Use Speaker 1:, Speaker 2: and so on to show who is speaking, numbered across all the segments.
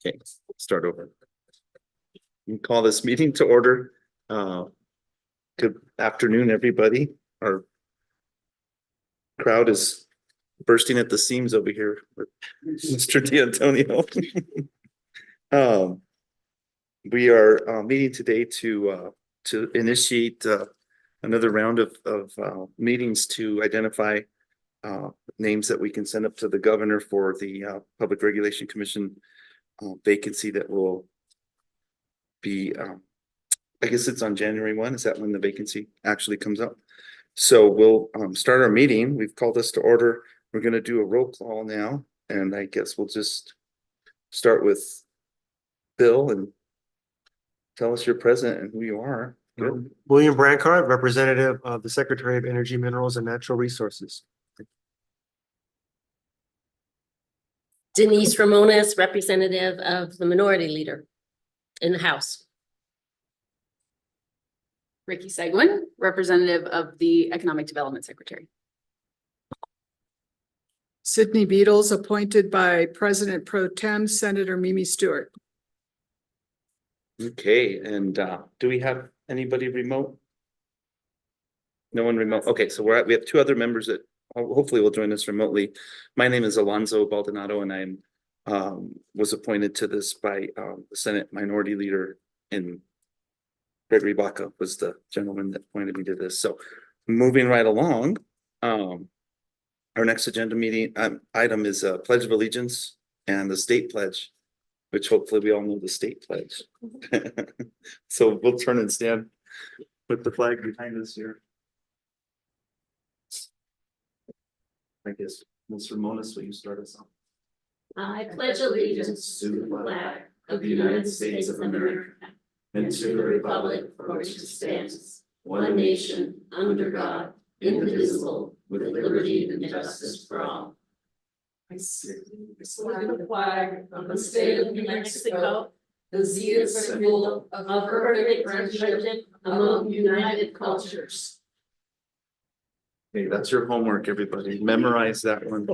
Speaker 1: Okay, start over. We call this meeting to order. Good afternoon, everybody. Our crowd is bursting at the seams over here with Mr. D'Antonio. We are meeting today to initiate another round of meetings to identify names that we can send up to the governor for the Public Regulation Commission vacancy that will be, I guess it's on January 1. Is that when the vacancy actually comes up? So we'll start our meeting. We've called this to order. We're going to do a roll call now, and I guess we'll just start with Bill and tell us you're present and who you are. Good.
Speaker 2: William Brancart, representative of the Secretary of Energy, Minerals and Natural Resources.
Speaker 3: Denise Ramones, representative of the Minority Leader in the House.
Speaker 4: Ricky Seguin, representative of the Economic Development Secretary.
Speaker 5: Sydney Beatles, appointed by President Pro Tem Senator Mimi Stewart.
Speaker 1: Okay, and do we have anybody remote? No one remote. Okay, so we have two other members that hopefully will join us remotely. My name is Alonzo Baldonado, and I'm was appointed to this by the Senate Minority Leader in Gregory Baca was the gentleman that appointed me to this. So moving right along, our next agenda meeting item is a Pledge of Allegiance and the state pledge, which hopefully we all know the state pledge. So we'll turn and stand with the flag behind us here. I guess, Ms. Ramones, will you start us off?
Speaker 3: I pledge allegiance to the flag of the United States of America and to the republic for which it stands, one nation, under God, indivisible, with liberty and justice for all. I salute the flag of the state of New Mexico, the zealous symbol of perfect friendship among united cultures.
Speaker 1: Okay, that's your homework, everybody. Memorize that one.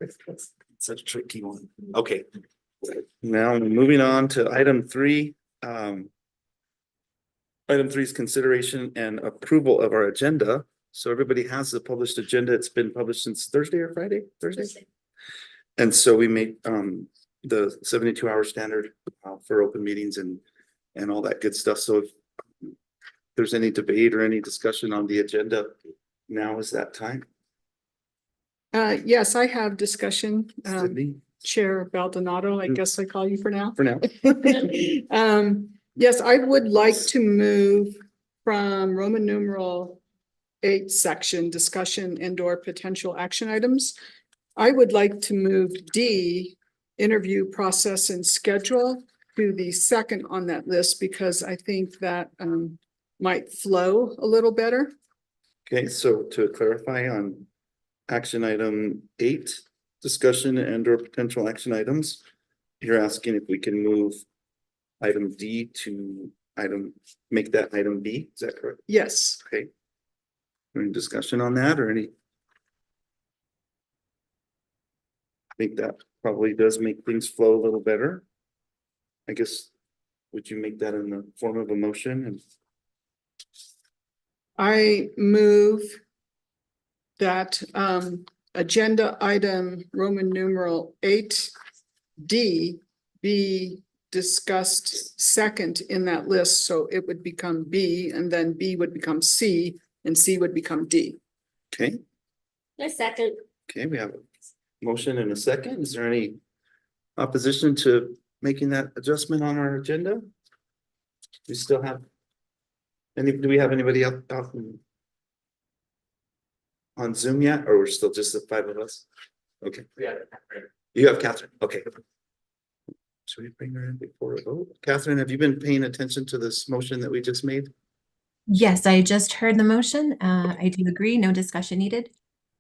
Speaker 1: It's a tricky one. Okay. Now moving on to item 3. Item 3 is consideration and approval of our agenda. So everybody has the published agenda. It's been published since Thursday or Friday? Thursday. And so we made the 72-hour standard for open meetings and all that good stuff. So if there's any debate or any discussion on the agenda, now is that time.
Speaker 5: Yes, I have discussion.
Speaker 1: Sydney,
Speaker 5: Chair Baldonado, I guess I call you for now.
Speaker 1: for now.
Speaker 5: Yes, I would like to move from Roman numeral 8 section discussion and/or potential action items. I would like to move D, interview process and schedule, to the second on that list because I think that might flow a little better.
Speaker 1: Okay, so to clarify on action item 8, discussion and or potential action items, you're asking if we can move item D to make that item B, is that correct?
Speaker 5: Yes.
Speaker 1: Okay. Any discussion on that or any? I think that probably does make things flow a little better. I guess, would you make that in the form of a motion? And
Speaker 5: I move that agenda item Roman numeral 8D be discussed second in that list. So it would become B, and then B would become C, and C would become D.
Speaker 1: okay,
Speaker 3: A second.
Speaker 1: okay, we have a motion and a second. Is there any opposition to making that adjustment on our agenda? We still have do we have anybody out on Zoom yet, or we're still just the 5 of us? Okay. Yeah. You have Catherine. Okay. Should we bring her in before we vote? Catherine, have you been paying attention to this motion that we just made?
Speaker 6: Yes, I just heard the motion. I do agree, no discussion needed.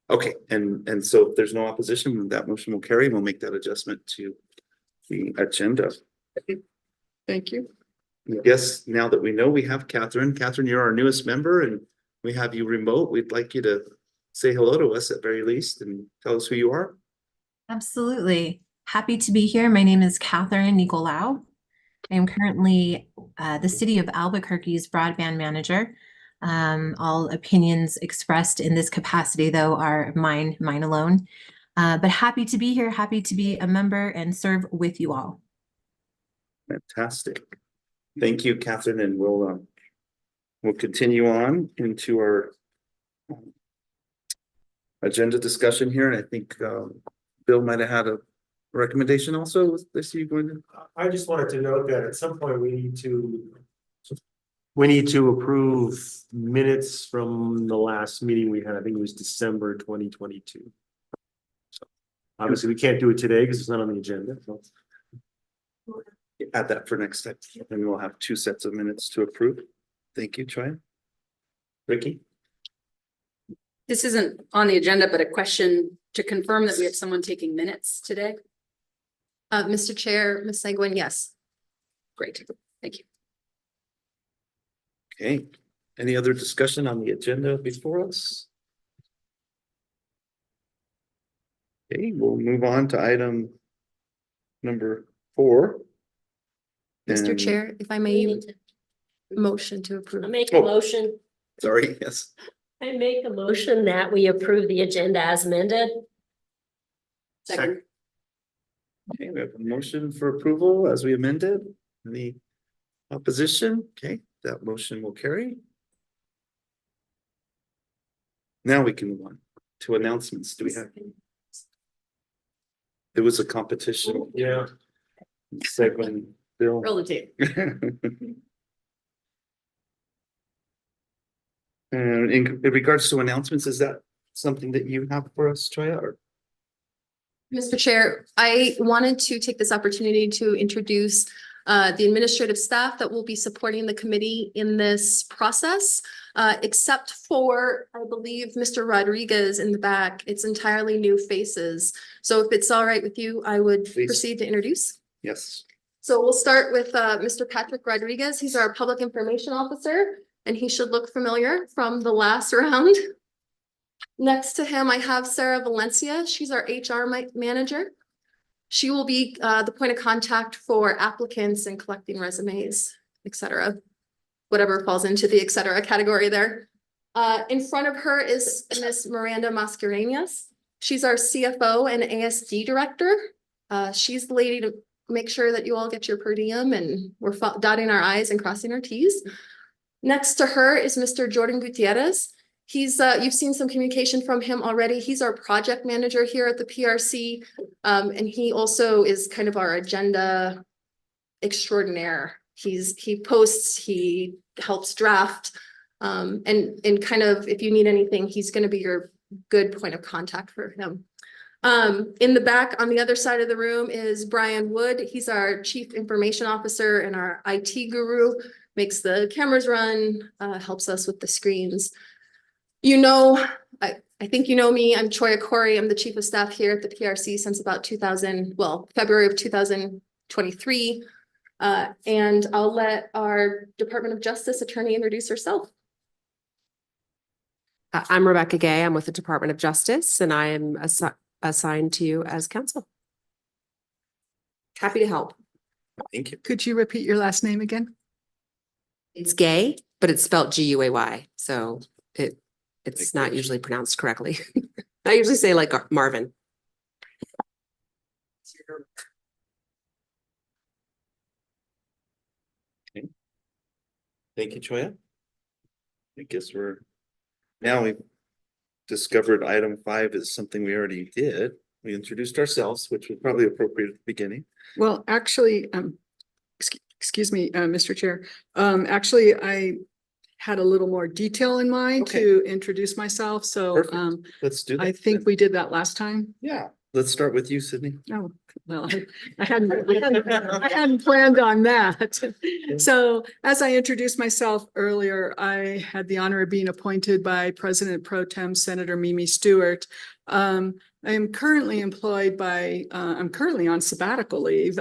Speaker 1: Okay, and so if there's no opposition, that motion will carry, and we'll make that adjustment to the agenda.
Speaker 5: Thank you.
Speaker 1: I guess now that we know we have Catherine. Catherine, you're our newest member and we have you remote. We'd like you to say hello to us at very least and tell us who you are.
Speaker 6: Absolutely. Happy to be here. My name is Catherine Nicolau. I am currently the City of Albuquerque's broadband manager. All opinions expressed in this capacity, though, are mine alone. But happy to be here, happy to be a member and serve with you all.
Speaker 1: Fantastic. Thank you, Catherine, and we'll continue on into our agenda discussion here. And I think Bill might have had a recommendation also. Was this you going to?
Speaker 2: I just wanted to note that at some point we need to approve minutes from the last meeting we had. I think it was December 2022. So obviously we can't do it today because it's not on the agenda. So.
Speaker 1: Add that for next time, and we'll have 2 sets of minutes to approve. Thank you, Troy. Ricky?
Speaker 4: This isn't on the agenda, but a question to confirm that we have someone taking minutes today.
Speaker 7: Mr. Chair, Ms. Seguin, yes.
Speaker 4: Great, thank you.
Speaker 1: Okay, any other discussion on the agenda before us? Okay, we'll move on to item number 4.
Speaker 7: Mr.
Speaker 1: And-
Speaker 7: Chair, if I may, motion to approve.
Speaker 3: I make a
Speaker 1: Oh.
Speaker 3: motion,
Speaker 1: Sorry, yes.
Speaker 3: I make a motion that we approve the agenda as amended.
Speaker 4: Second.
Speaker 1: Okay, we have a motion for approval as we amended. Any opposition? Okay, that motion will carry. Now we can move on to announcements. Do we have? There was a competition.
Speaker 2: Yeah.
Speaker 1: Segment, Bill.
Speaker 4: Roll the tape.
Speaker 1: And in regards to announcements, is that something that you have for us, Troya, or?
Speaker 7: Mr. Chair, I wanted to take this opportunity to introduce the administrative staff that will be supporting the committee in this process. Except for, I believe, Mr. Rodriguez in the back, it's entirely new faces. So if it's all right with you, I would
Speaker 1: Please.
Speaker 7: proceed to introduce.
Speaker 1: Yes.
Speaker 7: So we'll start with Mr. Patrick Rodriguez. He's our Public Information Officer, and he should look familiar from the last round. Next to him, I have Sarah Valencia. She's our HR manager. She will be the point of contact for applicants and collecting resumes, et cetera. Whatever falls into the et cetera category there. In front of her is Miss Miranda Mascareñas. She's our CFO and ASD director. She's the lady to make sure that you all get your per diem and we're dotting our I's and crossing our T's. Next to her is Mr. Jordan Gutierrez. He's, you've seen some communication from him already. He's our project manager here at the PRC. And he also is kind of our agenda extraordinaire. He posts, he helps draft, and kind of, if you need anything, he's going to be your good point of contact for him. In the back on the other side of the room is Brian Wood. He's our Chief Information Officer and our IT guru, makes the cameras run, helps us with the screens. You know, I think you know me, I'm Troya Corey. I'm the Chief of Staff here at the PRC since about February of 2023. And I'll let our Department of Justice attorney introduce herself.
Speaker 8: I'm Rebecca Gay. I'm with the Department of Justice, and I am assigned to you as counsel. Happy to help.
Speaker 1: Thank you.
Speaker 5: Could you repeat your last name again?
Speaker 8: It's Gay, but it's spelled G-U-A-Y, so it's not
Speaker 1: Gay.
Speaker 8: usually pronounced correctly. I usually say like Marvin.
Speaker 1: Thank you, Troya. I guess now we've discovered item 5 is something we already did. We introduced ourselves, which was probably appropriate at the beginning.
Speaker 5: Well, actually, excuse me, Mr. Chair. Actually, I had a little more detail in mind
Speaker 1: Okay.
Speaker 5: to introduce myself. So
Speaker 1: Perfect. Let's do that.
Speaker 5: I think
Speaker 1: then.
Speaker 5: we did that last time.
Speaker 1: Yeah, let's start with you, Sydney.
Speaker 5: Oh, well, I hadn't planned on that. So as I introduced myself earlier, I had the honor of being appointed by President Pro Tem Senator Mimi Stewart. I am currently employed by, I'm currently on sabbatical leave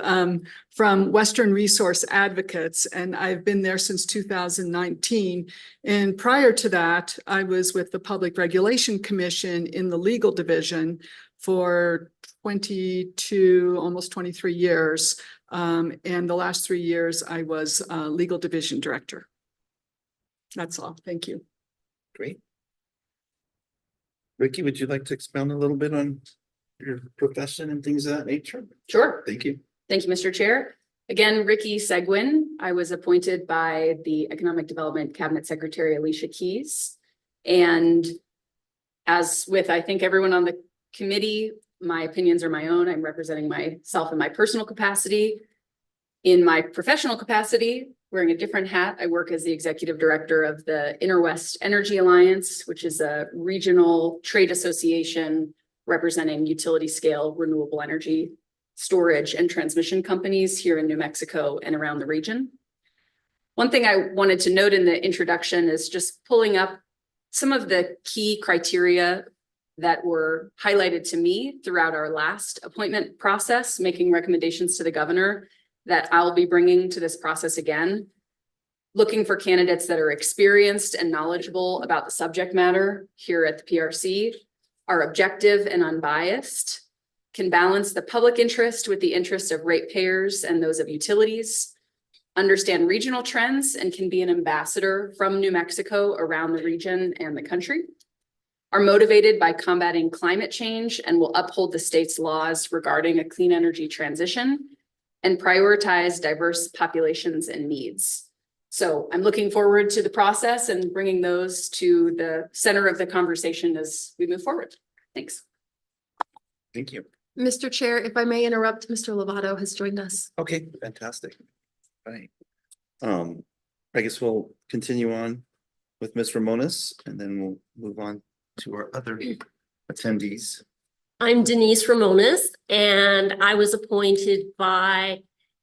Speaker 5: from Western Resource Advocates, and I've been there since 2019. And prior to that, I was with the Public Regulation Commission in the legal division for 22, almost 23 years. And the last 3 years I was legal division director. That's all. Thank you.
Speaker 1: Great. Ricky, would you like to expound a little bit on your profession and things of that nature?
Speaker 4: Sure.
Speaker 1: Thank you.
Speaker 4: Thank you, Mr. Chair. Again, Ricky Seguin. I was appointed by the Economic Development Cabinet Secretary Alicia Keys. And as with, I think, everyone on the committee, my opinions are my own. I'm representing myself in my personal capacity. In my professional capacity, wearing a different hat, I work as the executive director of the Interwest Energy Alliance, which is a regional trade association representing utility scale renewable energy storage and transmission companies here in New Mexico and around the region. One thing I wanted to note in the introduction is just pulling up some of the key criteria that were highlighted to me throughout our last appointment process, making recommendations to the governor that I'll be bringing to this process again. Looking for candidates that are experienced and knowledgeable about the subject matter here at the PRC, are objective and unbiased, can balance the public interest with the interests of ratepayers and those of utilities, understand regional trends, and can be an ambassador from New Mexico around the region and the country, are motivated by combating climate change and will uphold the state's laws regarding a clean energy transition, and prioritize diverse populations and needs. So I'm looking forward to the process and bringing those to the center of the conversation as we move forward. Thanks.
Speaker 1: Thank you.
Speaker 7: Mr. Chair, if I may interrupt, Mr. Lovato has joined us.
Speaker 1: Okay, fantastic. Right. I guess we'll continue on with Ms. Ramones and then we'll move on to our other attendees.
Speaker 3: I'm Denise Ramones, and I was appointed by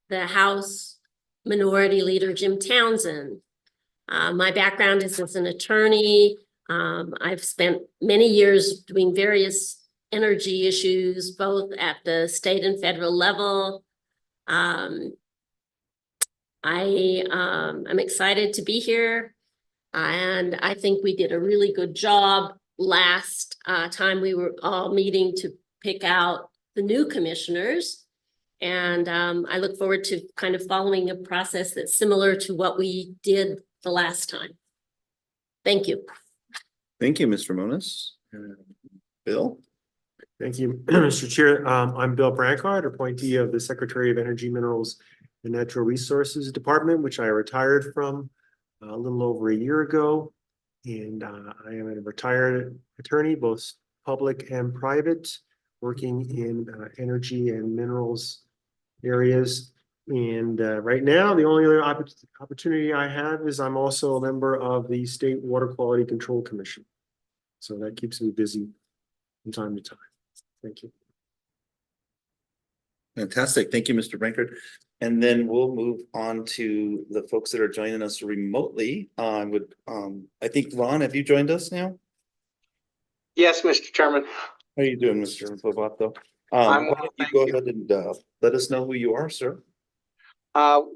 Speaker 3: the House Minority Leader Jim Townsend. My background is as an attorney. I've spent many years doing various energy issues, both at the state and federal level. I'm excited to be here, and I think we did a really good job last time we were all meeting to pick out the new commissioners. And I look forward to kind of following a process that's similar to what we did the last time. Thank you.
Speaker 1: Thank you, Ms. Ramones. Bill?
Speaker 2: Thank you, Mr. Chair. I'm Bill Brancard, appointee of the Secretary of Energy, Minerals and Natural Resources Department, which I retired from a little over a year ago. And I am a retired attorney, both public and private, working in energy and minerals areas. And right now, the only other opportunity I have is I'm also a member of the State Water Quality Control Commission. So that keeps me busy from time to time. Thank you.
Speaker 1: Fantastic. Thank you, Mr. Brancard. And then we'll move on to the folks that are joining us remotely. I think, Ron, have you joined us now?
Speaker 9: Yes, Mr. Chairman.
Speaker 1: How are you doing, Mr. Lovato?
Speaker 9: I'm
Speaker 1: Why
Speaker 9: well,
Speaker 1: don't you
Speaker 9: thank
Speaker 1: go
Speaker 9: you.
Speaker 1: ahead and let us know who you are, sir?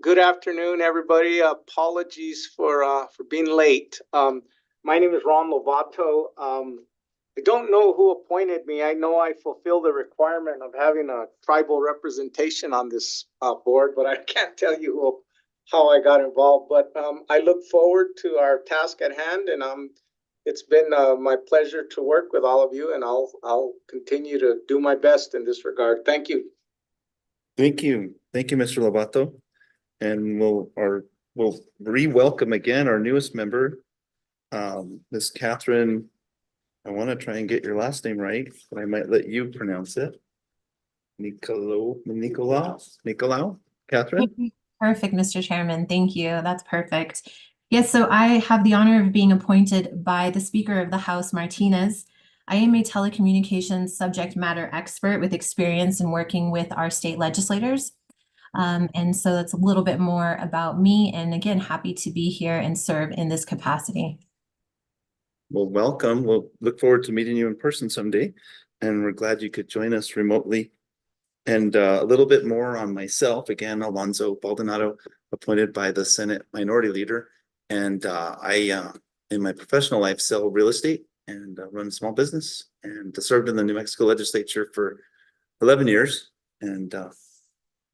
Speaker 9: Good afternoon, everybody. Apologies for being late. My name is Ron Lovato. I don't know who appointed me. I know I fulfill the requirement of having a tribal representation on this board, but I can't tell you how I got involved. But I look forward to our task at hand, and it's been my pleasure to work with all of you, and I'll continue to do my best in this regard. Thank you.
Speaker 1: Thank you. Thank you, Mr. Lovato. And we'll re-welcome again our newest member, Ms. Catherine. I want to try and get your last name right, but I might let you pronounce it. Nicolau, Catherine?
Speaker 6: Perfect, Mr. Chairman. Thank you. That's perfect. Yes, so I have the honor of being appointed by the Speaker of the House, Martinez. I am a telecommunications subject matter expert with experience in working with our state legislators. And so that's a little bit more about me. And again, happy to be here and serve in this capacity.
Speaker 1: Well, welcome. We'll look forward to meeting you in person someday. And we're glad you could join us remotely. And a little bit more on myself. Again, Alonzo Baldonado, appointed by the Senate Minority Leader. And I, in my professional life, sell real estate and run a small business, and served in the New Mexico legislature for 11 years and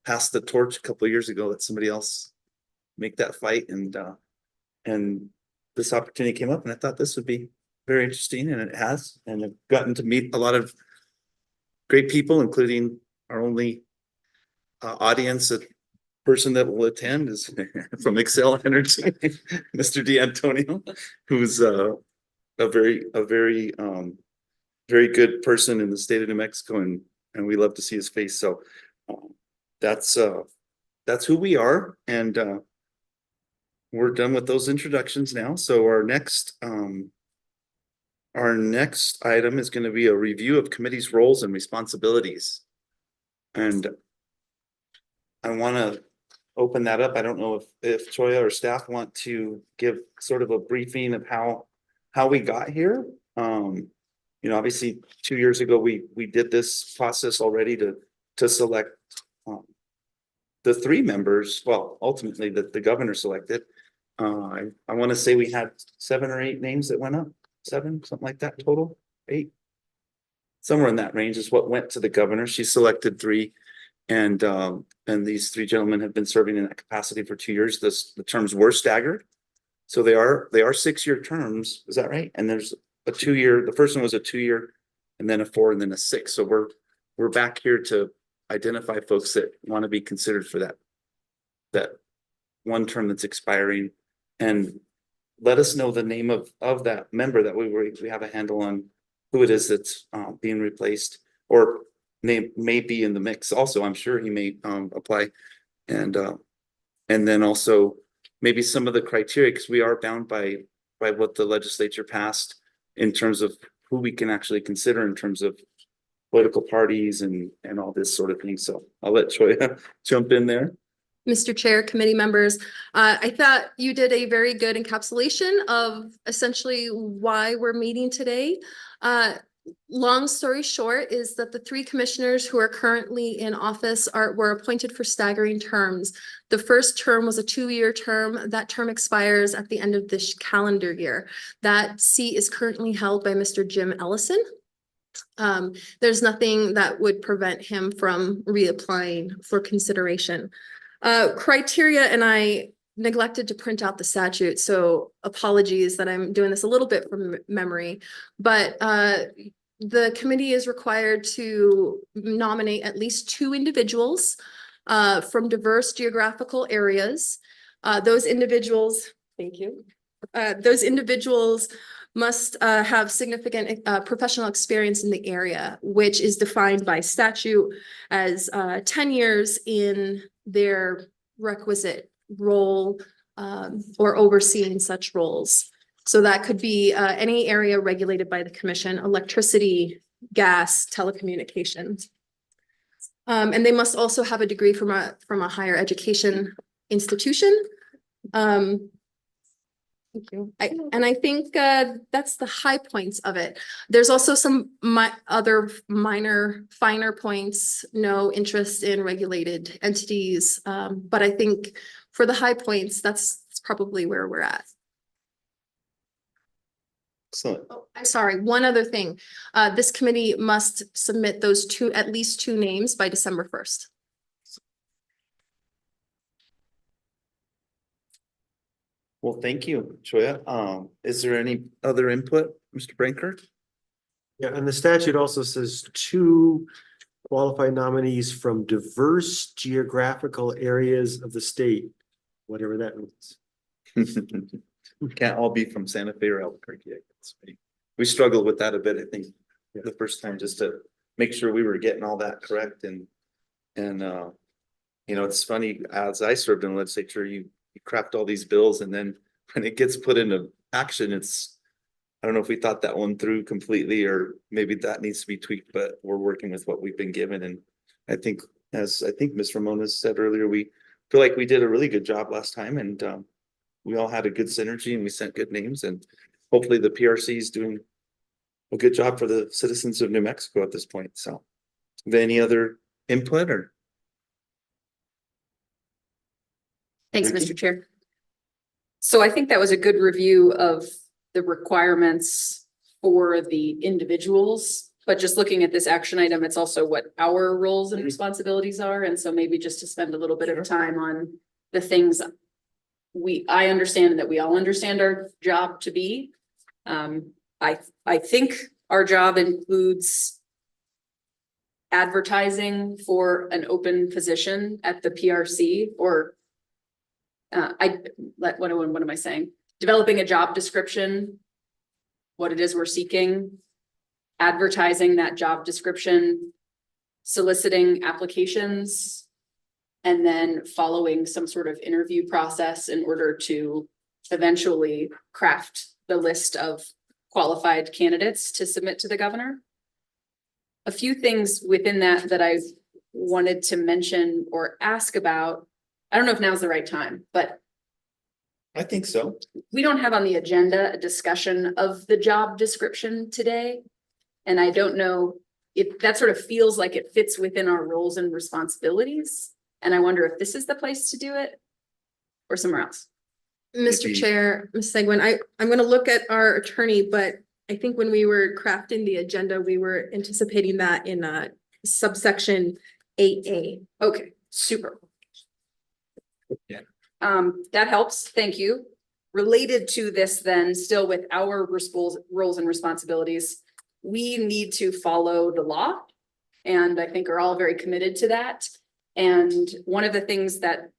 Speaker 1: passed the torch a couple of years ago. Let somebody else make that fight, and this opportunity came up, and I thought this would be very interesting, and it has. And I've gotten to meet a lot of great people, including our only audience. A person that will attend is from Excel Energy, Mr. D'Antonio, who's a very very good person in the state of New Mexico, and we love to see his face. So that's who we are, and we're done with those introductions now. So our next item is going to be a review of committee's roles and responsibilities. And I want to open that up. I don't know if Choya or staff want to give sort of a briefing of how we got here. You know, obviously 2 years ago, we did this process already to select the 3 members. Well, ultimately the governor selected. I want to say we had 7 or 8 names that went up. 7, something like that total. 8. Somewhere in that range is what went to the governor. She selected 3. And these 3 gentlemen have been serving in that capacity for 2 years. The terms were staggered. So they are 6-year terms. Is that right? And there's a 2-year, the first one was a 2-year, and then a 4, and then a 6. So we're back here to identify folks that want to be considered for that one term that's expiring, and let us know the name of that member that we have a handle on who it is that's being replaced, or name may be in the mix. Also, I'm sure he may apply, and then also maybe some of the criteria, because we are bound by what the legislature passed in terms of who we can actually consider in terms of political parties and all this sort of thing. So I'll let Choya jump in there.
Speaker 7: Mr. Chair, committee members, I thought you did a very good encapsulation of essentially why we're meeting today. Long story short is that the 3 commissioners who are currently in office were appointed for staggering terms. The first term was a 2-year term. That term expires at the end of this calendar year. That seat is currently held by Mr. Jim Ellison. There's nothing that would prevent him from reapplying for consideration. Criteria, and I neglected to print out the statute, so apologies that I'm doing this a little bit from memory, but the committee is required to nominate at least 2 individuals from diverse geographical areas. Those individuals, thank you. Those individuals must have significant professional experience in the area, which is defined by statute as 10 years in their requisite role or overseeing such roles. So that could be any area regulated by the commission: electricity, gas, telecommunications. And they must also have a degree from a higher education institution. Thank you. I think that's the high points of it. There's also some other finer points. No interest in regulated entities, but I think for the high points, that's probably where we're at.
Speaker 1: Excellent.
Speaker 7: Oh, I'm sorry. One other thing. This committee must submit those at least 2 names by December 1st.
Speaker 1: Well, thank you, Choya. Is there any other input, Mr. Brankert?
Speaker 2: Yeah, and the statute also says 2 qualified nominees from diverse geographical areas of the state, whatever that means.
Speaker 1: Can't all be from Santa Fe or Albuquerque. We struggled with that a bit, I think, the first time, just to make sure we were getting all that correct. And you know, it's funny, as I served in the legislature, you craft all these bills, and then when it gets put into action, I don't know if we thought that one through completely, or maybe that needs to be tweaked, but we're working with what we've been given. And I think, as Ms. Ramona said earlier, we feel like we did a really good job last time, and we all had a good synergy, and we sent good names, and hopefully the PRC is doing a good job for the citizens of New Mexico at this point. So, any other input or?
Speaker 4: Thanks, Mr. Chair. So I think that was a good review of the requirements for the individuals But just looking at this action item, it's also what our roles and responsibilities are. And so maybe just to spend a little bit of time on the things I understand that we all understand our job to be. I think our job includes advertising for an open position at the PRC or what am I saying? Developing a job description, what it is we're seeking, advertising that job description, soliciting applications, and then following some sort of interview process in order to eventually craft the list of qualified candidates to submit to the governor. A few things within that I wanted to mention or ask about. I don't know if now's the right time, but
Speaker 1: I think so.
Speaker 4: we don't have on the agenda a discussion of the job description today. And I don't know if that sort of feels like it fits within our roles and responsibilities. And I wonder if this is the place to do it or somewhere else.
Speaker 7: Mr.
Speaker 1: Maybe-
Speaker 7: Chair, Ms. Segwin, I'm gonna look at our attorney, but I think when we were crafting the agenda, we were anticipating that in subsection 8A.
Speaker 4: Okay, super.
Speaker 1: Yeah.
Speaker 4: That helps. Thank you. Related to this then, still with our roles and responsibilities, we need to follow the law. And I think are all very committed to that. And one of the things that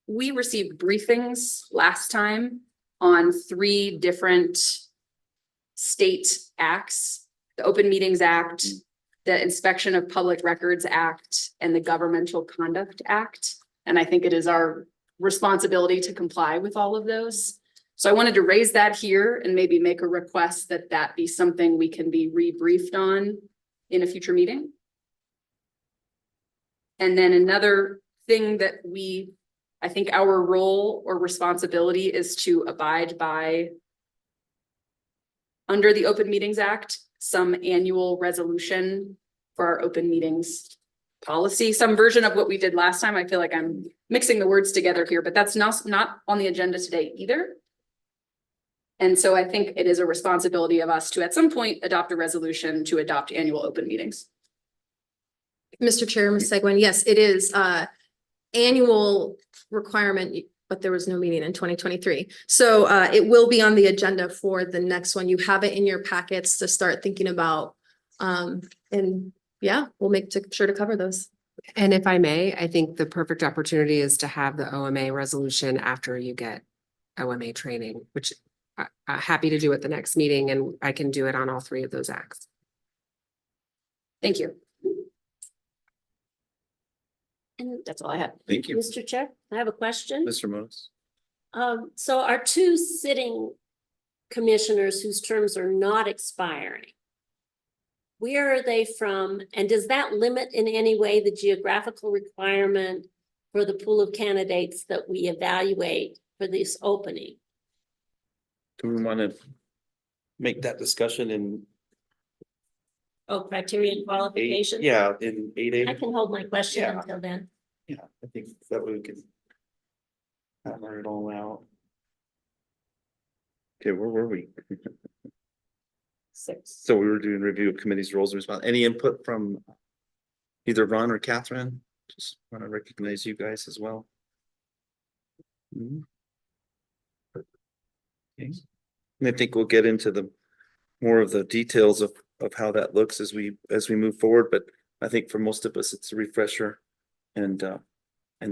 Speaker 4: we received briefings last time on 3 different state acts, the Open Meetings Act, the Inspection of Public Records Act, and the Governmental Conduct Act. And I think it is our responsibility to comply with all of those. So I wanted to raise that here and maybe make a request that that be something we can be rebriefed on in a future meeting. And then another thing that I think our role or responsibility is to abide by, under the Open Meetings Act, some annual resolution for our open meetings policy, some version of what we did last time. I feel like I'm mixing the words together here, but that's not on the agenda today either. And so I think it is a responsibility of us to at some point adopt a resolution to adopt annual open meetings.
Speaker 7: Mr. Chair, Ms. Segwin, yes, it is annual requirement, but there was no meeting in 2023. So it will be on the agenda for the next one. You have it in your packets to start thinking about. And yeah, we'll make sure to cover those.
Speaker 8: And if I may, I think the perfect opportunity is to have the OMA resolution after you get OMA training, which I'm happy to do at the next meeting, and I can do it on all 3 of those acts.
Speaker 4: Thank you.
Speaker 3: And
Speaker 4: That's all I had.
Speaker 1: Thank you,
Speaker 3: Mr. Chair, I have a question.
Speaker 1: Mr. Mose.
Speaker 3: So our 2 sitting commissioners whose terms are not expiring, where are they from? And does that limit in any way the geographical requirement for the pool of candidates that we evaluate for this opening?
Speaker 1: Do we want to make that discussion in
Speaker 3: Oh, criteria and
Speaker 1: 8?
Speaker 3: qualification?
Speaker 1: Yeah, in 8A.
Speaker 3: I can hold my question
Speaker 1: Yeah.
Speaker 3: until then.
Speaker 1: Yeah, I think that we can hammer it all out. Okay, where were we?
Speaker 3: 6.
Speaker 1: So we were doing review of committee's roles and responsibilities. Any input from either Ron or Catherine? Just want to recognize you guys as well. Mhm. Okay. And I think we'll get into the more of the details of how that looks as we move forward, but I think for most of us, it's a refresher and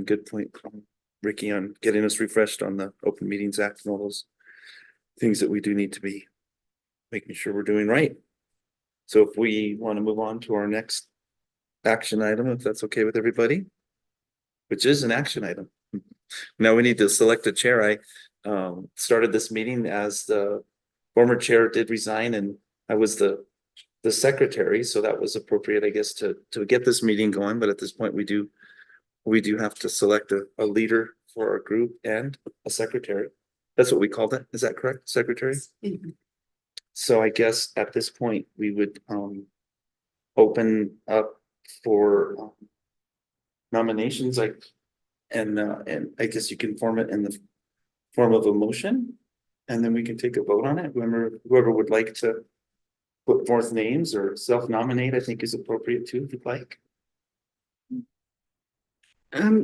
Speaker 1: good point from Ricky on getting us refreshed on the Open Meetings Act and all those things that we do need to be making sure we're doing right. So if we want to move on to our next action item, if that's okay with everybody, which is an action item. Now we need to select a chair. I started this meeting as the former chair did resign and I was the secretary, so that was appropriate, I guess, to get this meeting going. But at this point, we do have to select a leader for our group and a secretary. That's what we called it. Is that correct, secretary? So I guess at this point, we would open up for nominations, and I guess you can form it in the form of a motion, and then we can take a vote on it. Whoever would like to put forth names or self-nominate, I think is appropriate too, if you'd like.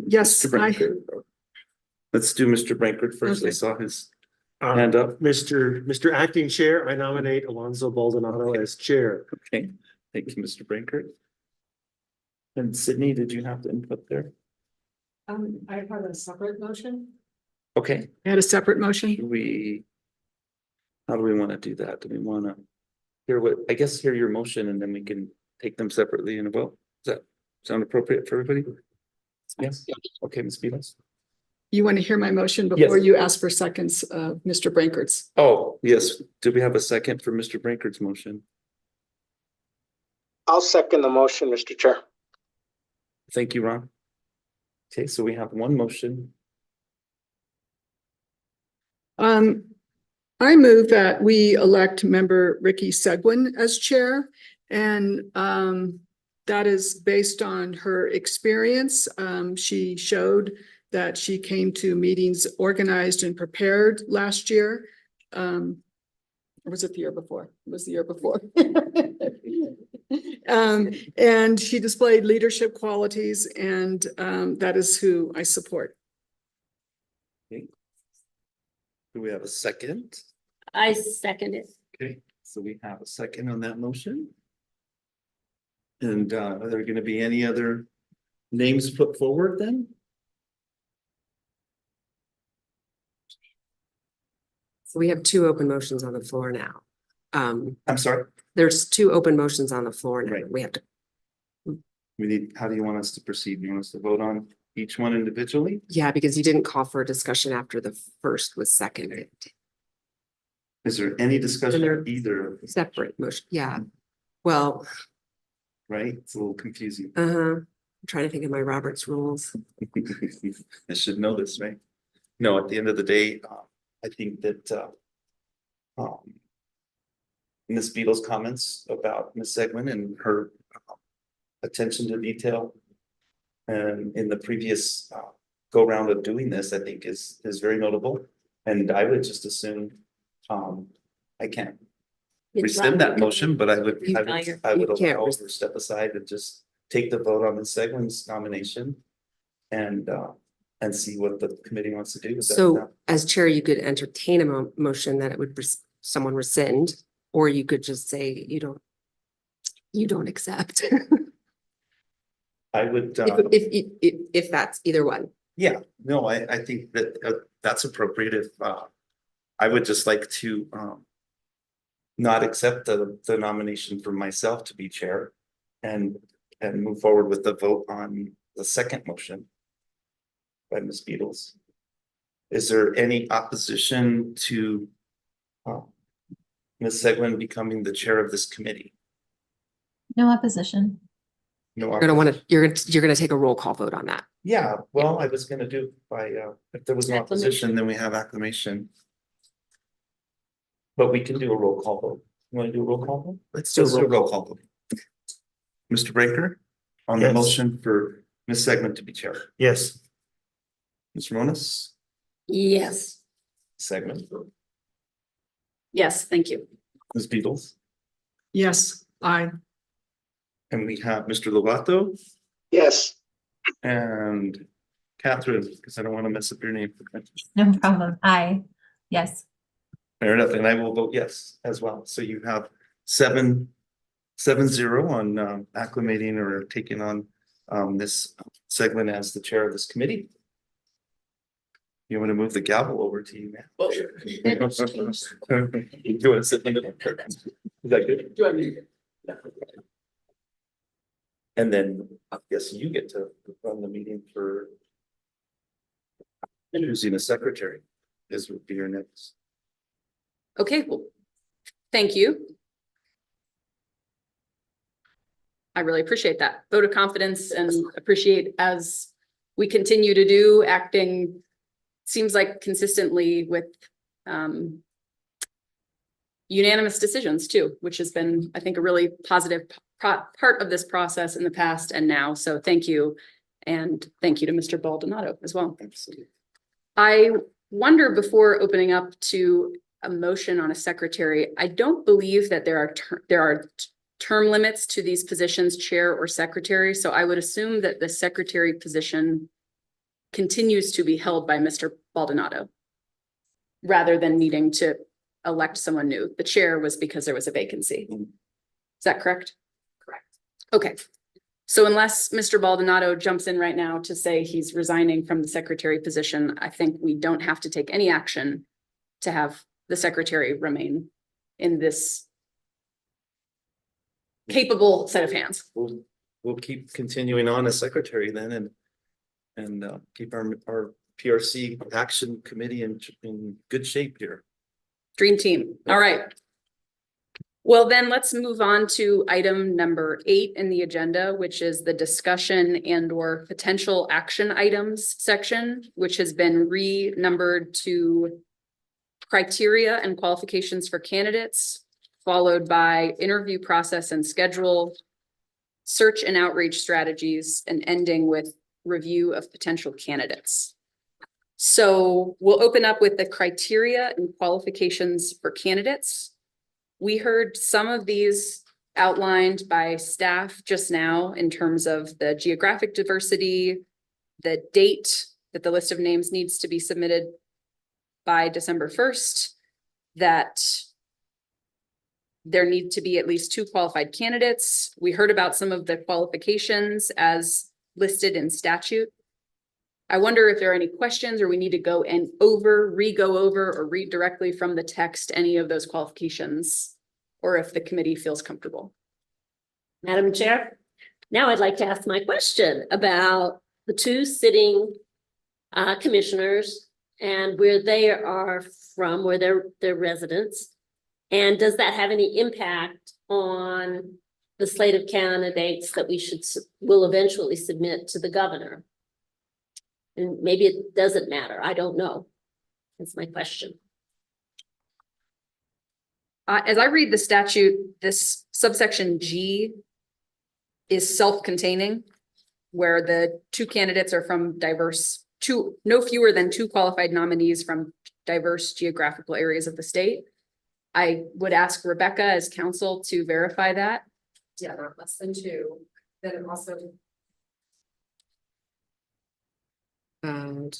Speaker 5: Yes,
Speaker 1: Mr. Brankard. Let's do Mr. Brankard first. I
Speaker 5: Okay.
Speaker 1: saw his hand up.
Speaker 2: Mr. Acting Chair, I nominate Alonzo Baldonado as chair.
Speaker 1: Okay, thank you, Mr. Brankard. And Sydney, did you have the input there?
Speaker 10: I have a separate motion.
Speaker 1: Okay,
Speaker 5: I had a separate motion.
Speaker 1: do we? How do we want to do that? Do we want to hear what, I guess hear your motion and then we can take them separately in a vote? Does that sound appropriate for everybody? Yes, okay, Ms. Beals.
Speaker 5: You want to hear my motion before
Speaker 1: Yes.
Speaker 5: you ask for seconds of Mr. Brankard's?
Speaker 1: Oh, yes. Do we have a second for Mr. Brankard's motion?
Speaker 9: I'll second the motion, Mr. Chair.
Speaker 1: Thank you, Ron. Okay, so we have one motion.
Speaker 5: I move that we elect member Ricky Seguin as chair. And that is based on her experience. She showed that she came to meetings organized and prepared last year. Or was it the year before? It was the year before. And she displayed leadership qualities, and that is who I support.
Speaker 1: Do we have a second?
Speaker 3: I second it.
Speaker 1: Okay, so we have a second on that motion. And are there gonna be any other names put forward then?
Speaker 8: So we have two open motions on the floor now.
Speaker 1: I'm sorry,
Speaker 8: There's two open motions on the floor now.
Speaker 1: Right.
Speaker 8: We have to,
Speaker 1: we need, how do you want us to proceed? You want us to vote on each one individually?
Speaker 8: yeah, because you didn't call for a discussion after the first was seconded.
Speaker 1: Is there any discussion
Speaker 8: They're-
Speaker 1: on either,
Speaker 8: Separate motion, yeah. Well,
Speaker 1: right? It's a little confusing.
Speaker 8: I'm trying to think of my Robert's rules.
Speaker 1: I should know this, right? No, at the end of the day, I think that Ms. Beadle's comments about Ms. Segwin and her attention to detail and in the previous go round of doing this, I think is very notable. And I would just assume I can't rescind that motion, but I would
Speaker 8: You can't
Speaker 1: allow her to step aside and just take the vote on Ms. Segwin's nomination and see what the committee wants to do. Is that-
Speaker 8: So as chair, you could entertain a motion that it would someone rescind, or you could just say you don't accept.
Speaker 1: I would,
Speaker 8: If that's either one.
Speaker 1: yeah, no, I think that that's appropriate if I would just like to not accept the nomination for myself to be chair and move forward with the vote on the second motion by Ms. Beatles. Is there any opposition to Ms. Segwin becoming the chair of this committee?
Speaker 6: No opposition.
Speaker 1: No.
Speaker 8: You're gonna take a roll call vote on that.
Speaker 1: Yeah, well, I was gonna do by, if there was no opposition, then we have acclamation. But we can do a roll call vote. You wanna do a roll call vote?
Speaker 8: Let's do a roll call.
Speaker 1: vote. Mr. Breaker, on the
Speaker 2: Yes.
Speaker 1: motion for Ms. Segment to be chair.
Speaker 2: Yes.
Speaker 1: Ms. Ronis,
Speaker 3: Yes.
Speaker 1: Segment,
Speaker 4: Yes, thank you.
Speaker 1: Ms. Beatles,
Speaker 5: Yes, I.
Speaker 1: and we have Mr. Lovato
Speaker 9: Yes.
Speaker 1: and Catherine, because I don't want to mess up your name.
Speaker 6: No problem. Aye. Yes.
Speaker 1: Fair enough, and I will vote yes as well. So you have 7-0 on acclimating or taking on this segment as the chair of this committee. You want to move the gavel over to you, man? You want to sit in the middle? Is that good? And then I guess you get to run the meeting for choosing a secretary. This would be your next.
Speaker 4: Okay, well, thank you. I really appreciate that vote of confidence and appreciate as we continue to do acting, seems like consistently with unanimous decisions too, which has been, I think, a really positive part of this process in the past and now. So thank you. And thank you to Mr. Baldonado as well.
Speaker 1: Absolutely.
Speaker 4: I wonder, before opening up to a motion on a secretary. I don't believe that there are term limits to these positions, chair or secretary. So I would assume that the secretary position continues to be held by Mr. Baldonado rather than needing to elect someone new. The chair was because there was a vacancy. Is that correct? Correct. Okay. So unless Mr. Baldonado jumps in right now to say he's resigning from the secretary position, I think we don't have to take any action to have the secretary remain in this capable set of hands.
Speaker 1: We'll keep continuing on as secretary then and keep our PRC action committee in good shape here.
Speaker 4: Dream team. All right. Well, then let's move on to item number 8 in the agenda, which is the discussion and or potential action items section, which has been renumbered to criteria and qualifications for candidates, followed by interview process and schedule, search and outreach strategies, and ending with review of potential candidates. So we'll open up with the criteria and qualifications for candidates. We heard some of these outlined by staff just now in terms of the geographic diversity, the date that the list of names needs to be submitted by December 1st, that there need to be at least 2 qualified candidates. We heard about some of the qualifications as listed in statute. I wonder if there are any questions or we need to go and re-go over or read directly from the text any of those qualifications, or if the committee feels comfortable.
Speaker 3: Madam Chair, now I'd like to ask my question about the 2 sitting commissioners and where they are from, where they're residents. And does that have any impact on the slate of candidates that will eventually submit to the governor? And maybe it doesn't matter. I don't know. That's my question.
Speaker 4: As I read the statute, this subsection G is self-containing, where the 2 candidates are from no fewer than 2 qualified nominees from diverse geographical areas of the state. I would ask Rebecca as counsel to verify that.
Speaker 8: Yeah, not less than 2. Then it also. I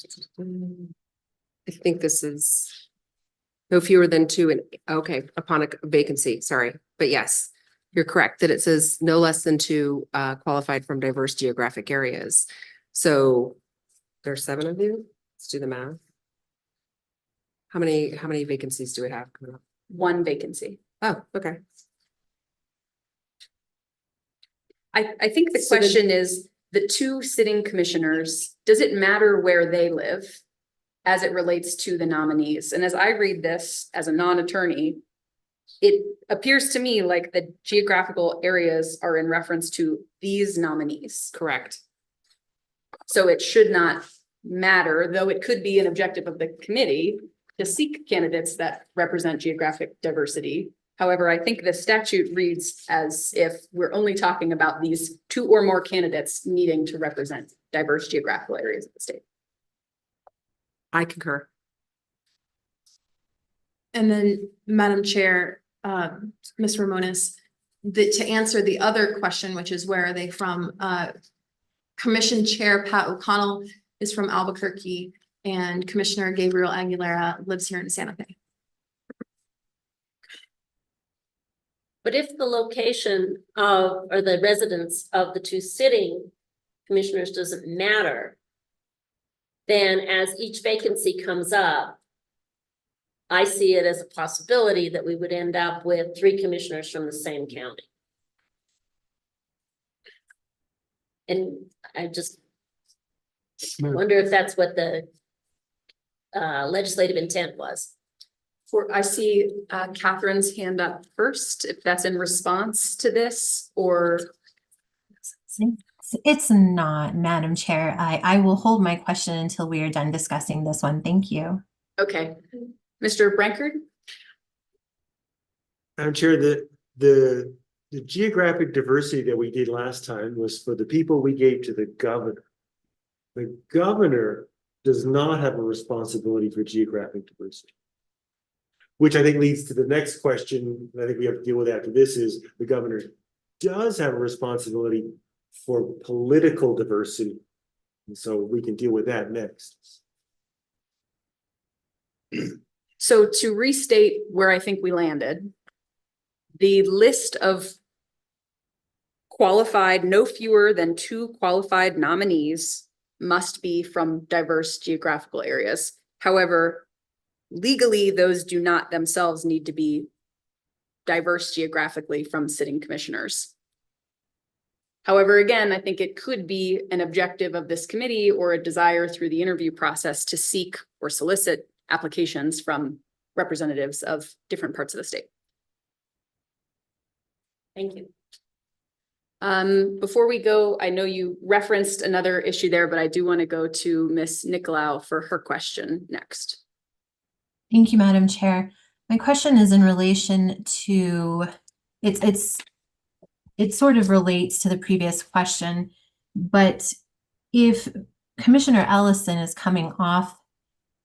Speaker 8: think this is no fewer than 2 and okay, upon a vacancy, sorry. But yes, you're correct that it says no less than 2 qualified from diverse geographic areas. So there's 7 of you. Let's do the math. How many vacancies do we have coming up?
Speaker 4: 1 vacancy.
Speaker 8: Oh, okay.
Speaker 4: I think the question is the 2 sitting commissioners, does it matter where they live as it relates to the nominees? And as I read this as a non-attorney, it appears to me like the geographical areas are in reference to these nominees.
Speaker 8: Correct.
Speaker 4: So it should not matter, though it could be an objective of the committee to seek candidates that represent geographic diversity. However, I think the statute reads as if we're only talking about these 2 or more candidates needing to represent diverse geographical areas of the state.
Speaker 8: I concur.
Speaker 7: And then, Madam Chair, Ms. Ramones, to answer the other question, which is where are they from? Commission Chair Pat O'Connell is from Albuquerque and Commissioner Gabriel Aguilera lives here in Santa Fe.
Speaker 3: But if the location or the residence of the 2 sitting commissioners doesn't matter, then as each vacancy comes up, I see it as a possibility that we would end up with 3 commissioners from the same county. And I just wonder if that's what the legislative intent was.
Speaker 4: I see Catherine's hand up first, if that's in response to this, or
Speaker 6: It's not, Madam Chair. I will hold my question until we are done discussing this one. Thank you.
Speaker 4: okay. Mr. Brankard?
Speaker 2: Madam Chair, the geographic diversity that we did last time was for the people we gave to the governor. The governor does not have a responsibility for geographic diversity. Which I think leads to the next question, that I think we have to deal with after this, is the governor does have a responsibility for political diversity. And so we can deal with that next.
Speaker 4: So to restate where I think we landed, the list of qualified, no fewer than 2 qualified nominees must be from diverse geographical areas. However, legally, those do not themselves need to be diverse geographically from sitting commissioners. However, again, I think it could be an objective of this committee or a desire through the interview process to seek or solicit applications from representatives of different parts of the state.
Speaker 3: Thank you.
Speaker 4: Before we go, I know you referenced another issue there, but I do want to go to Ms. Nicolau for her question next.
Speaker 6: Thank you, Madam Chair. My question is in relation to, it sort of relates to the previous question, but if Commissioner Ellison is coming off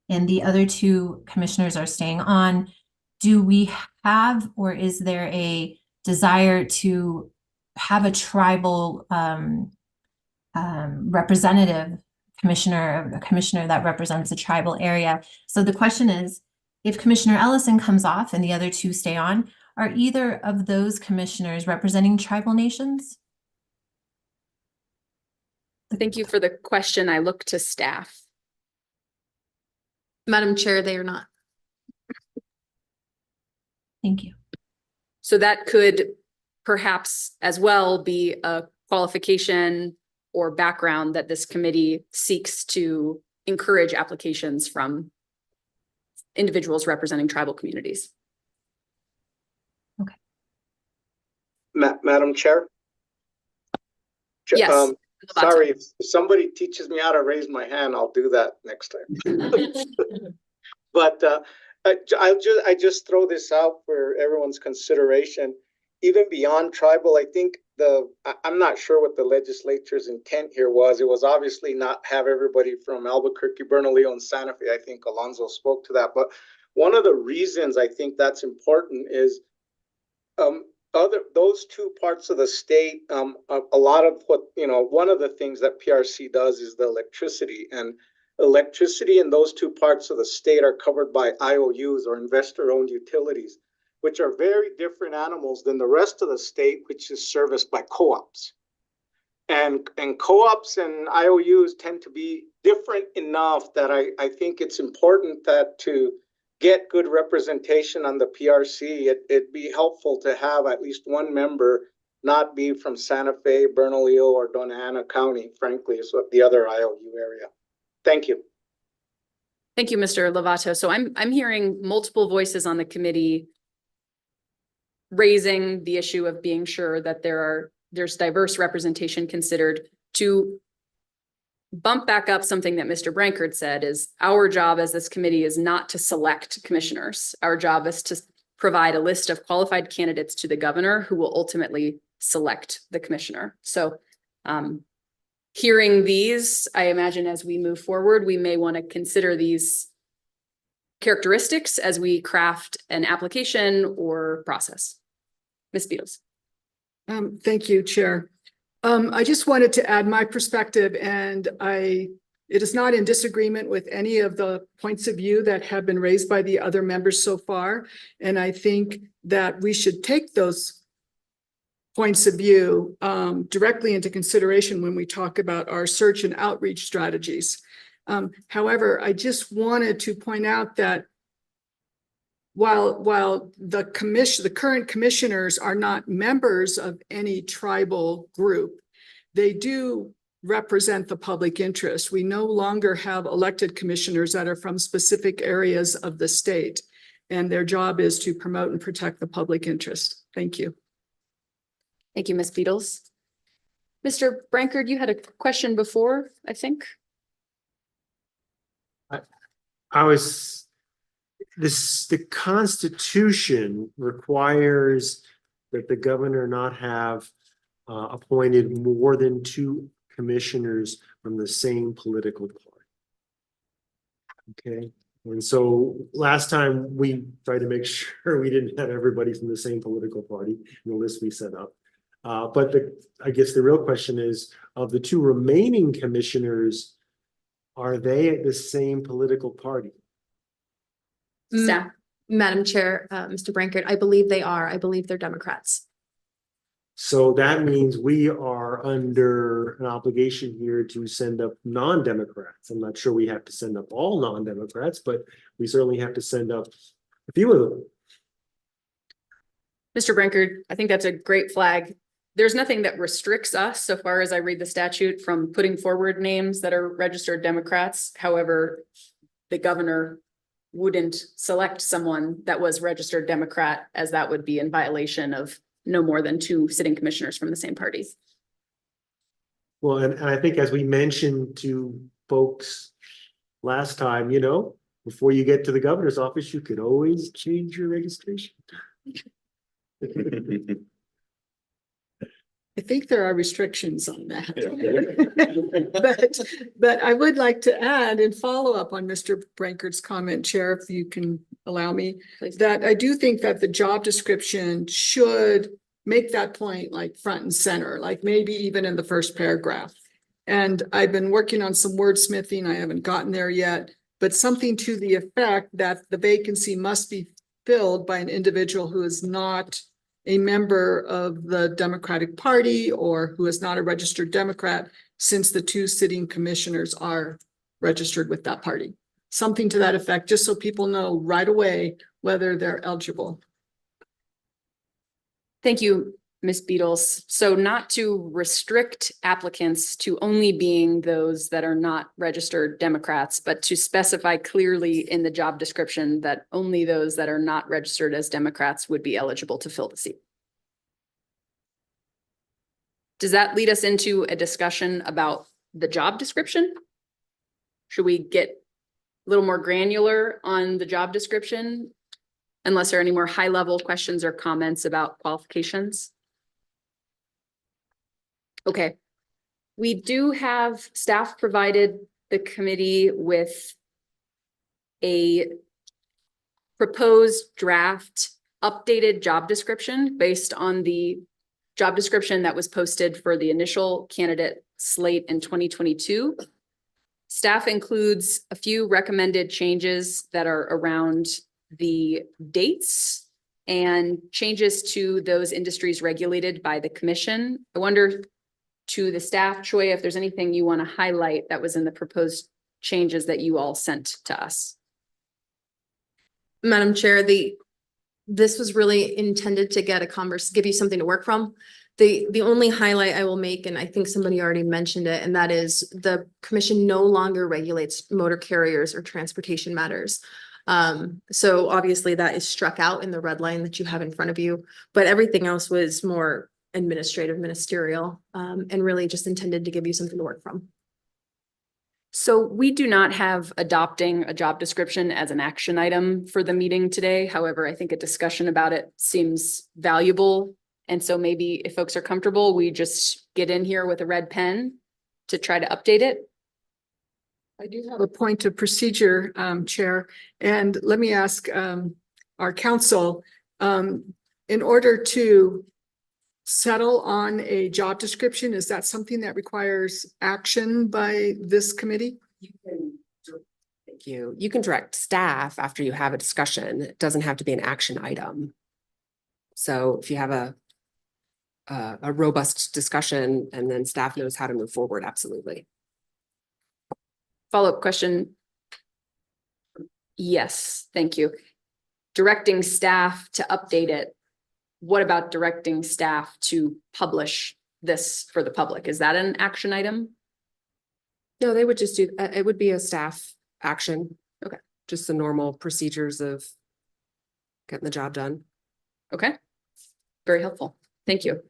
Speaker 6: and the other 2 commissioners are staying on, do we have, or is there a desire to have a tribal representative commissioner, a commissioner that represents a tribal area? So the question is, if Commissioner Ellison comes off and the other 2 stay on, are either of those commissioners representing tribal nations?
Speaker 4: Thank you for the question. I look to staff.
Speaker 7: Madam Chair, they are not.
Speaker 6: Thank you.
Speaker 4: So that could perhaps as well be a qualification or background that this committee seeks to encourage applications from individuals representing tribal communities.
Speaker 9: Madam Chair?
Speaker 4: Yes.
Speaker 9: Sorry, if somebody teaches me how to raise my hand, I'll do that next time. But I just throw this out for everyone's consideration. Even beyond tribal, I think I'm not sure what the legislature's intent here was. It was obviously not have everybody from Albuquerque, Bernalillo, and Santa Fe. I think Alonzo spoke to that. But one of the reasons I think that's important is those 2 parts of the state, a lot of what, one of the things that PRC does is the electricity, and electricity in those 2 parts of the state are covered by IOUs, or investor-owned utilities, which are very different animals than the rest of the state, which is serviced by co-ops. And co-ops and IOUs tend to be different enough that I think it's important that to get good representation on the PRC, it'd be helpful to have at least 1 member not be from Santa Fe, Bernalillo, or Dona Ana County, frankly, is what the other IOU area. Thank you.
Speaker 4: Thank you, Mr. Lovato. So I'm hearing multiple voices on the committee raising the issue of being sure that there's diverse representation considered. To bump back up something that Mr. Brankard said, is our job as this committee is not to select commissioners. Our job is to provide a list of qualified candidates to the governor who will ultimately select the commissioner. So hearing these, I imagine as we move forward, we may want to consider these characteristics as we craft an application or process. Ms. Beatles.
Speaker 5: Thank you, Chair. I just wanted to add my perspective, and it is not in disagreement with any of the points of view that have been raised by the other members so far. And I think that we should take those points of view directly into consideration when we talk about our search and outreach strategies. However, I just wanted to point out that while the current commissioners are not members of any tribal group, they do represent the public interest. We no longer have elected commissioners that are from specific areas of the state, and their job is to promote and protect the public interest. Thank you.
Speaker 4: Thank you, Ms. Beatles. Mr. Brankard, you had a question before, I think.
Speaker 2: The Constitution requires that the governor not have appointed more than 2 commissioners from the same political party. Okay, And so last time we tried to make sure we didn't have everybody from the same political party in the list we set up. But I guess the real question is, of the two remaining commissioners, are they at the same political party?
Speaker 4: Staff.
Speaker 7: Madam Chair, Mr. Brankert, I believe they are. I believe they're Democrats.
Speaker 2: So that means we are under an obligation here to send up non-Democrats. I'm not sure we have to send up all non-Democrats, but we certainly have to send up a few of them.
Speaker 4: Mr. Brankard, I think that's a great flag. There's nothing that restricts us, so far as I read the statute, from putting forward names that are registered Democrats. However, the governor wouldn't select someone that was registered Democrat, as that would be in violation of no more than 2 sitting commissioners from the same party.
Speaker 2: Well, and I think as we mentioned to folks last time, you know, before you get to the governor's office, you could always change your registration.
Speaker 5: I think there are restrictions on that. But I would like to add and follow up on Mr. Brankert's comment, Chair, if you can allow me, that I do think that the job description should make that point like front and center, like maybe even in the first paragraph. And I've been working on some wordsmithing. I haven't gotten there yet, but something to the effect that the vacancy must be filled by an individual who is not a member of the Democratic Party or who is not a registered Democrat, since the 2 sitting commissioners are registered with that party. Something to that effect, just so people know right away whether they're eligible.
Speaker 4: Thank you, Ms. Beatles. So not to restrict applicants to only being those that are not registered Democrats, but to specify clearly in the job description that only those that are not registered as Democrats would be eligible to fill the seat. Does that lead us into a discussion about the job description? Should we get a little more granular on the job description? Unless there are any more high-level questions or comments about qualifications? Okay. We do have staff provided the committee with a proposed draft updated job description based on the job description that was posted for the initial candidate slate in 2022. Staff includes a few recommended changes that are around the dates and changes to those industries regulated by the commission. I wonder to the staff, Choi, if there's anything you want to highlight that was in the proposed changes that you all sent to us.
Speaker 7: Madam Chair, this was really intended to get give you something to work from. The only highlight I will make, and I think somebody already mentioned it, and that is the commission no longer regulates motor carriers or transportation matters. So obviously that is struck out in the red line that you have in front of you, but everything else was more administrative, ministerial, and really just intended to give you something to work from.
Speaker 4: So we do not have adopting a job description as an action item for the meeting today. However, I think a discussion about it seems valuable. And so maybe if folks are comfortable, we just get in here with a red pen to try to update it.
Speaker 5: I do have a point of procedure, Chair, and let me ask our counsel, in order to settle on a job description, is that something that requires action by this committee?
Speaker 8: Thank you. You can direct staff after you have a discussion. It doesn't have to be an action item. So if you have a robust discussion and then staff knows how to move forward, absolutely.
Speaker 4: Follow-up question. Yes, thank you. Directing staff to update it. What about directing staff to publish this for the public? Is that an action item?
Speaker 8: No, they would just do, it would be a staff action.
Speaker 4: Okay.
Speaker 8: Just the normal procedures of getting the job done.
Speaker 4: Okay. Very helpful. Thank you.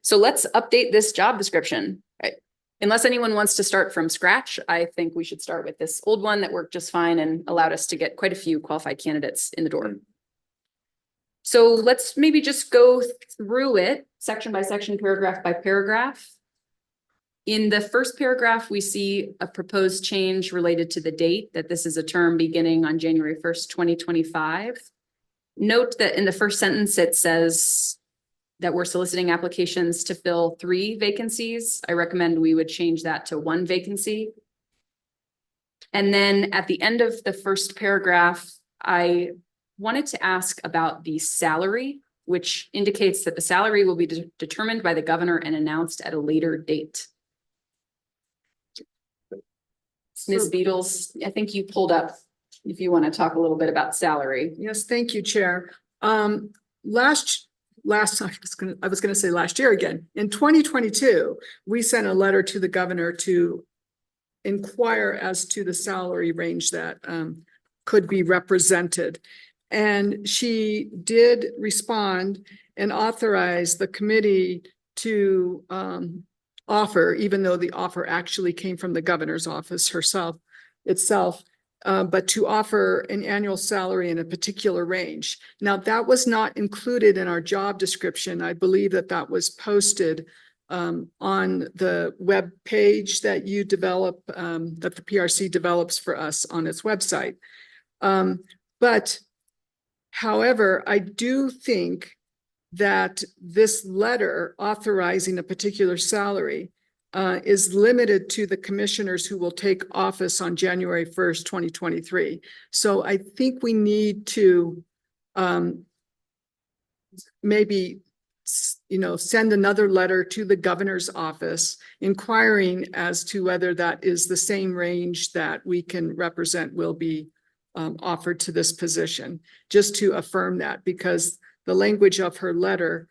Speaker 4: So let's update this job description. Right. Unless anyone wants to start from scratch, I think we should start with this old one that worked just fine and allowed us to get quite a few qualified candidates in the door. So let's maybe just go through it section by section, paragraph by paragraph. In the first paragraph, we see a proposed change related to the date, that this is a term beginning on January 1st, 2025. Note that in the first sentence, it says that we're soliciting applications to fill 3 vacancies. I recommend we would change that to 1 vacancy. And then at the end of the first paragraph, I wanted to ask about the salary, which indicates that the salary will be determined by the governor and announced at a later date. Ms. Beatles, I think you pulled up, if you want to talk a little bit about salary.
Speaker 5: Yes, thank you, Chair. Last, I was gonna say last year again, in 2022, we sent a letter to the governor to inquire as to the salary range that could be represented. And she did respond and authorize the committee to offer, even though the offer actually came from the governor's office itself, but to offer an annual salary in a particular range. Now, that was not included in our job description. I believe that that was posted on the web page that you develop, that the PRC develops for us on its website. But however, I do think that this letter authorizing a particular salary is limited to the commissioners who will take office on January 1st, 2023. So I think we need to maybe, send another letter to the governor's office inquiring as to whether that is the same range that we can represent will be offered to this position, just to affirm that, because the language of her letter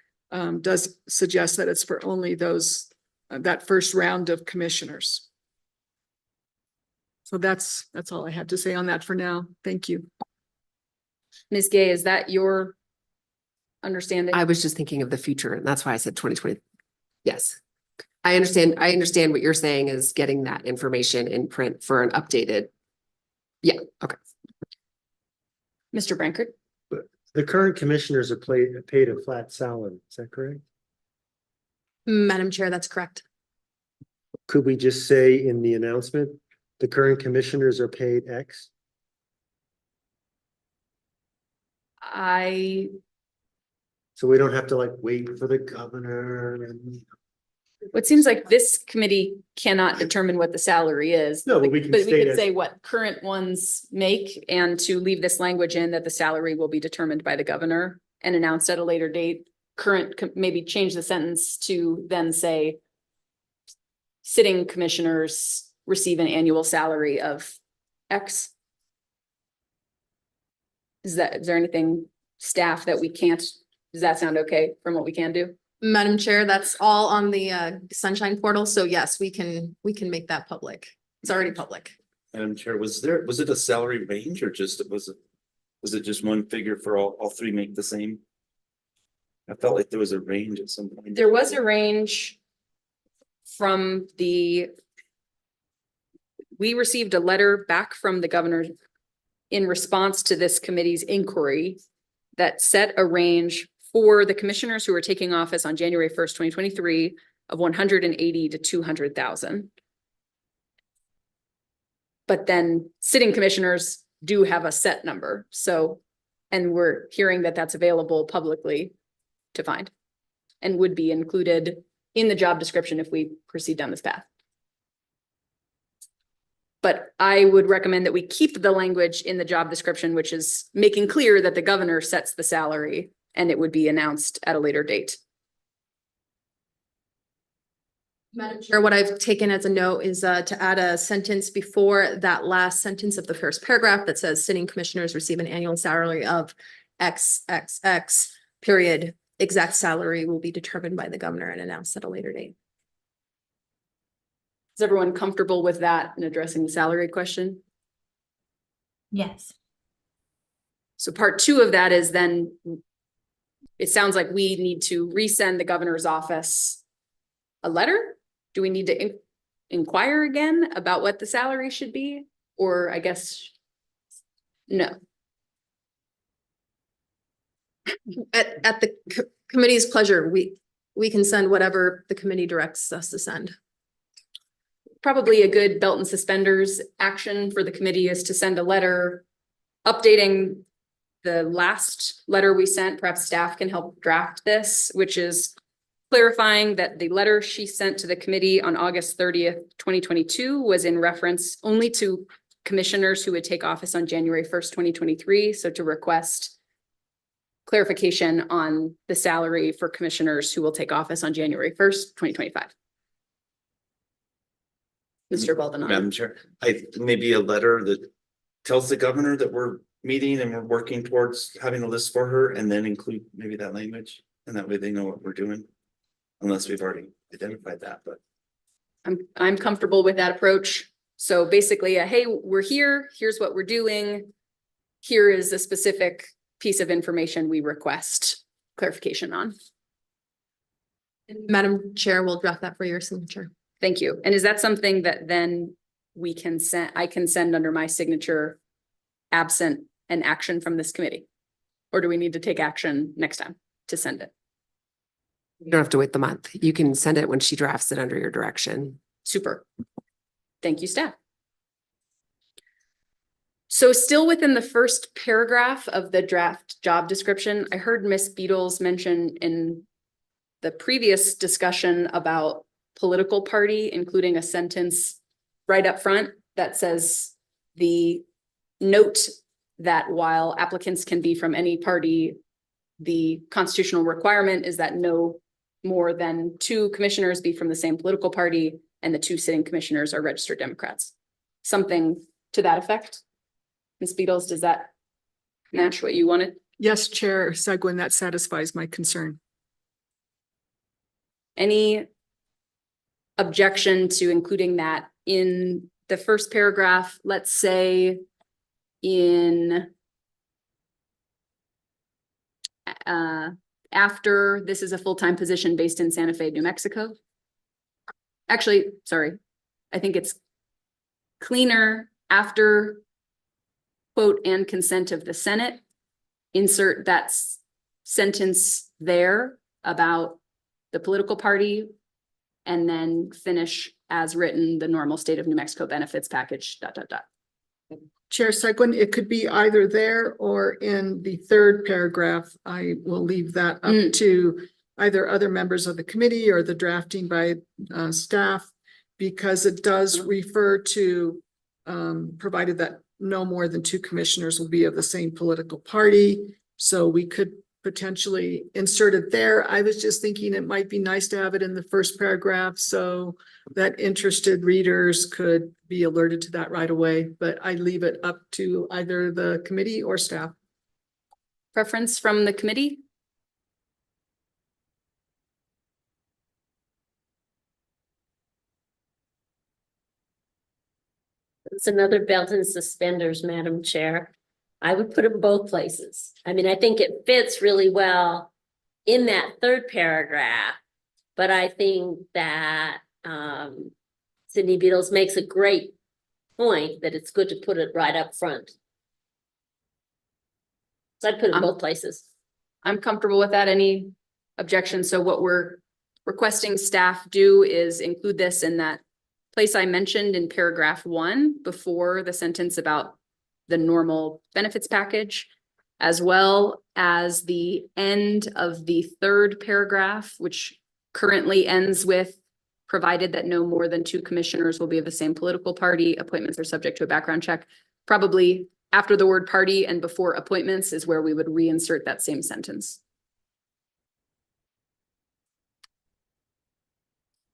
Speaker 5: does suggest that it's for only those, that first round of commissioners. So that's all I have to say on that for now. Thank you.
Speaker 4: Ms. Gay, is that your understanding?
Speaker 8: I was just thinking of the future, and that's why I said 2020. Yes. I understand what you're saying is getting that information in print for an updated. Yeah, okay.
Speaker 4: Mr. Brankard?
Speaker 2: The current commissioners are paid a flat salary. Is that correct?
Speaker 7: Madam Chair, that's correct.
Speaker 2: Could we just say in the announcement, the current commissioners are paid X? So we don't have to wait for the governor and.
Speaker 4: It seems like this committee cannot determine what the salary is.
Speaker 2: No, but we can state it.
Speaker 4: Say what current ones make, and to leave this language in that the salary will be determined by the governor and announced at a later date. Maybe change the sentence to then say sitting commissioners receive an annual salary of X. Is there anything, staff, that we can't, does that sound okay from what we can do?
Speaker 7: Madam Chair, that's all on the Sunshine portal. So yes, we can make that public. It's already public.
Speaker 1: Madam Chair, was it a salary range, or was it just one figure for all 3 make the same? I felt like there was a range at some point.
Speaker 4: There was a range from we received a letter back from the governor in response to this committee's inquiry that set a range for the commissioners who are taking office on January 1st, 2023 of 180 to 200,000. But then sitting commissioners do have a set number. So, and we're hearing that that's available publicly to find and would be included in the job description if we proceed down this path. But I would recommend that we keep the language in the job description, which is making clear that the governor sets the salary and it would be announced at a later date.
Speaker 7: Madam Chair, what I've taken as a note is to add a sentence before that last sentence of the first paragraph that says sitting commissioners receive an annual salary of XXX period. Exact salary will be determined by the governor and announced at a later date.
Speaker 4: Is everyone comfortable with that in addressing the salary question?
Speaker 6: Yes.
Speaker 4: So part 2 of that is then it sounds like we need to resend the governor's office a letter. Do we need to inquire again about what the salary should be? Or I guess, no.
Speaker 7: At the committee's pleasure, we can send whatever the committee directs us to send.
Speaker 4: probably a good belt and suspenders action for the committee is to send a letter updating the last letter we sent. Perhaps staff can help draft this, which is clarifying that the letter she sent to the committee on August 30th, 2022 was in reference only to commissioners who would take office on January 1st, 2023. So to request clarification on the salary for commissioners who will take office on January 1st, 2025. Mr. Baldonado.
Speaker 1: Madam Chair, maybe a letter that tells the governor that we're meeting and we're working towards having a list for her, and then include maybe that language, and that way they know what we're doing. Unless we've already identified that, but.
Speaker 4: I'm comfortable with that approach. So basically, hey, we're here, here's what we're doing. Here is a specific piece of information we request clarification on.
Speaker 7: Madam Chair, we'll draft that for your signature.
Speaker 4: Thank you. And is that something that then we can send, I can send under my signature absent an action from this committee? Or do we need to take action next time to send it?
Speaker 8: You don't have to wait the month. You can send it when she drafts it under your direction.
Speaker 4: Super. Thank you, staff. So still within the first paragraph of the draft job description, I heard Ms. Beatles mention in the previous discussion about political party, including a sentence right up front that says the note that while applicants can be from any party, the constitutional requirement is that no more than 2 commissioners be from the same political party, and the 2 sitting commissioners are registered Democrats. Something to that effect. Ms. Beatles, does that match what you wanted?
Speaker 5: Yes, Chair Seguin, that satisfies my concern.
Speaker 4: Any objection to including that in the first paragraph? Let's say in after this is a full-time position based in Santa Fe, New Mexico. Actually, sorry, I think it's cleaner after quote and consent of the Senate. Insert that sentence there about the political party, and then finish as written the normal state of New Mexico benefits package, ...
Speaker 5: Chair Seguin, it could be either there or in the third paragraph. I will leave that up to either other members of the committee or the drafting by staff, because it does refer to provided that no more than 2 commissioners will be of the same political party. So we could potentially insert it there. I was just thinking it might be nice to have it in the first paragraph so that interested readers could be alerted to that right away, but I leave it up to either the committee or staff.
Speaker 4: Preference from the committee?
Speaker 3: It's another belt and suspenders, Madam Chair. I would put them both places. I mean, I think it fits really well in that third paragraph, but I think that Sydney Beatles makes a great point that it's good to put it right up front. So I'd put it in both places.
Speaker 4: I'm comfortable with that. Any objections? So what we're requesting staff do is include this in that place I mentioned in paragraph 1 before the sentence about the normal benefits package, as well as the end of the third paragraph, which currently ends with provided that no more than 2 commissioners will be of the same political party, appointments are subject to a background check. Probably after the word party and before appointments is where we would reinsert that same sentence.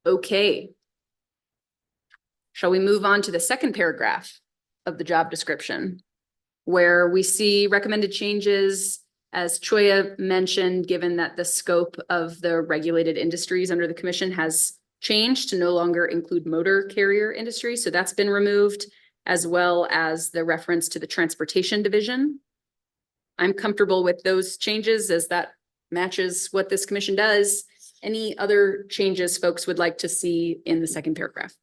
Speaker 4: Okay. Shall we move on to the second paragraph of the job description, where we see recommended changes, as Choya mentioned, given that the scope of the regulated industries under the commission has changed to no longer include motor carrier industry. So that's been removed, as well as the reference to the transportation division. I'm comfortable with those changes as that matches what this commission does. Any other changes folks would like to see in the second paragraph?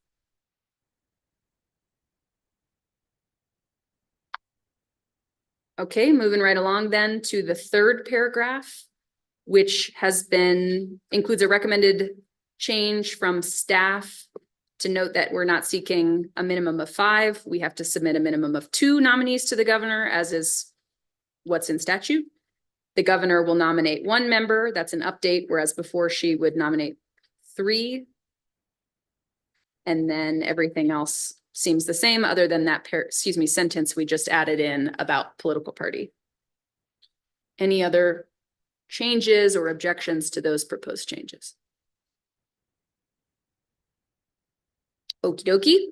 Speaker 4: Okay, moving right along then to the third paragraph, which includes a recommended change from staff to note that we're not seeking a minimum of 5. We have to submit a minimum of 2 nominees to the governor, as is what's in statute. The governor will nominate 1 member. That's an update, whereas before she would nominate 3. And then everything else seems the same, other than that sentence we just added in about political party. Any other changes or objections to those proposed changes? Okie dokie.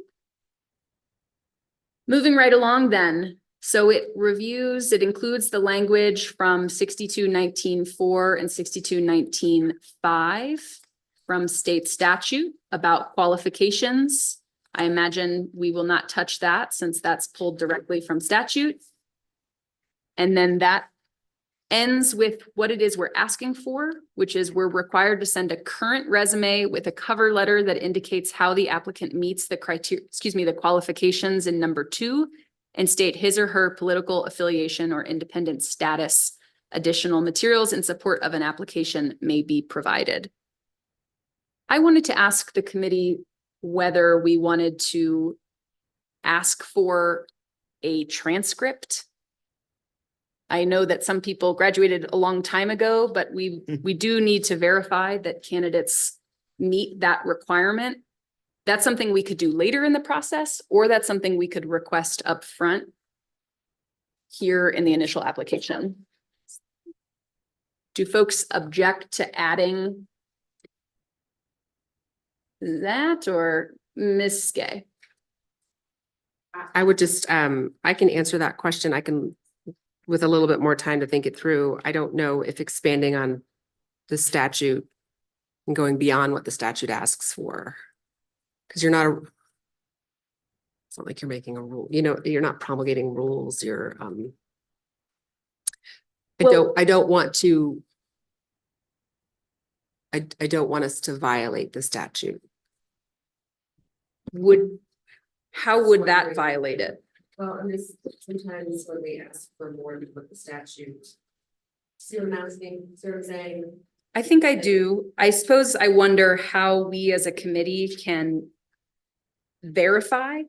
Speaker 4: Moving right along then. So it includes the language from 6219.4 and 6219.5 from state statute about qualifications. I imagine we will not touch that since that's pulled directly from statute. And then that ends with what it is we're asking for, which is we're required to send a current resume with a cover letter that indicates how the applicant meets the the qualifications in number 2, and state his or her political affiliation or independent status. Additional materials in support of an application may be provided. I wanted to ask the committee whether we wanted to ask for a transcript. I know that some people graduated a long time ago, but we do need to verify that candidates meet that requirement. That's something we could do later in the process, or that's something we could request up front here in the initial application. Do folks object to adding that, or Ms. Gay?
Speaker 8: I would just, I can answer that question. I can, with a little bit more time to think it through. I don't know if expanding on the statute and going beyond what the statute asks for. Because it's not like you're making a rule, you're not promulgating rules, I don't want us to violate the statute.
Speaker 4: How would that violate it?
Speaker 8: Well, and this, sometimes when we ask for more than what the statute. See what I'm saying?
Speaker 4: I think I do. I suppose I wonder how we as a committee can verify,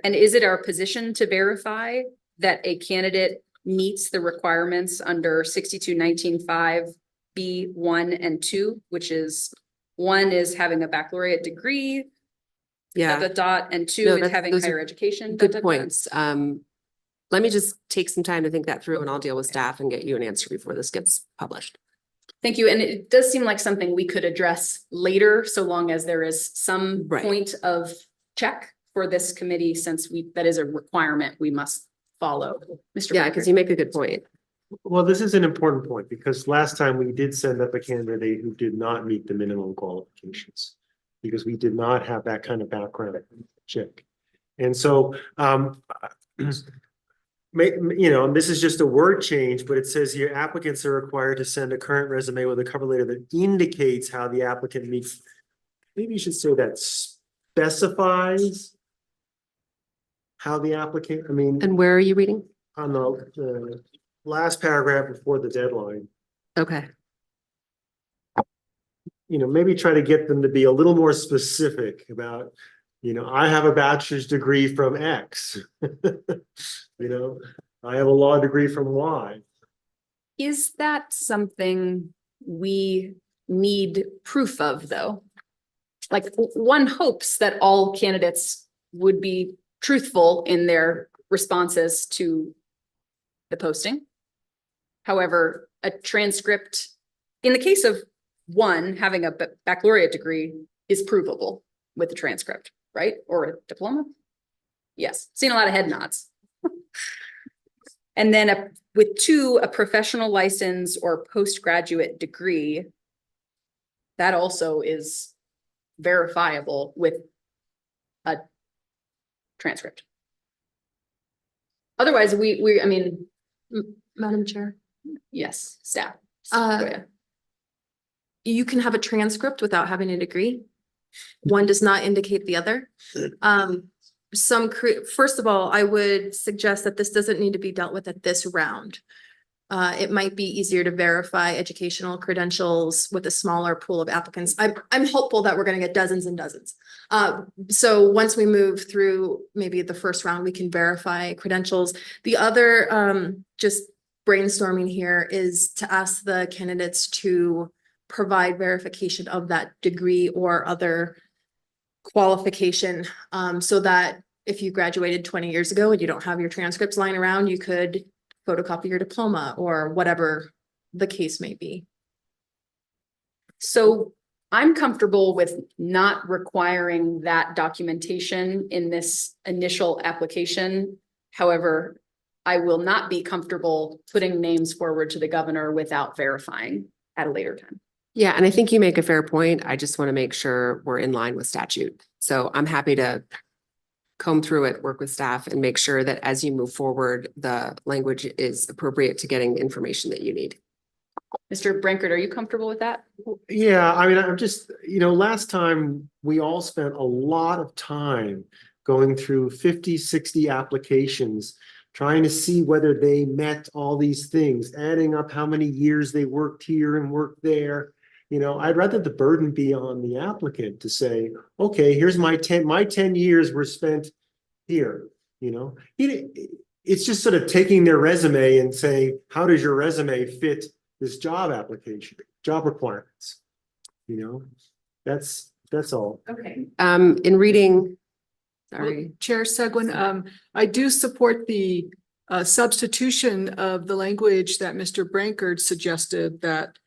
Speaker 4: and is it our position to verify that a candidate meets the requirements under 6219.5 B1 and 2, which is 1 is having a baccalaureate degree,
Speaker 8: Yeah.
Speaker 4: and 2 is having higher education.
Speaker 8: Good points. Let me just take some time to think that through, and I'll deal with staff and get you an answer before this gets published.
Speaker 4: Thank you. And it does seem like something we could address later, so long as there is some point of check for this committee, since that is a requirement we must follow. Mr.
Speaker 8: Yeah, because you make a good point.
Speaker 2: Well, this is an important point, because last time we did send up a candidate who did not meet the minimum qualifications, because we did not have that kind of background check. And so, this is just a word change, but it says here applicants are required to send a current resume with a cover letter that indicates how the applicant meets. Maybe you should say that specifies how the applicant,
Speaker 8: And where are you reading?
Speaker 2: on the last paragraph before the deadline.
Speaker 8: Okay.
Speaker 2: Maybe try to get them to be a little more specific about, I have a bachelor's degree from X. I have a law degree from Y.
Speaker 4: Is that something we need proof of, though? Like, one hopes that all candidates would be truthful in their responses to the posting. However, a transcript, in the case of 1 having a baccalaureate degree, is provable with a transcript, right? Or a diploma? Yes, seen a lot of head nods. And then with 2, a professional license or postgraduate degree, that also is verifiable with a transcript. Otherwise,
Speaker 7: Madam Chair.
Speaker 4: yes, staff.
Speaker 7: You can have a transcript without having a degree. One does not indicate the other. First of all, I would suggest that this doesn't need to be dealt with at this round. it might be easier to verify educational credentials with a smaller pool of applicants. I'm hopeful that we're gonna get dozens and dozens. So once we move through maybe the first round, we can verify credentials. The other, just brainstorming here is to ask the candidates to provide verification of that degree or other qualification, so that if you graduated 20 years ago and you don't have your transcripts lying around, you could photocopy your diploma or whatever the case may be.
Speaker 4: So I'm comfortable with not requiring that documentation in this initial application. However, I will not be comfortable putting names forward to the governor without verifying at a later time.
Speaker 8: Yeah, and I think you make a fair point. I just want to make sure we're in line with statute. So I'm happy to comb through it, work with staff and make sure that as you move forward, the language is appropriate to getting the information that you need.
Speaker 4: Mr. Brankert, are you comfortable with that?
Speaker 2: Yeah, I mean, I'm just, last time we all spent a lot of time going through 50, 60 applications, trying to see whether they met all these things, adding up how many years they worked here and worked there. I'd rather the burden be on the applicant to say, okay, here's my 10 years were spent here, It's just sort of taking their resume and saying, how does your resume fit this job application, job requirements? That's all.
Speaker 4: Okay.
Speaker 8: In reading, sorry.
Speaker 5: Chair Seguin, I do support the substitution of the language that Mr. Brankard suggested that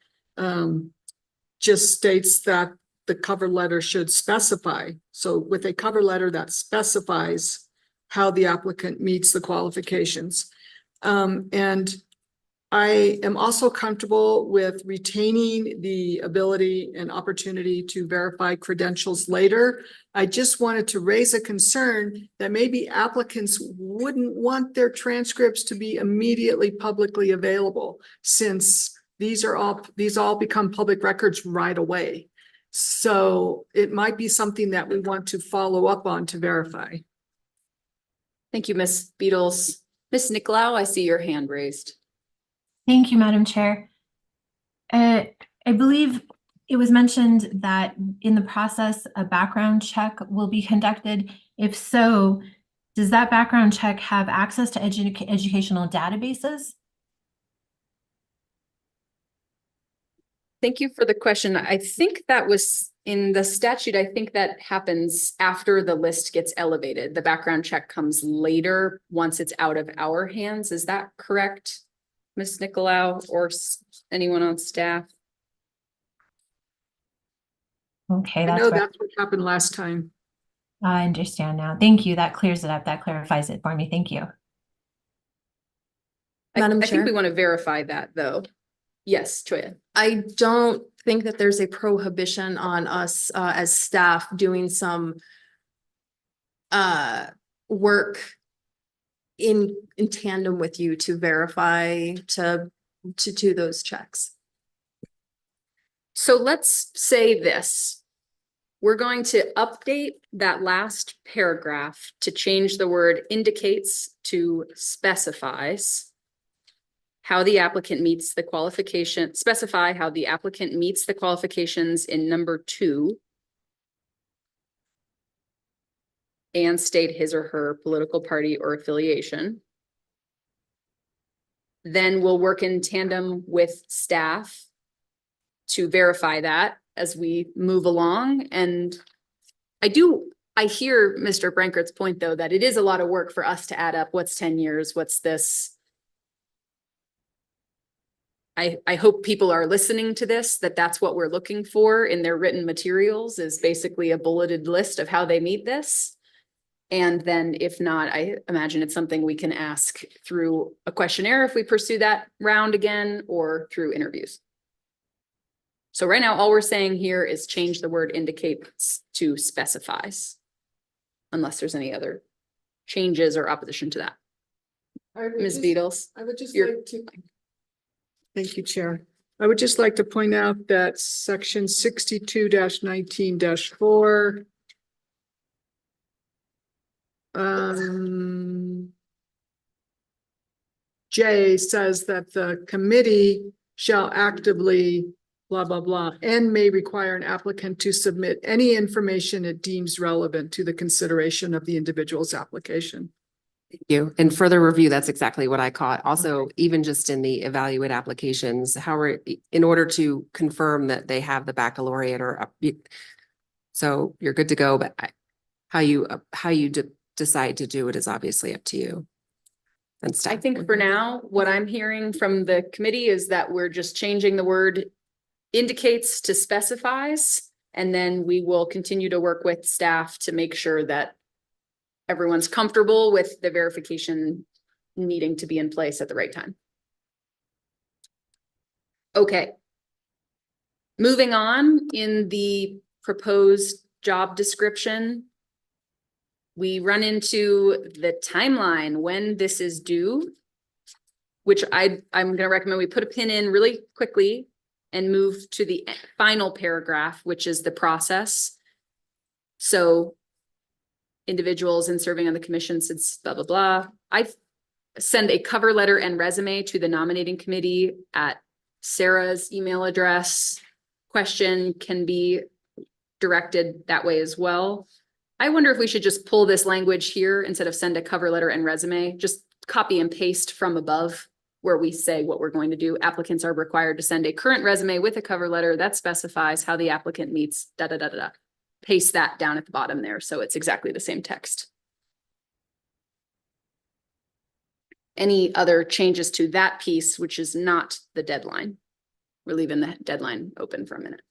Speaker 5: just states that the cover letter should specify. So with a cover letter that specifies how the applicant meets the qualifications. And I am also comfortable with retaining the ability and opportunity to verify credentials later. I just wanted to raise a concern that maybe applicants wouldn't want their transcripts to be immediately publicly available, since these all become public records right away. So it might be something that we want to follow up on to verify.
Speaker 4: Thank you, Ms. Beatles. Ms. Nicolau, I see your hand raised.
Speaker 6: Thank you, Madam Chair. I believe it was mentioned that in the process, a background check will be conducted. If so, does that background check have access to educational databases?
Speaker 4: Thank you for the question. I think that was in the statute. I think that happens after the list gets elevated. The background check comes later once it's out of our hands. Is that correct, Ms. Nicolau, or anyone on staff?
Speaker 6: Okay,
Speaker 5: I
Speaker 6: that's
Speaker 5: know
Speaker 6: right.
Speaker 5: that's what happened last time.
Speaker 6: I understand now. Thank you. That clears it up. That clarifies it for me. Thank you.
Speaker 7: Madam
Speaker 4: I
Speaker 7: Chair.
Speaker 4: think we want to verify that, though. Yes, Choya.
Speaker 7: I don't think that there's a prohibition on us as staff doing some work in tandem with you to verify, to do those checks.
Speaker 4: So let's say this. We're going to update that last paragraph to change the word indicates to specifies how the applicant meets the qualification, specify how the applicant meets the qualifications in number 2 and state his or her political party or affiliation. Then we'll work in tandem with staff to verify that as we move along. And I hear Mr. Brankert's point, though, that it is a lot of work for us to add up what's 10 years, what's this. I hope people are listening to this, that's what we're looking for in their written materials, is basically a bulleted list of how they meet this. And then if not, I imagine it's something we can ask through a questionnaire if we pursue that round again, or through interviews. So right now, all we're saying here is change the word indicates to specifies, unless there's any other changes or opposition to that. Ms. Beatles.
Speaker 5: I would just
Speaker 4: You're-
Speaker 5: like to. Thank you, Chair. I would just like to point out that section 62-19-4. J says that the committee shall actively blah, blah, blah, and may require an applicant to submit any information it deems relevant to the consideration of the individual's application.
Speaker 8: Thank you. And further review, that's exactly what I caught. Also, even just in the evaluate applications, in order to confirm that they have the baccalaureate so you're good to go, but how you decide to do it is obviously up to you. And staff.
Speaker 4: I think for now, what I'm hearing from the committee is that we're just changing the word indicates to specifies, and then we will continue to work with staff to make sure that everyone's comfortable with the verification needing to be in place at the right time. Okay. Moving on, in the proposed job description, we run into the timeline when this is due, which I'm going to recommend we put a pin in really quickly and move to the final paragraph, which is the process. So individuals in serving on the commission since blah, blah, blah. I send a cover letter and resume to the nominating committee at Sarah's email address. Question can be directed that way as well. I wonder if we should just pull this language here instead of send a cover letter and resume, just copy and paste from above where we say what we're going to do. Applicants are required to send a current resume with a cover letter that specifies how the applicant meets da, da, da, da, da. Paste that down at the bottom there. So it's exactly the same text. Any other changes to that piece, which is not the deadline? We're leaving the deadline open for a minute.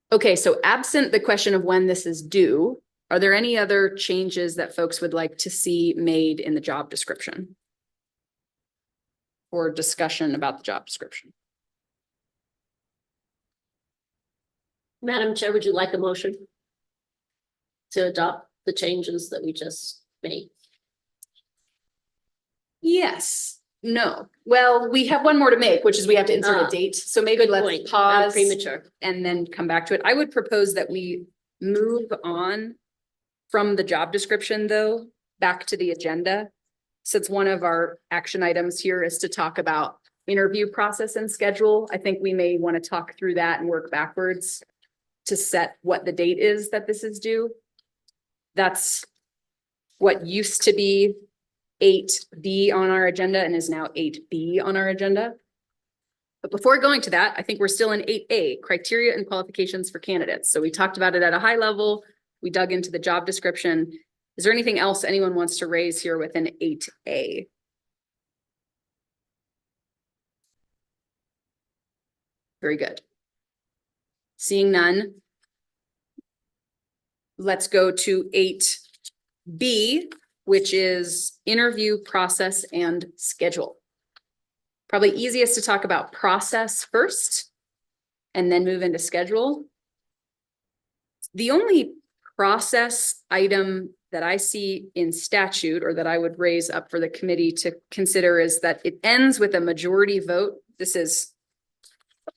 Speaker 4: Okay, so absent the question of when this is due, are there any other changes that folks would like to see made in the job description? Or discussion about the job description?
Speaker 3: Madam Chair, would you like a motion to adopt the changes that we just made?
Speaker 4: Yes, no. Well, we have one more to make, which is we have to insert a date. So maybe
Speaker 3: Good point.
Speaker 4: let's
Speaker 3: Not
Speaker 4: pause
Speaker 3: premature.
Speaker 4: and then come back to it. I would propose that we move on from the job description, though, back to the agenda. Since one of our action items here is to talk about interview process and schedule, I think we may want to talk through that and work backwards to set what the date is that this is due. That's what used to be 8B on our agenda and is now 8B on our agenda. But before going to that, I think we're still in 8A, criteria and qualifications for candidates. So we talked about it at a high level. We dug into the job description. Is there anything else anyone wants to raise here within 8A? Very good. Seeing none. Let's go to 8B, which is interview process and schedule. Probably easiest to talk about process first and then move into schedule. The only process item that I see in statute or that I would raise up for the committee to consider is that it ends with a majority vote. This is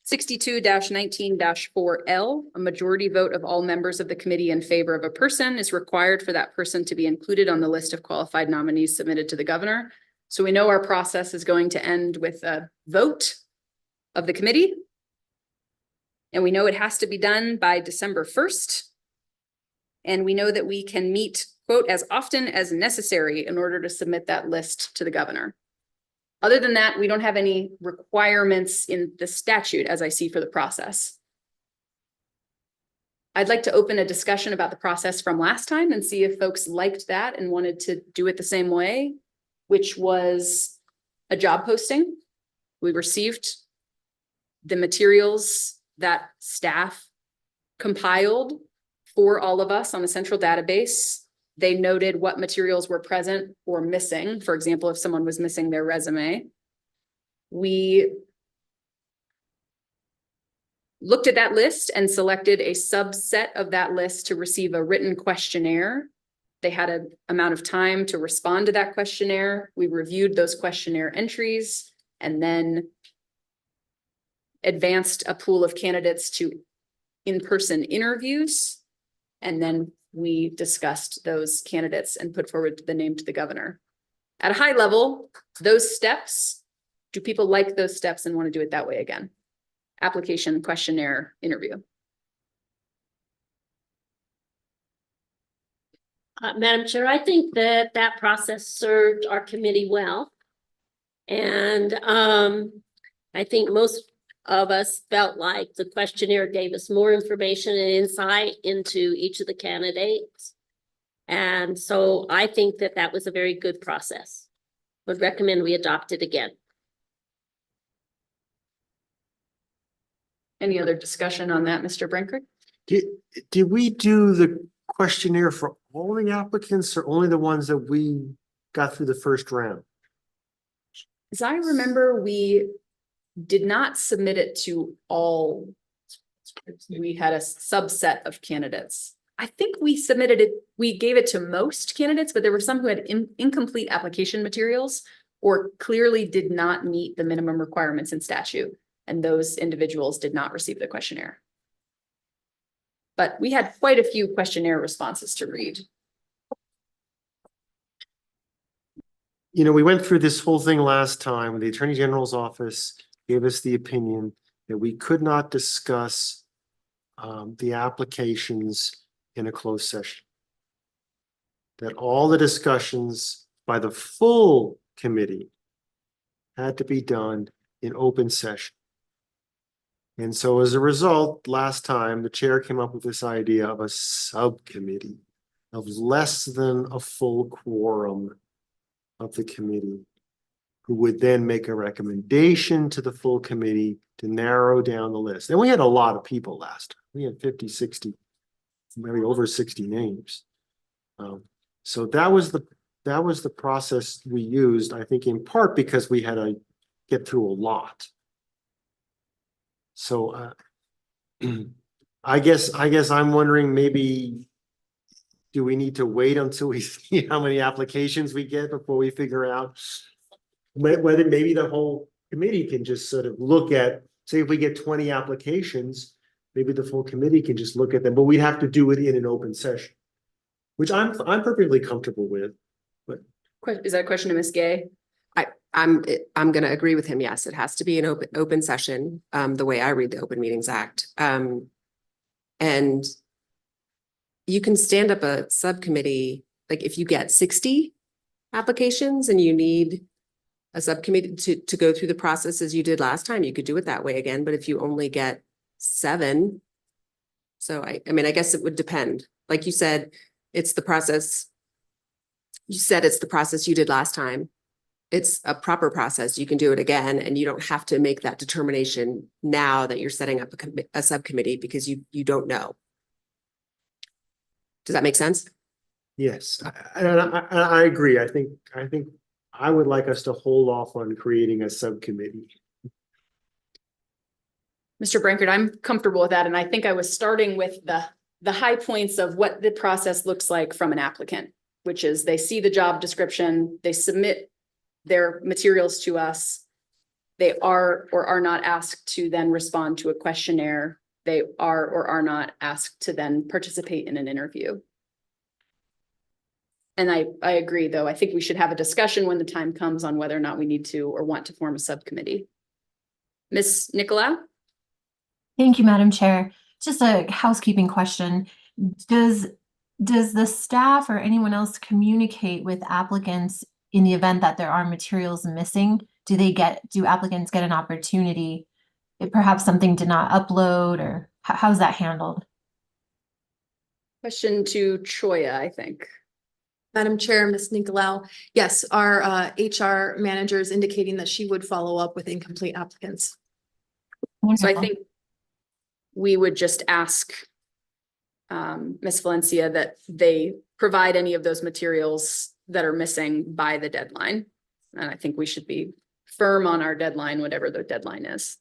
Speaker 4: 62-19-4L. A majority vote of all members of the committee in favor of a person is required for that person to be included on the list of qualified nominees submitted to the governor. So we know our process is going to end with a vote of the committee. And we know it has to be done by December 1st. And we know that we can meet, quote, as often as necessary in order to submit that list to the governor. Other than that, we don't have any requirements in the statute as I see for the process. I'd like to open a discussion about the process from last time and see if folks liked that and wanted to do it the same way, which was a job posting. We received the materials that staff compiled for all of us on a central database. They noted what materials were present or missing. For example, if someone was missing their resume, we looked at that list and selected a subset of that list to receive a written questionnaire. They had an amount of time to respond to that questionnaire. We reviewed those questionnaire entries and then advanced a pool of candidates to in-person interviews. And then we discussed those candidates and put forward the name to the governor. at a high level, those steps, do people like those steps and want to do it that way again? Application, questionnaire, interview.
Speaker 3: Madam Chair, I think that that process served our committee well. And I think most of us felt like the questionnaire gave us more information and insight into each of the candidates. And so I think that that was a very good process. Would recommend we adopt it again.
Speaker 4: Any other discussion on that, Mr. Brinkert?
Speaker 2: Did we do the questionnaire for all the applicants or only the ones that we got through the first round?
Speaker 4: As I remember, we did not submit it to all. We had a subset of candidates. I think we submitted it, we gave it to most candidates, but there were some who had incomplete application materials or clearly did not meet the minimum requirements in statute. And those individuals did not receive the questionnaire. But we had quite a few questionnaire responses to read.
Speaker 2: You know, we went through this whole thing last time when the Attorney General's office gave us the opinion that we could not discuss the applications in a closed session. That all the discussions by the full committee had to be done in open session. And so as a result, last time, the chair came up with this idea of a subcommittee of less than a full quorum of the committee, who would then make a recommendation to the full committee to narrow down the list. And we had a lot of people last time. We had 50, 60, maybe over 60 names. So that was the process we used, I think, in part because we had to get through a lot. So I guess I'm wondering, maybe do we need to wait until we see how many applications we get before we figure out whether maybe the whole committee can just sort of look at, say if we get 20 applications, maybe the full committee can just look at them, but we'd have to do it in an open session, which I'm perfectly comfortable with. But
Speaker 4: Is that a question to Ms. Gay?
Speaker 8: I'm going to agree with him. Yes, it has to be an open session, the way I read the Open Meetings Act. And you can stand up a subcommittee, like if you get 60 applications and you need a subcommittee to go through the process as you did last time, you could do it that way again. But if you only get 7, so I mean, I guess it would depend. Like you said, it's the process. You said it's the process you did last time. It's a proper process. You can do it again, and you don't have to make that determination now that you're setting up a subcommittee because you don't know. Does that make sense?
Speaker 2: yes, I agree. I think I would like us to hold off on creating a subcommittee.
Speaker 4: Mr. Brankert, I'm comfortable with that. And I think I was starting with the high points of what the process looks like from an applicant, which is they see the job description, they submit their materials to us. They are or are not asked to then respond to a questionnaire. They are or are not asked to then participate in an interview. And I agree, though. I think we should have a discussion when the time comes on whether or not we need to or want to form a subcommittee. Ms. Nicolau?
Speaker 6: Thank you, Madam Chair. Just a housekeeping question. Does the staff or anyone else communicate with applicants in the event that there are materials missing? Do applicants get an opportunity if perhaps something did not upload, or how's that handled?
Speaker 4: Question to Choya, I think.
Speaker 7: Madam Chair, Ms. Nicolau, yes, our HR manager is indicating that she would follow up with incomplete applicants.
Speaker 4: So I think we would just ask Ms. Valencia that they provide any of those materials that are missing by the deadline. And I think we should be firm on our deadline, whatever the deadline is.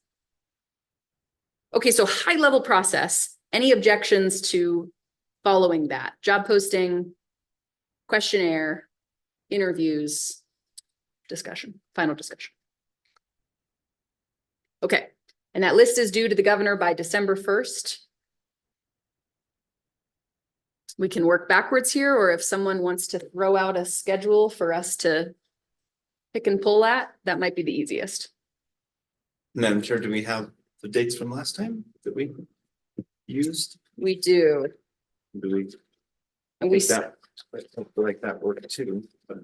Speaker 4: Okay, so high level process. Any objections to following that? Job posting, questionnaire, interviews, discussion, final discussion. Okay, and that list is due to the governor by December 1st. We can work backwards here, or if someone wants to throw out a schedule for us to pick and pull at, that might be the easiest.
Speaker 1: Madam Chair, do we have the dates from last time that we used?
Speaker 4: We do.
Speaker 1: Do we
Speaker 4: And we,
Speaker 1: think that, I feel like that worked too, but.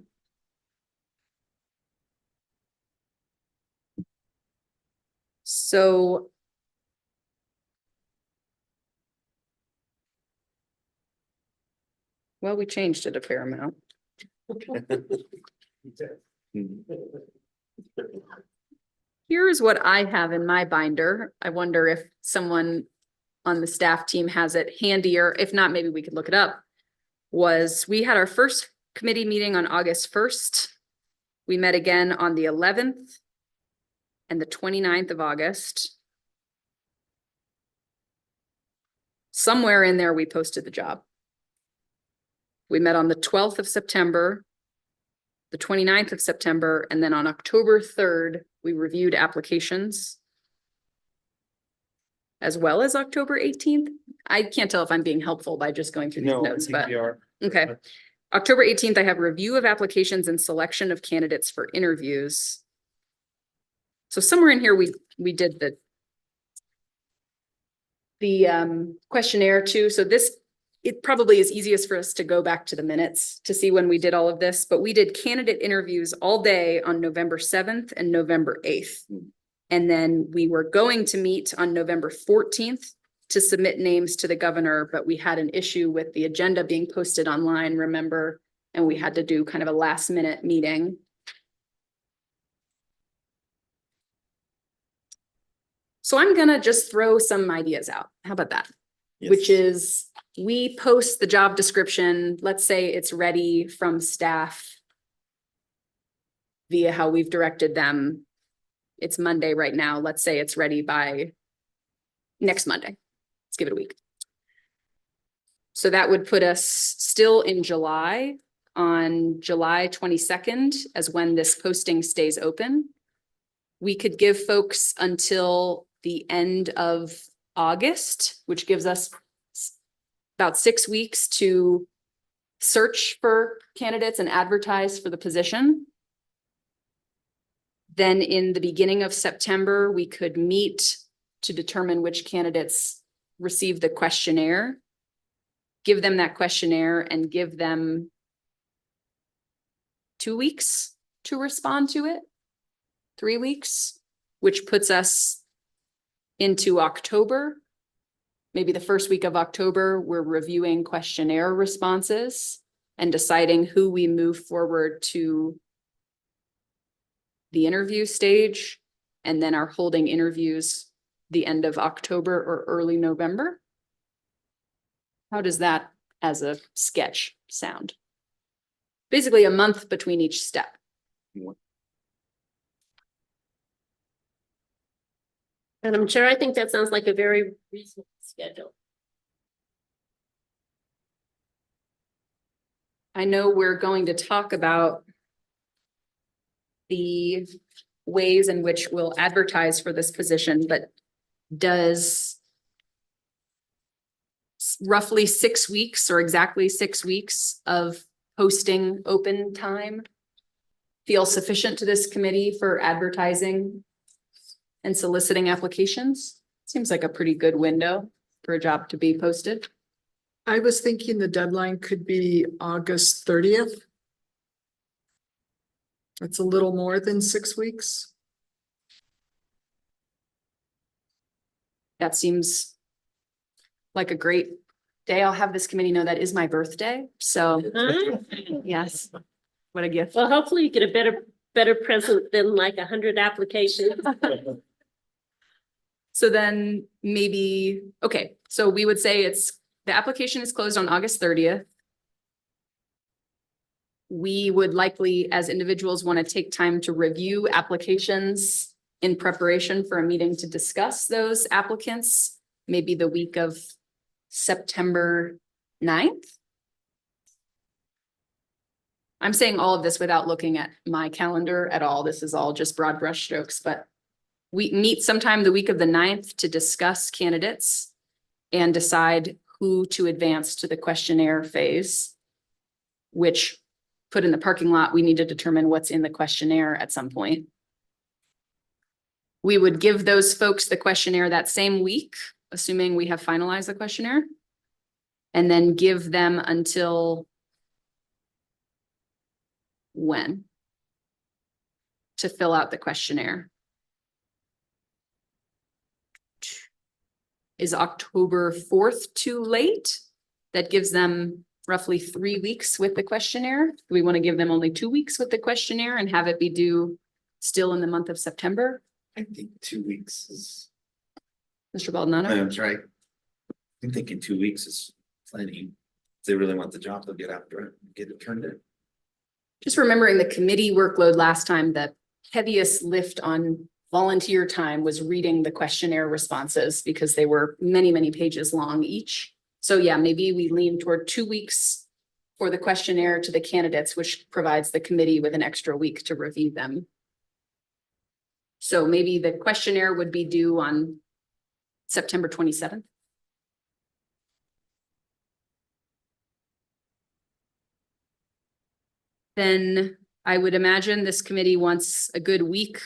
Speaker 4: so. Well, we changed it a fair amount. Here's what I have in my binder. I wonder if someone on the staff team has it handier. If not, maybe we could look it up. We had our first committee meeting on August 1st. We met again on the 11th and the 29th of August. Somewhere in there, we posted the job. We met on the 12th of September, the 29th of September, and then on October 3rd, we reviewed applications. As well as October 18th. I can't tell if I'm being helpful by just going through these
Speaker 1: No, I
Speaker 4: notes,
Speaker 1: think
Speaker 4: but
Speaker 1: we are.
Speaker 4: okay. October 18th, I have review of applications and selection of candidates for interviews. So somewhere in here, we did the questionnaire too. So it probably is easiest for us to go back to the minutes to see when we did all of this, but we did candidate interviews all day on November 7th and November 8th. And then we were going to meet on November 14th to submit names to the governor, but we had an issue with the agenda being posted online, remember? And we had to do kind of a last minute meeting. So I'm gonna just throw some ideas out. How about that?
Speaker 1: Yes.
Speaker 4: Which is, we post the job description, let's say it's ready from staff via how we've directed them. It's Monday right now. Let's say it's ready by next Monday. Let's give it a week. So that would put us still in July, on July 22nd as when this posting stays open. We could give folks until the end of August, which gives us about 6 weeks to search for candidates and advertise for the position. Then in the beginning of September, we could meet to determine which candidates receive the questionnaire, give them that questionnaire and give them 2 weeks to respond to it, 3 weeks, which puts us into October. Maybe the first week of October, we're reviewing questionnaire responses and deciding who we move forward to the interview stage, and then are holding interviews the end of October or early November. How does that as a sketch sound? Basically a month between each step.
Speaker 3: Madam Chair, I think that sounds like a very reasonable schedule.
Speaker 4: I know we're going to talk about the ways in which we'll advertise for this position, but does roughly 6 weeks or exactly 6 weeks of posting open time feel sufficient to this committee for advertising and soliciting applications? Seems like a pretty good window for a job to be posted.
Speaker 5: I was thinking the deadline could be August 30th. That's a little more than 6 weeks.
Speaker 4: That seems like a great day. I'll have this committee know that is my birthday. So yes, what a gift.
Speaker 3: Well, hopefully you get a better present than like 100 applications.
Speaker 4: So then maybe, okay, so we would say the application is closed on August 30th. We would likely, as individuals, want to take time to review applications in preparation for a meeting to discuss those applicants, maybe the week of September 9th. I'm saying all of this without looking at my calendar at all. This is all just broad brush strokes, but we meet sometime the week of the 9th to discuss candidates and decide who to advance to the questionnaire phase, which put in the parking lot, we need to determine what's in the questionnaire at some point. We would give those folks the questionnaire that same week, assuming we have finalized the questionnaire. And then give them until when? To fill out the questionnaire. Is October 4th too late? That gives them roughly 3 weeks with the questionnaire. Do we want to give them only 2 weeks with the questionnaire and have it be due still in the month of September?
Speaker 1: I think 2 weeks is,
Speaker 4: Mr. Baldonado?
Speaker 1: I'm sorry. I'm thinking 2 weeks is plenty. If they really want the job, they'll get after it, get it turned in.
Speaker 4: Just remembering the committee workload last time, the heaviest lift on volunteer time was reading the questionnaire responses because they were many, many pages long each. So yeah, maybe we lean toward 2 weeks for the questionnaire to the candidates, which provides the committee with an extra week to review them. So maybe the questionnaire would be due on September 27th. Then I would imagine this committee wants a good week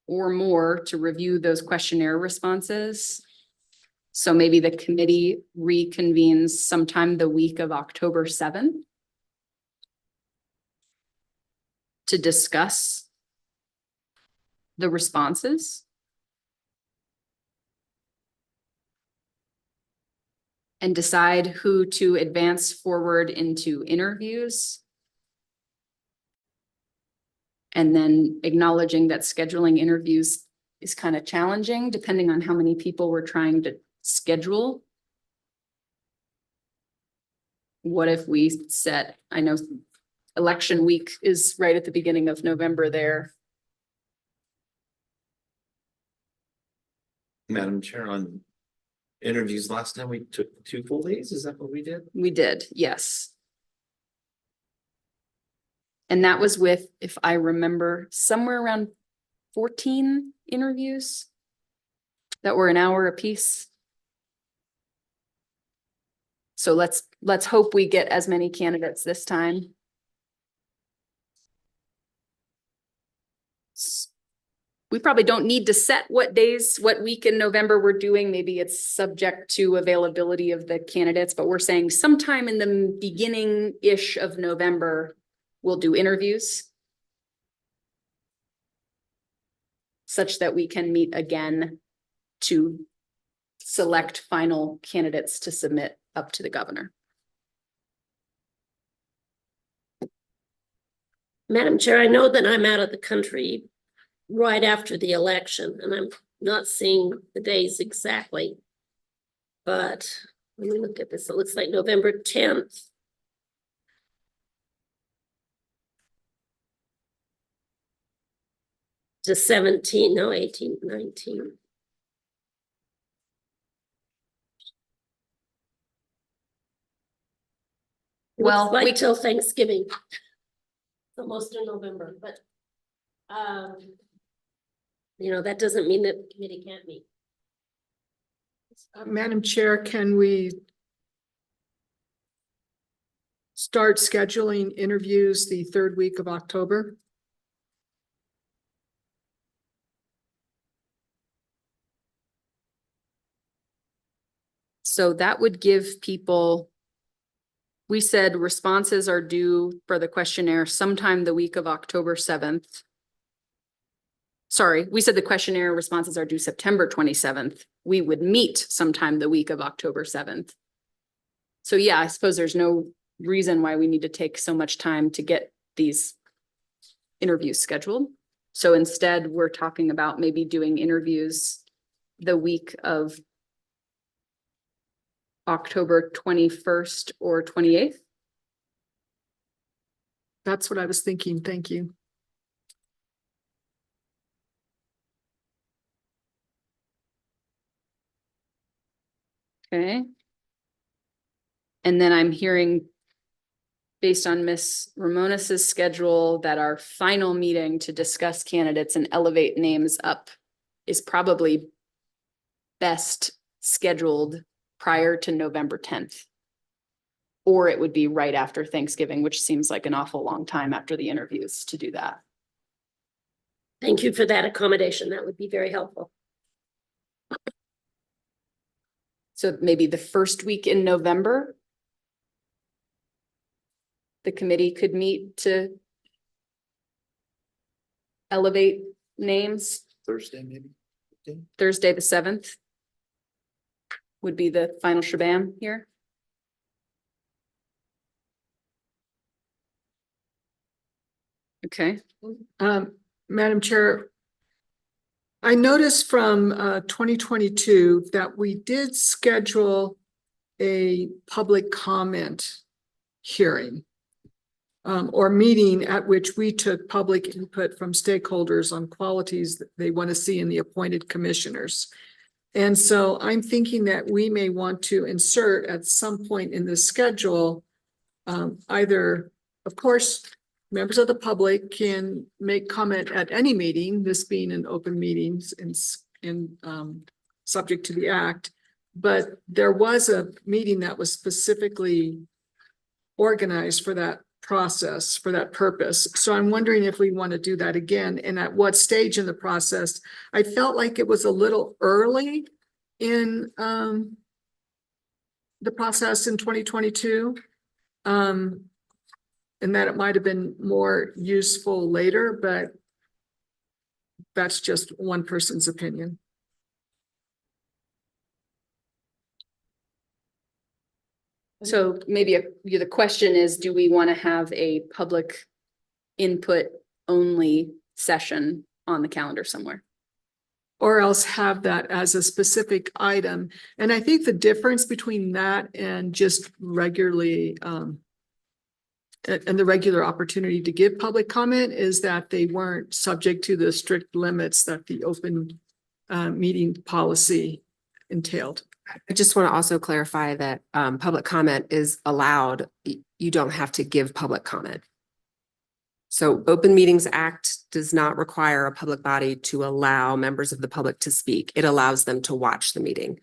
Speaker 4: or more to review those questionnaire responses. So maybe the committee reconvenes sometime the week of October 7th to discuss the responses. And decide who to advance forward into interviews. And then acknowledging that scheduling interviews is kind of challenging depending on how many people we're trying to schedule. What if we set, I know election week is right at the beginning of November there.
Speaker 1: Madam Chair, on interviews last time, we took 2 full days. Is that what we did?
Speaker 4: We did, yes. And that was with, if I remember, somewhere around 14 interviews that were an hour apiece. So let's hope we get as many candidates this time. We probably don't need to set what days, what week in November we're doing. Maybe it's subject to availability of the candidates, but we're saying sometime in the beginning-ish of November, we'll do interviews. Such that we can meet again to select final candidates to submit up to the governor.
Speaker 3: Madam Chair, I know that I'm out of the country right after the election, and I'm not seeing the days exactly. But let me look at this. It looks like November 10th. To 17, no, 18, 19.
Speaker 4: Well,
Speaker 3: Looks like
Speaker 4: we-
Speaker 3: till Thanksgiving. Almost in November, but you know, that doesn't mean that the committee can't meet.
Speaker 5: Madam Chair, can we start scheduling interviews the 3rd week of October?
Speaker 4: So that would give people, we said responses are due for the questionnaire sometime the week of October 7th. Sorry, we said the questionnaire responses are due September 27th. We would meet sometime the week of October 7th. So yeah, I suppose there's no reason why we need to take so much time to get these interviews scheduled. So instead, we're talking about maybe doing interviews the week of October 21st or 28th.
Speaker 5: That's what I was thinking. Thank you.
Speaker 4: Okay. And then I'm hearing, based on Ms. Ramonis's schedule, that our final meeting to discuss candidates and elevate names up is probably best scheduled prior to November 10th. or it would be right after Thanksgiving, which seems like an awful long time after the interviews to do that.
Speaker 3: Thank you for that accommodation. That would be very helpful.
Speaker 4: So maybe the first week in November, the committee could meet to elevate names.
Speaker 1: Thursday, maybe?
Speaker 4: Thursday, the 7th would be the final shebang here. Okay.
Speaker 5: Madam Chair, I noticed from 2022 that we did schedule a public comment hearing or meeting at which we took public input from stakeholders on qualities that they want to see in the appointed commissioners. And so I'm thinking that we may want to insert at some point in the schedule, either, of course, members of the public can make comment at any meeting, this being an open meetings and subject to the act. But there was a meeting that was specifically organized for that process, for that purpose. So I'm wondering if we want to do that again and at what stage in the process. I felt like it was a little early in the process in 2022. And that it might have been more useful later, but that's just one person's opinion.
Speaker 4: So maybe the question is, do we want to have a public input only session on the calendar somewhere?
Speaker 5: Or else have that as a specific item. And I think the difference between that and just regularly, and the regular opportunity to give public comment is that they weren't subject to the strict limits that the open meeting policy entailed.
Speaker 8: I just want to also clarify that public comment is allowed. You don't have to give public comment. So Open Meetings Act does not require a public body to allow members of the public to speak. It allows them to watch the meeting.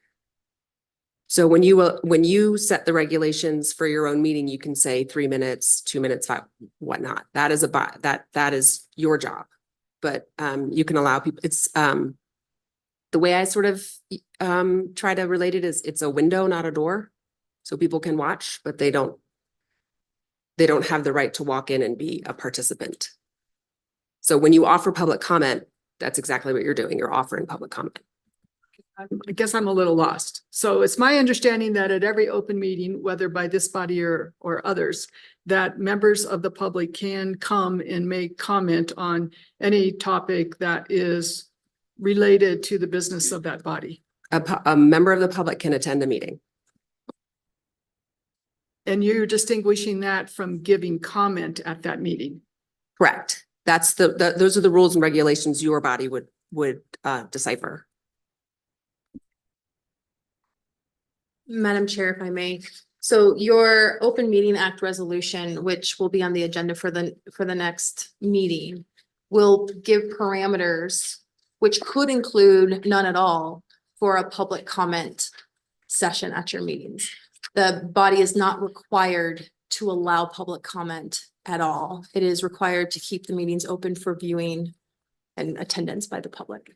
Speaker 8: So when you set the regulations for your own meeting, you can say 3 minutes, 2 minutes, 5, whatnot. That is that is your job. But you can allow people. It's the way I sort of try to relate it is it's a window, not a door. So people can watch, but they don't have the right to walk in and be a participant. So when you offer public comment, that's exactly what you're doing. You're offering public comment.
Speaker 5: I guess I'm a little lost. So it's my understanding that at every open meeting, whether by this body or others, that members of the public can come and make comment on any topic that is related to the business of that body.
Speaker 8: A member of the public can attend a meeting.
Speaker 5: And you're distinguishing that from giving comment at that meeting.
Speaker 8: Correct. That's those are the rules and regulations your body would decipher.
Speaker 7: Madam Chair, if I may. So your Open Meeting Act resolution, which will be on the agenda for the next meeting, will give parameters, which could include none at all, for a public comment session at your meetings. The body is not required to allow public comment at all. It is required to keep the meetings open for viewing and attendance by the public.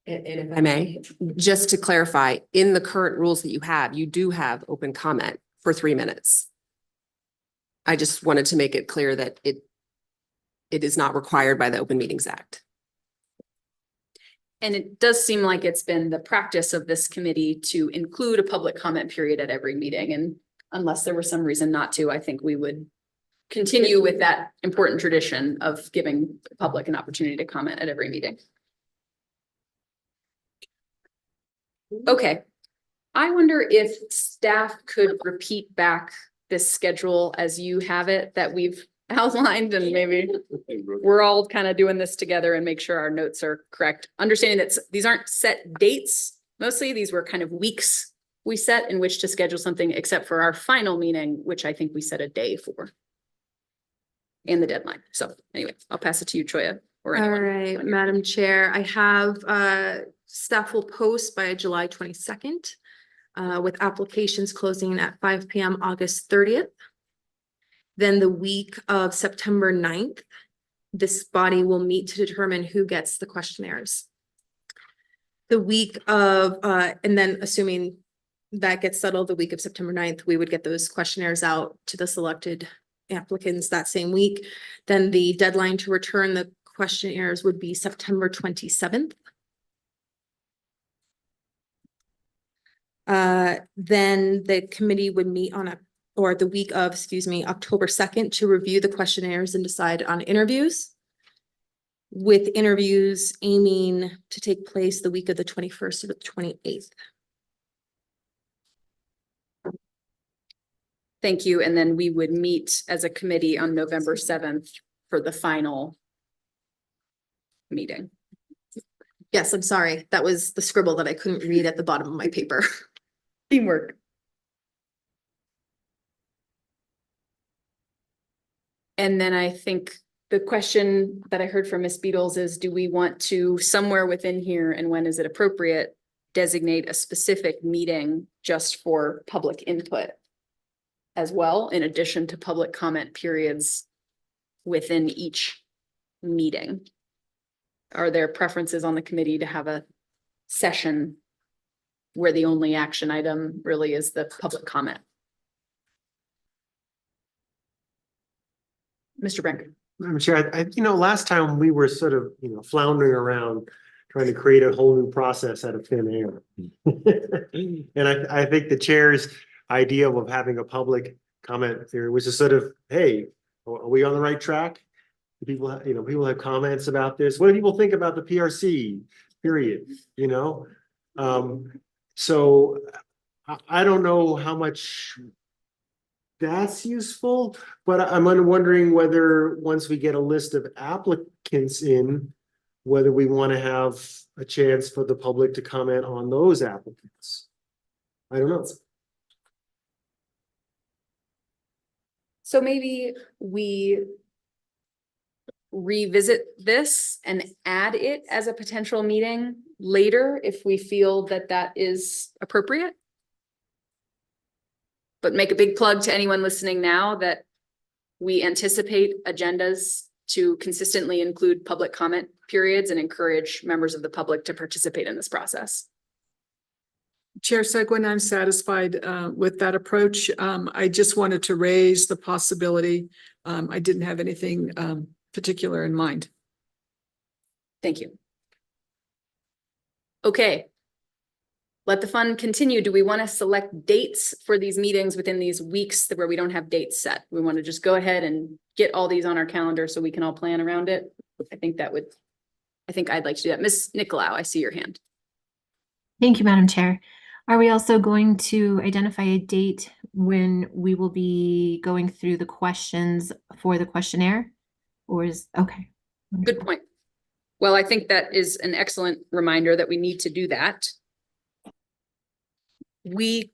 Speaker 8: And if I may, just to clarify, in the current rules that you do have open comment for 3 minutes. I just wanted to make it clear that it is not required by the Open Meetings Act.
Speaker 4: And it does seem like it's been the practice of this committee to include a public comment period at every meeting. And unless there was some reason not to, I think we would continue with that important tradition of giving the public an opportunity to comment at every meeting. Okay, I wonder if staff could repeat back this schedule as you have it that we've outlined, and maybe we're all kind of doing this together and make sure our notes are correct. Understanding that these aren't set dates, mostly these were kind of weeks we set in which to schedule something, except for our final meeting, which I think we set a day for. And the deadline. So anyway, I'll pass it to you, Choya.
Speaker 7: All right, Madam Chair, I have staff will post by July 22nd. with applications closing at 5 p.m. August 30th. Then the week of September 9th, this body will meet to determine who gets the questionnaires. The week of, and then assuming that gets settled the week of September 9th, we would get those questionnaires out to the selected applicants that same week. Then the deadline to return the questionnaires would be September 27th. Then the committee would meet on the week of, October 2nd to review the questionnaires and decide on interviews. With interviews aiming to take place the week of the 21st to the 28th.
Speaker 4: Thank you. And then we would meet as a committee on November 7th for the final meeting.
Speaker 7: Yes, I'm sorry. That was the scribble that I couldn't read at the bottom of my paper.
Speaker 4: Teamwork. And then I think the question that I heard from Ms. Beatles is, do we want to somewhere within here, and when is it appropriate, designate a specific meeting just for public input as well, in addition to public comment periods within each meeting? Are there preferences on the committee to have a session where the only action item really is the public comment? Mr. Brank.
Speaker 2: Madam Chair, last time we were sort of, floundering around trying to create a whole new process out of thin air. And I think the chair's idea of having a public comment theory was just sort of, hey, are we on the right track? Do people, people have comments about this. What do people think about the PRC period? So I don't know how much that's useful, but I'm wondering whether once we get a list of applicants in, whether we want to have a chance for the public to comment on those applicants. I don't know.
Speaker 4: So maybe we revisit this and add it as a potential meeting later if we feel that that is appropriate. But make a big plug to anyone listening now that we anticipate agendas to consistently include public comment periods and encourage members of the public to participate in this process.
Speaker 5: Chair Seguin, I'm satisfied with that approach. I just wanted to raise the possibility. I didn't have anything particular in mind.
Speaker 4: Thank you. Okay. Let the fun continue. Do we want to select dates for these meetings within these weeks where we don't have dates set? We want to just go ahead and get all these on our calendar so we can all plan around it. I think I'd like to do that. Ms. Nicolau, I see your hand.
Speaker 6: Thank you, Madam Chair. Are we also going to identify a date when we will be going through the questions for the questionnaire? Or okay.
Speaker 4: Good point. Well, I think that is an excellent reminder that we need to do that. We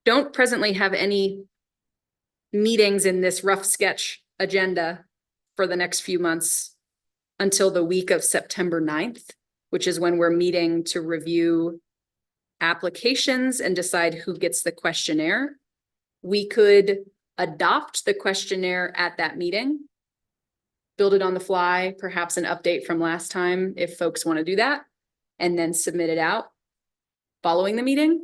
Speaker 4: don't presently have any meetings in this rough sketch agenda for the next few months until the week of September 9th, which is when we're meeting to review applications and decide who gets the questionnaire. We could adopt the questionnaire at that meeting, build it on the fly, perhaps an update from last time if folks want to do that, and then submit it out following the meeting,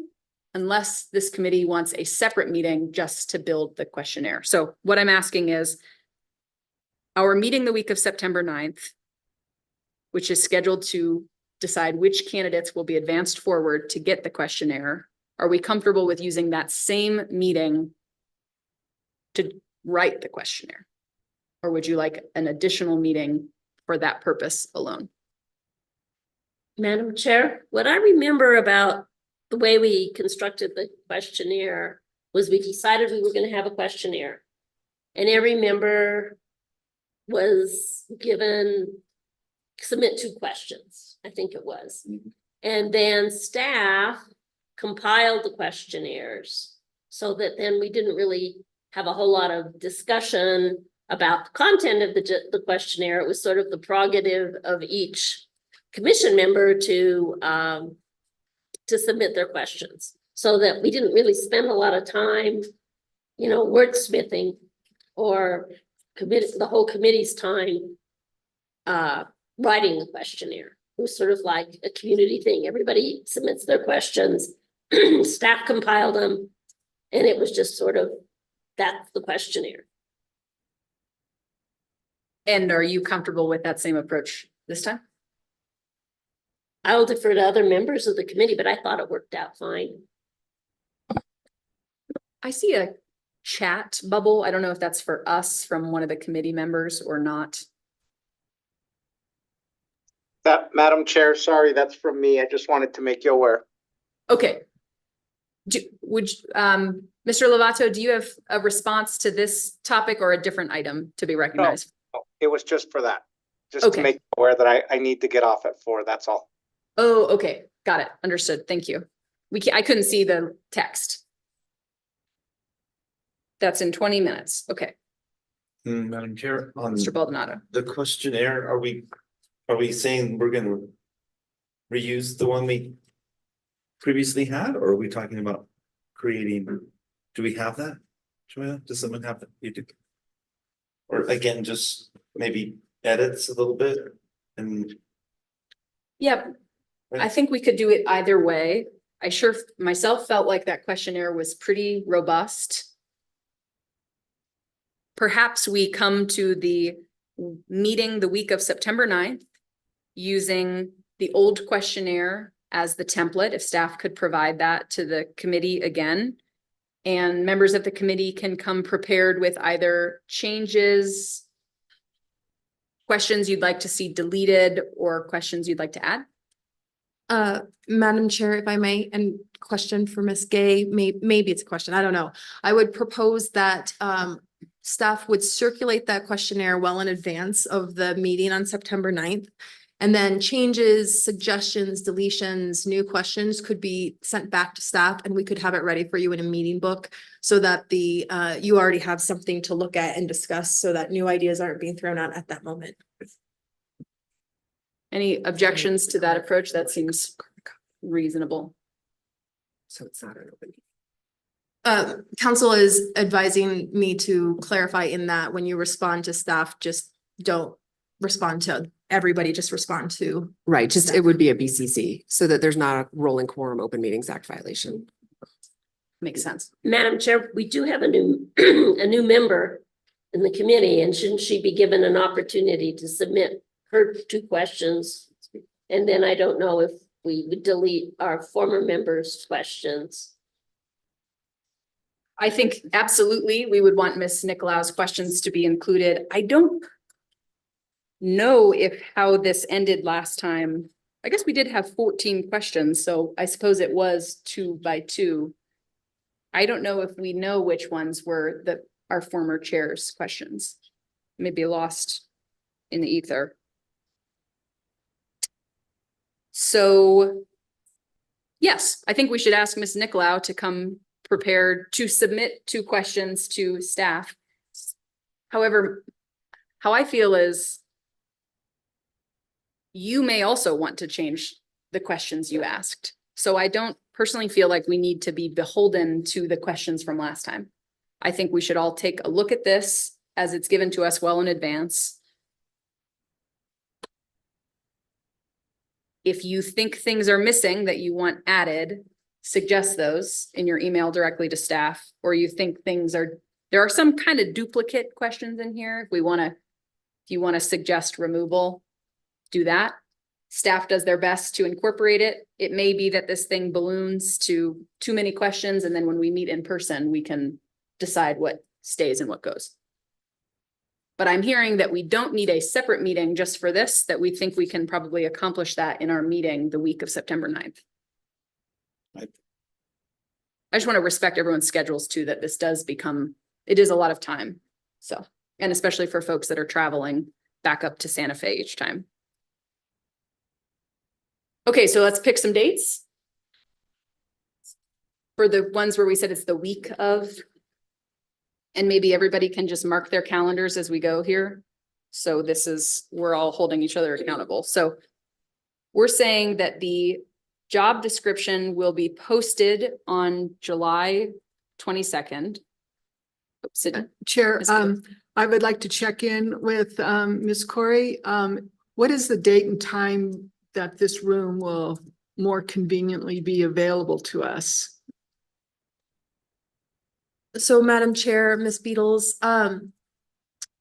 Speaker 4: unless this committee wants a separate meeting just to build the questionnaire. So what I'm asking is our meeting the week of September 9th, which is scheduled to decide which candidates will be advanced forward to get the questionnaire. Are we comfortable with using that same meeting to write the questionnaire? Or would you like an additional meeting for that purpose alone?
Speaker 3: Madam Chair, what I remember about the way we constructed the questionnaire was we decided we were going to have a questionnaire. And every member was given, submit 2 questions, I think it was. And then staff compiled the questionnaires so that then we didn't really have a whole lot of discussion about the content of the questionnaire. It was sort of the prerogative of each commission member to to submit their questions. So that we didn't really spend a lot of time, wordsmithing or the whole committee's time writing the questionnaire. It was sort of like a community thing. Everybody submits their questions, staff compiled them, and it was just sort of, that's the questionnaire.
Speaker 4: And are you comfortable with that same approach this time?
Speaker 3: I'll defer to other members of the committee, but I thought it worked out fine.
Speaker 4: I see a chat bubble. I don't know if that's for us from one of the committee members or not.
Speaker 9: That, Madam Chair, sorry, that's from me. I just wanted to make you aware.
Speaker 4: Okay. Mr. Lovato, do you have a response to this topic or a different item to be recognized?
Speaker 9: No, it was just for that. Just
Speaker 4: Okay.
Speaker 9: to make you aware that I need to get off at 4, that's all.
Speaker 4: Oh, okay. Got it. Understood. Thank you. I couldn't see the text. That's in 20 minutes. Okay.
Speaker 11: Madam Chair, on
Speaker 4: Mr. Baldonado.
Speaker 11: the questionnaire, are we saying we're gonna reuse the one we previously had, or are we talking about creating, do we have that? Joanna, does someone have that? You do. Or again, just maybe edits a little bit and.
Speaker 4: Yep. I think we could do it either way. I sure myself felt like that questionnaire was pretty robust. Perhaps we come to the meeting the week of September 9th using the old questionnaire as the template, if staff could provide that to the committee again. And members of the committee can come prepared with either changes, questions you'd like to see deleted, or questions you'd like to add.
Speaker 7: Madam Chair, if I may, and question for Ms. Gay, maybe it's a question, I don't know. I would propose that staff would circulate that questionnaire well in advance of the meeting on September 9th. And then changes, suggestions, deletions, new questions could be sent back to staff, and we could have it ready for you in a meeting book so that you already have something to look at and discuss, so that new ideas aren't being thrown out at that moment.
Speaker 4: Any objections to that approach? That seems reasonable.
Speaker 8: So it's not an open.
Speaker 7: Council is advising me to clarify in that when you respond to staff, just don't respond to everybody, just respond to.
Speaker 8: Right, just it would be a BCC so that there's not a rolling quorum Open Meetings Act violation.
Speaker 4: Makes sense.
Speaker 3: Madam Chair, we do have a new member in the committee, and shouldn't she be given an opportunity to submit her 2 questions? And then I don't know if we would delete our former members' questions.
Speaker 4: I think absolutely we would want Ms. Nicolau's questions to be included. I don't know if how this ended last time. I guess we did have 14 questions, so I suppose it was 2 by 2. I don't know if we know which ones were our former chair's questions. Maybe lost in the ether. So yes, I think we should ask Ms. Nicolau to come prepared to submit 2 questions to staff. However, how I feel is you may also want to change the questions you asked. So I don't personally feel like we need to be beholden to the questions from last time. I think we should all take a look at this as it's given to us well in advance. If you think things are missing that you want added, suggest those in your email directly to staff, or you think there are some kind of duplicate questions in here. If you want to suggest removal, do that. Staff does their best to incorporate it. It may be that this thing balloons to too many questions, and then when we meet in person, we can decide what stays and what goes. But I'm hearing that we don't need a separate meeting just for this, that we think we can probably accomplish that in our meeting the week of September 9th. I just want to respect everyone's schedules too, that this does it is a lot of time. So, and especially for folks that are traveling back up to Santa Fe each time. Okay, so let's pick some dates. For the ones where we said it's the week of, and maybe everybody can just mark their calendars as we go here. So we're all holding each other accountable. So we're saying that the job description will be posted on July 22nd.
Speaker 5: Chair,
Speaker 4: Ms. Beal.
Speaker 5: I would like to check in with Ms. Corey. What is the date and time that this room will more conveniently be available to us?
Speaker 7: So Madam Chair, Ms. Beatles,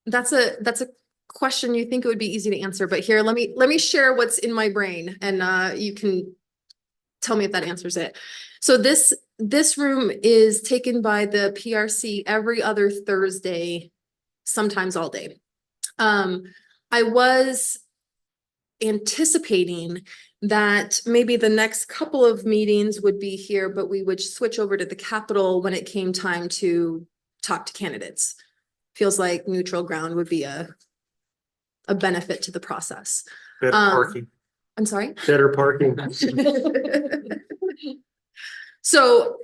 Speaker 7: that's a question you think it would be easy to answer, but here, let me share what's in my brain and you can tell me if that answers it. So this room is taken by the PRC every other Thursday, sometimes all day. I was anticipating that maybe the next couple of meetings would be here, but we would switch over to the Capitol when it came time to talk to candidates. Feels like neutral ground would be a benefit to the process.
Speaker 2: Better parking,
Speaker 7: I'm sorry?
Speaker 2: better parking.
Speaker 7: So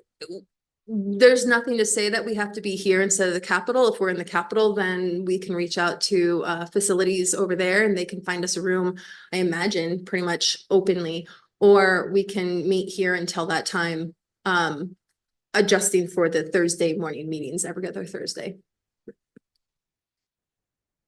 Speaker 7: there's nothing to say that we have to be here instead of the Capitol. If we're in the Capitol, then we can reach out to facilities over there and they can find us a room, I imagine, pretty much openly, or we can meet here until that time, adjusting for the Thursday morning meetings every other Thursday.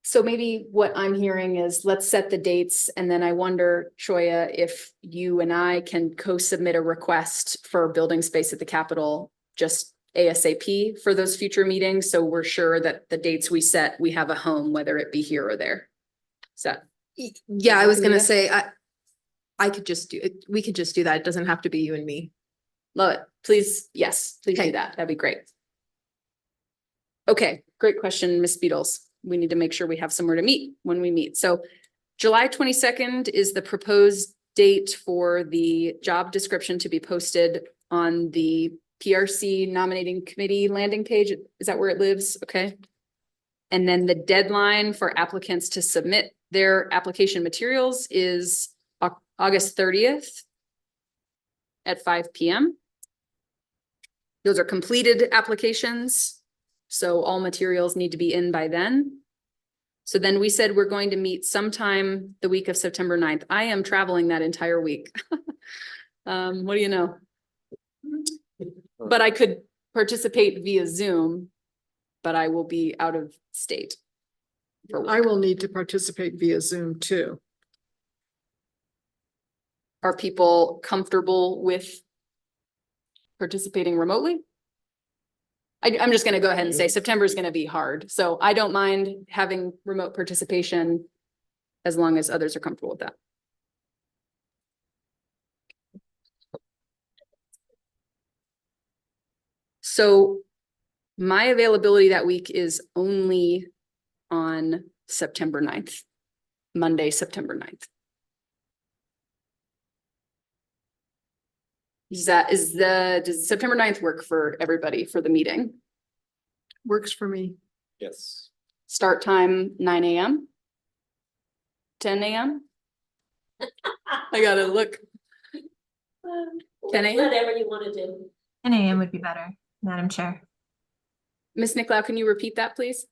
Speaker 4: So maybe what I'm hearing is let's set the dates, and then I wonder, Choya, if you and I can co-submit a request for building space at the Capitol just ASAP for those future meetings, so we're sure that the dates we set, we have a home, whether it be here or there. Is that?
Speaker 7: Yeah, I was
Speaker 4: Can we
Speaker 7: gonna
Speaker 4: do
Speaker 7: say, I could just do it. We could just do that. It doesn't have to be you and me.
Speaker 4: Love it. Please, yes, please do
Speaker 7: Okay.
Speaker 4: that. That'd be great. Okay, great question, Ms. Beatles. We need to make sure we have somewhere to meet when we meet. So July 22nd is the proposed date for the job description to be posted on the PRC nominating committee landing page. Is that where it lives? Okay. And then the deadline for applicants to submit their application materials is August 30th at 5 p.m. Those are completed applications. So all materials need to be in by then. So then we said we're going to meet sometime the week of September 9th. I am traveling that entire week. What do you know? But I could participate via Zoom, but I will be out of state.
Speaker 5: I will need to participate via Zoom too.
Speaker 4: Are people comfortable with participating remotely? I'm just going to go ahead and say September is going to be hard. So I don't mind having remote participation as long as others are comfortable with that. So my availability that week is only on September 9th, Monday, September 9th. Does September 9th work for everybody for the meeting?
Speaker 5: Works for me.
Speaker 1: Yes.
Speaker 4: Start time 9 a.m. 10 a.m. I gotta look. 10 a.m.
Speaker 3: Whatever you want to do.
Speaker 6: 10 a.m. would be better, Madam Chair.
Speaker 4: Ms. Nicolau, can you repeat that, please?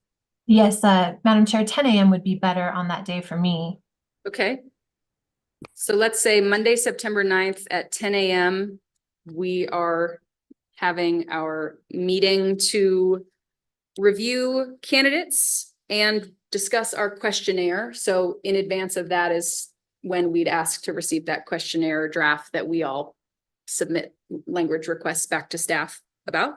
Speaker 6: Yes, Madam Chair, 10 a.m. would be better on that day for me.
Speaker 4: Okay. So let's say Monday, September 9th at 10 a.m. We are having our meeting to review candidates and discuss our questionnaire. So in advance of that is when we'd ask to receive that questionnaire draft that we all submit language requests back to staff about.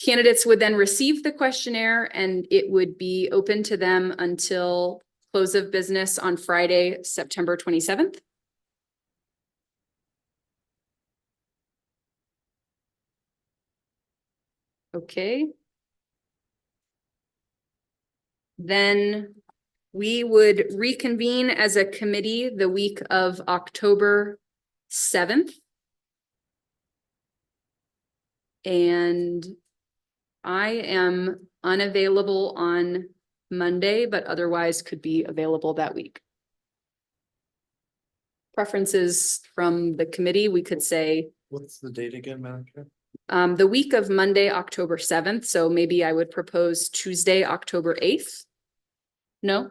Speaker 4: Candidates would then receive the questionnaire and it would be open to them until close of business on Friday, September 27th. Okay. Then we would reconvene as a committee the week of October 7th. And I am unavailable on Monday, but otherwise could be available that week. Preferences from the committee, we could say
Speaker 11: What's the date again, Madam Chair?
Speaker 4: the week of Monday, October 7th. So maybe I would propose Tuesday, October 8th. No,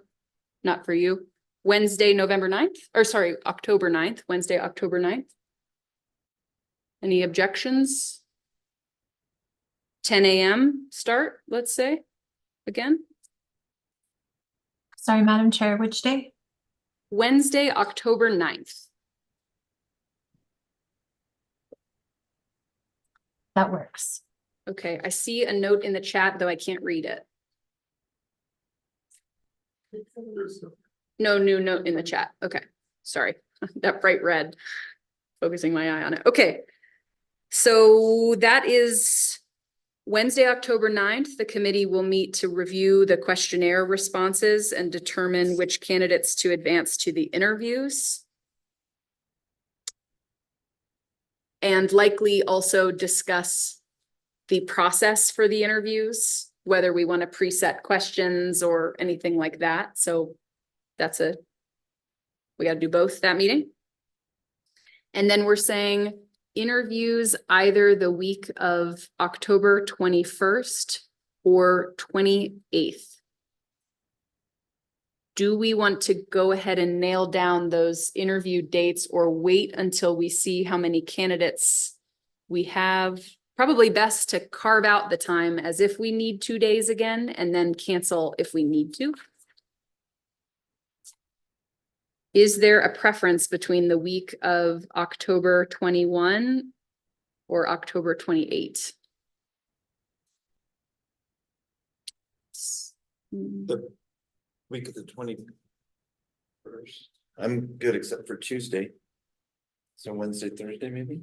Speaker 4: not for you. Wednesday, November 9th, or sorry, October 9th, Wednesday, October 9th. Any objections? 10 a.m. start, let's say, again,
Speaker 6: Sorry, Madam Chair, which day?
Speaker 4: Wednesday, October 9th.
Speaker 6: That works.
Speaker 4: Okay, I see a note in the chat, though I can't read it. No new note in the chat. Okay, sorry, that bright red, focusing my eye on it. Okay, so that is Wednesday, October 9th. The committee will meet to review the questionnaire responses and determine which candidates to advance to the interviews. And likely also discuss the process for the interviews, whether we want to preset questions or anything like that. So that's we got to do both that meeting. And then we're saying interviews either the week of October 21st or 28th. Do we want to go ahead and nail down those interview dates or wait until we see how many candidates we have? Probably best to carve out the time as if we need 2 days again and then cancel if we need to. Is there a preference between the week of October 21 or October 28?
Speaker 11: The week of the 21st. I'm good except for Tuesday. So Wednesday, Thursday, maybe?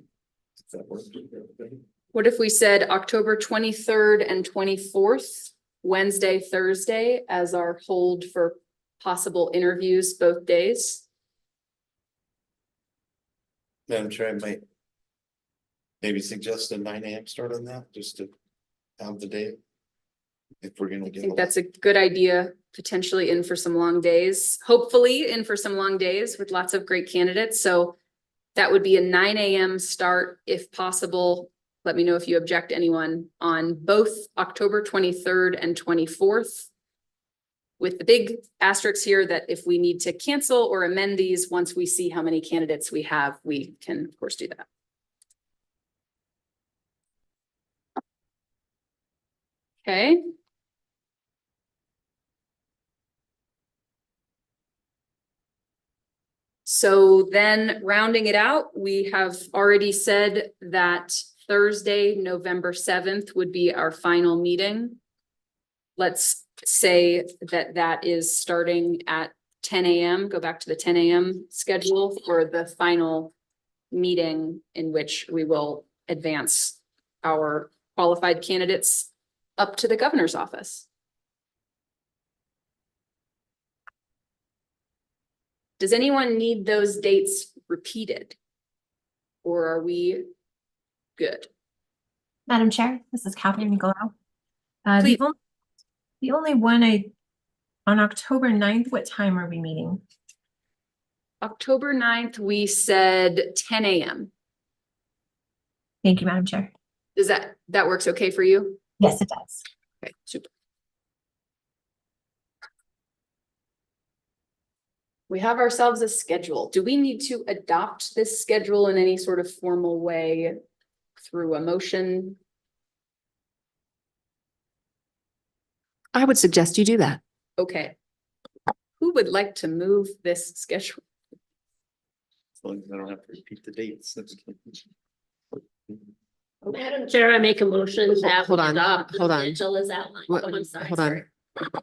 Speaker 11: Does that work for everybody?
Speaker 4: What if we said October 23rd and 24th, Wednesday, Thursday, as our hold for possible interviews both days?
Speaker 11: Madam Chair, I might maybe suggest a 9 a.m. start on that, just to have the day. If we're gonna
Speaker 4: I
Speaker 11: get.
Speaker 4: think that's a good idea, potentially in for some long days, hopefully in for some long days with lots of great candidates. So that would be a 9 a.m. start if possible. Let me know if you object, anyone, on both October 23rd and 24th. With the big asterisks here that if we need to cancel or amend these, once we see how many candidates we have, we can of course do that. Okay. So then rounding it out, we have already said that Thursday, November 7th would be our final meeting. Let's say that that is starting at 10 a.m. Go back to the 10 a.m. schedule for the final meeting in which we will advance our qualified candidates up to the governor's office. Does anyone need those dates repeated? Or are we good?
Speaker 6: Madam Chair, this is Catherine Nicolau.
Speaker 4: Please.
Speaker 6: The only one on October 9th, what time are we meeting?
Speaker 4: October 9th, we said 10 a.m.
Speaker 6: Thank you, Madam Chair.
Speaker 4: Does that works okay for you?
Speaker 6: Yes, it does.
Speaker 4: Okay, super. We have ourselves a schedule. Do we need to adopt this schedule in any sort of formal way through a motion?
Speaker 8: I would suggest you do that.
Speaker 4: Okay. Who would like to move this schedule?
Speaker 11: As long as I don't have to repeat the dates.
Speaker 3: Madam Chair, I make a motion that
Speaker 8: Hold
Speaker 3: we
Speaker 8: on,
Speaker 3: adopt the
Speaker 8: hold on.
Speaker 3: schedule as outlined.
Speaker 8: What-
Speaker 3: Oh, I'm sorry,
Speaker 8: hold
Speaker 3: sorry.
Speaker 8: on.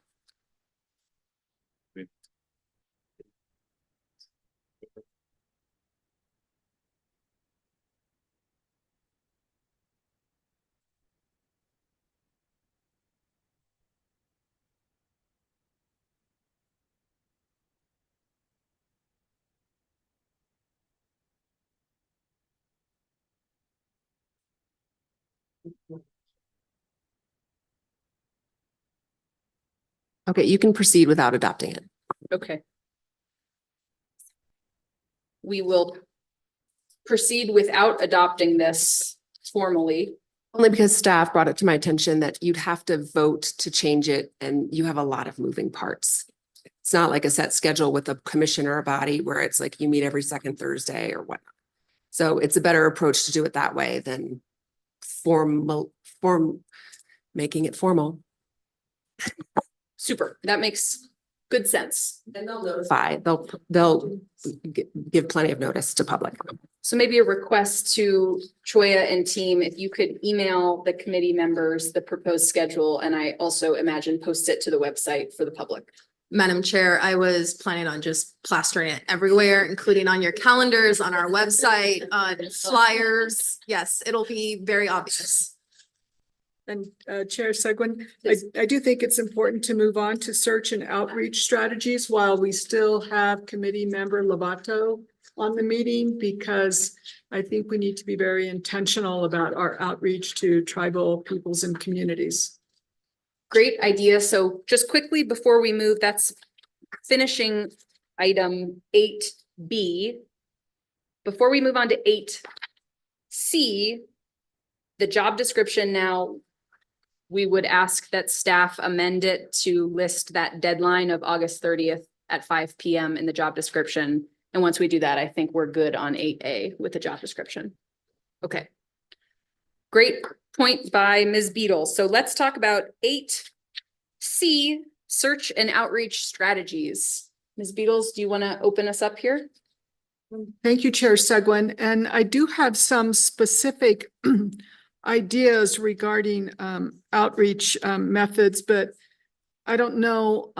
Speaker 8: Okay, you can proceed without adopting it.
Speaker 4: Okay. We will proceed without adopting this formally.
Speaker 8: Only because staff brought it to my attention that you'd have to vote to change it and you have a lot of moving parts. It's not like a set schedule with a commission or a body where it's like you meet every second Thursday or whatnot. So it's a better approach to do it that way than making it formal.
Speaker 4: Super, that makes good sense.
Speaker 8: And they'll notify, they'll give plenty of notice to public.
Speaker 4: So maybe a request to Choya and team, if you could email the committee members the proposed schedule, and I also imagine post it to the website for the public.
Speaker 7: Madam Chair, I was planning on just plastering it everywhere, including on your calendars, on our website, on flyers. Yes, it'll be very obvious.
Speaker 5: And Chair Seguin,
Speaker 4: Yes.
Speaker 5: I do think it's important to move on to search and outreach strategies while we still have committee member Lovato on the meeting, because I think we need to be very intentional about our outreach to tribal peoples and communities.
Speaker 4: Great idea. So just quickly before we move, that's finishing item 8B. Before we move on to 8C, the job description now, we would ask that staff amend it to list that deadline of August 30th at 5 p.m. in the job description. And once we do that, I think we're good on 8A with the job description. Okay. Great point by Ms. Beadle. So let's talk about 8C, search and outreach strategies. Ms. Beadles, do you want to open us up here?
Speaker 5: Thank you, Chair Seguin. And I do have some specific ideas regarding outreach methods, but I don't know.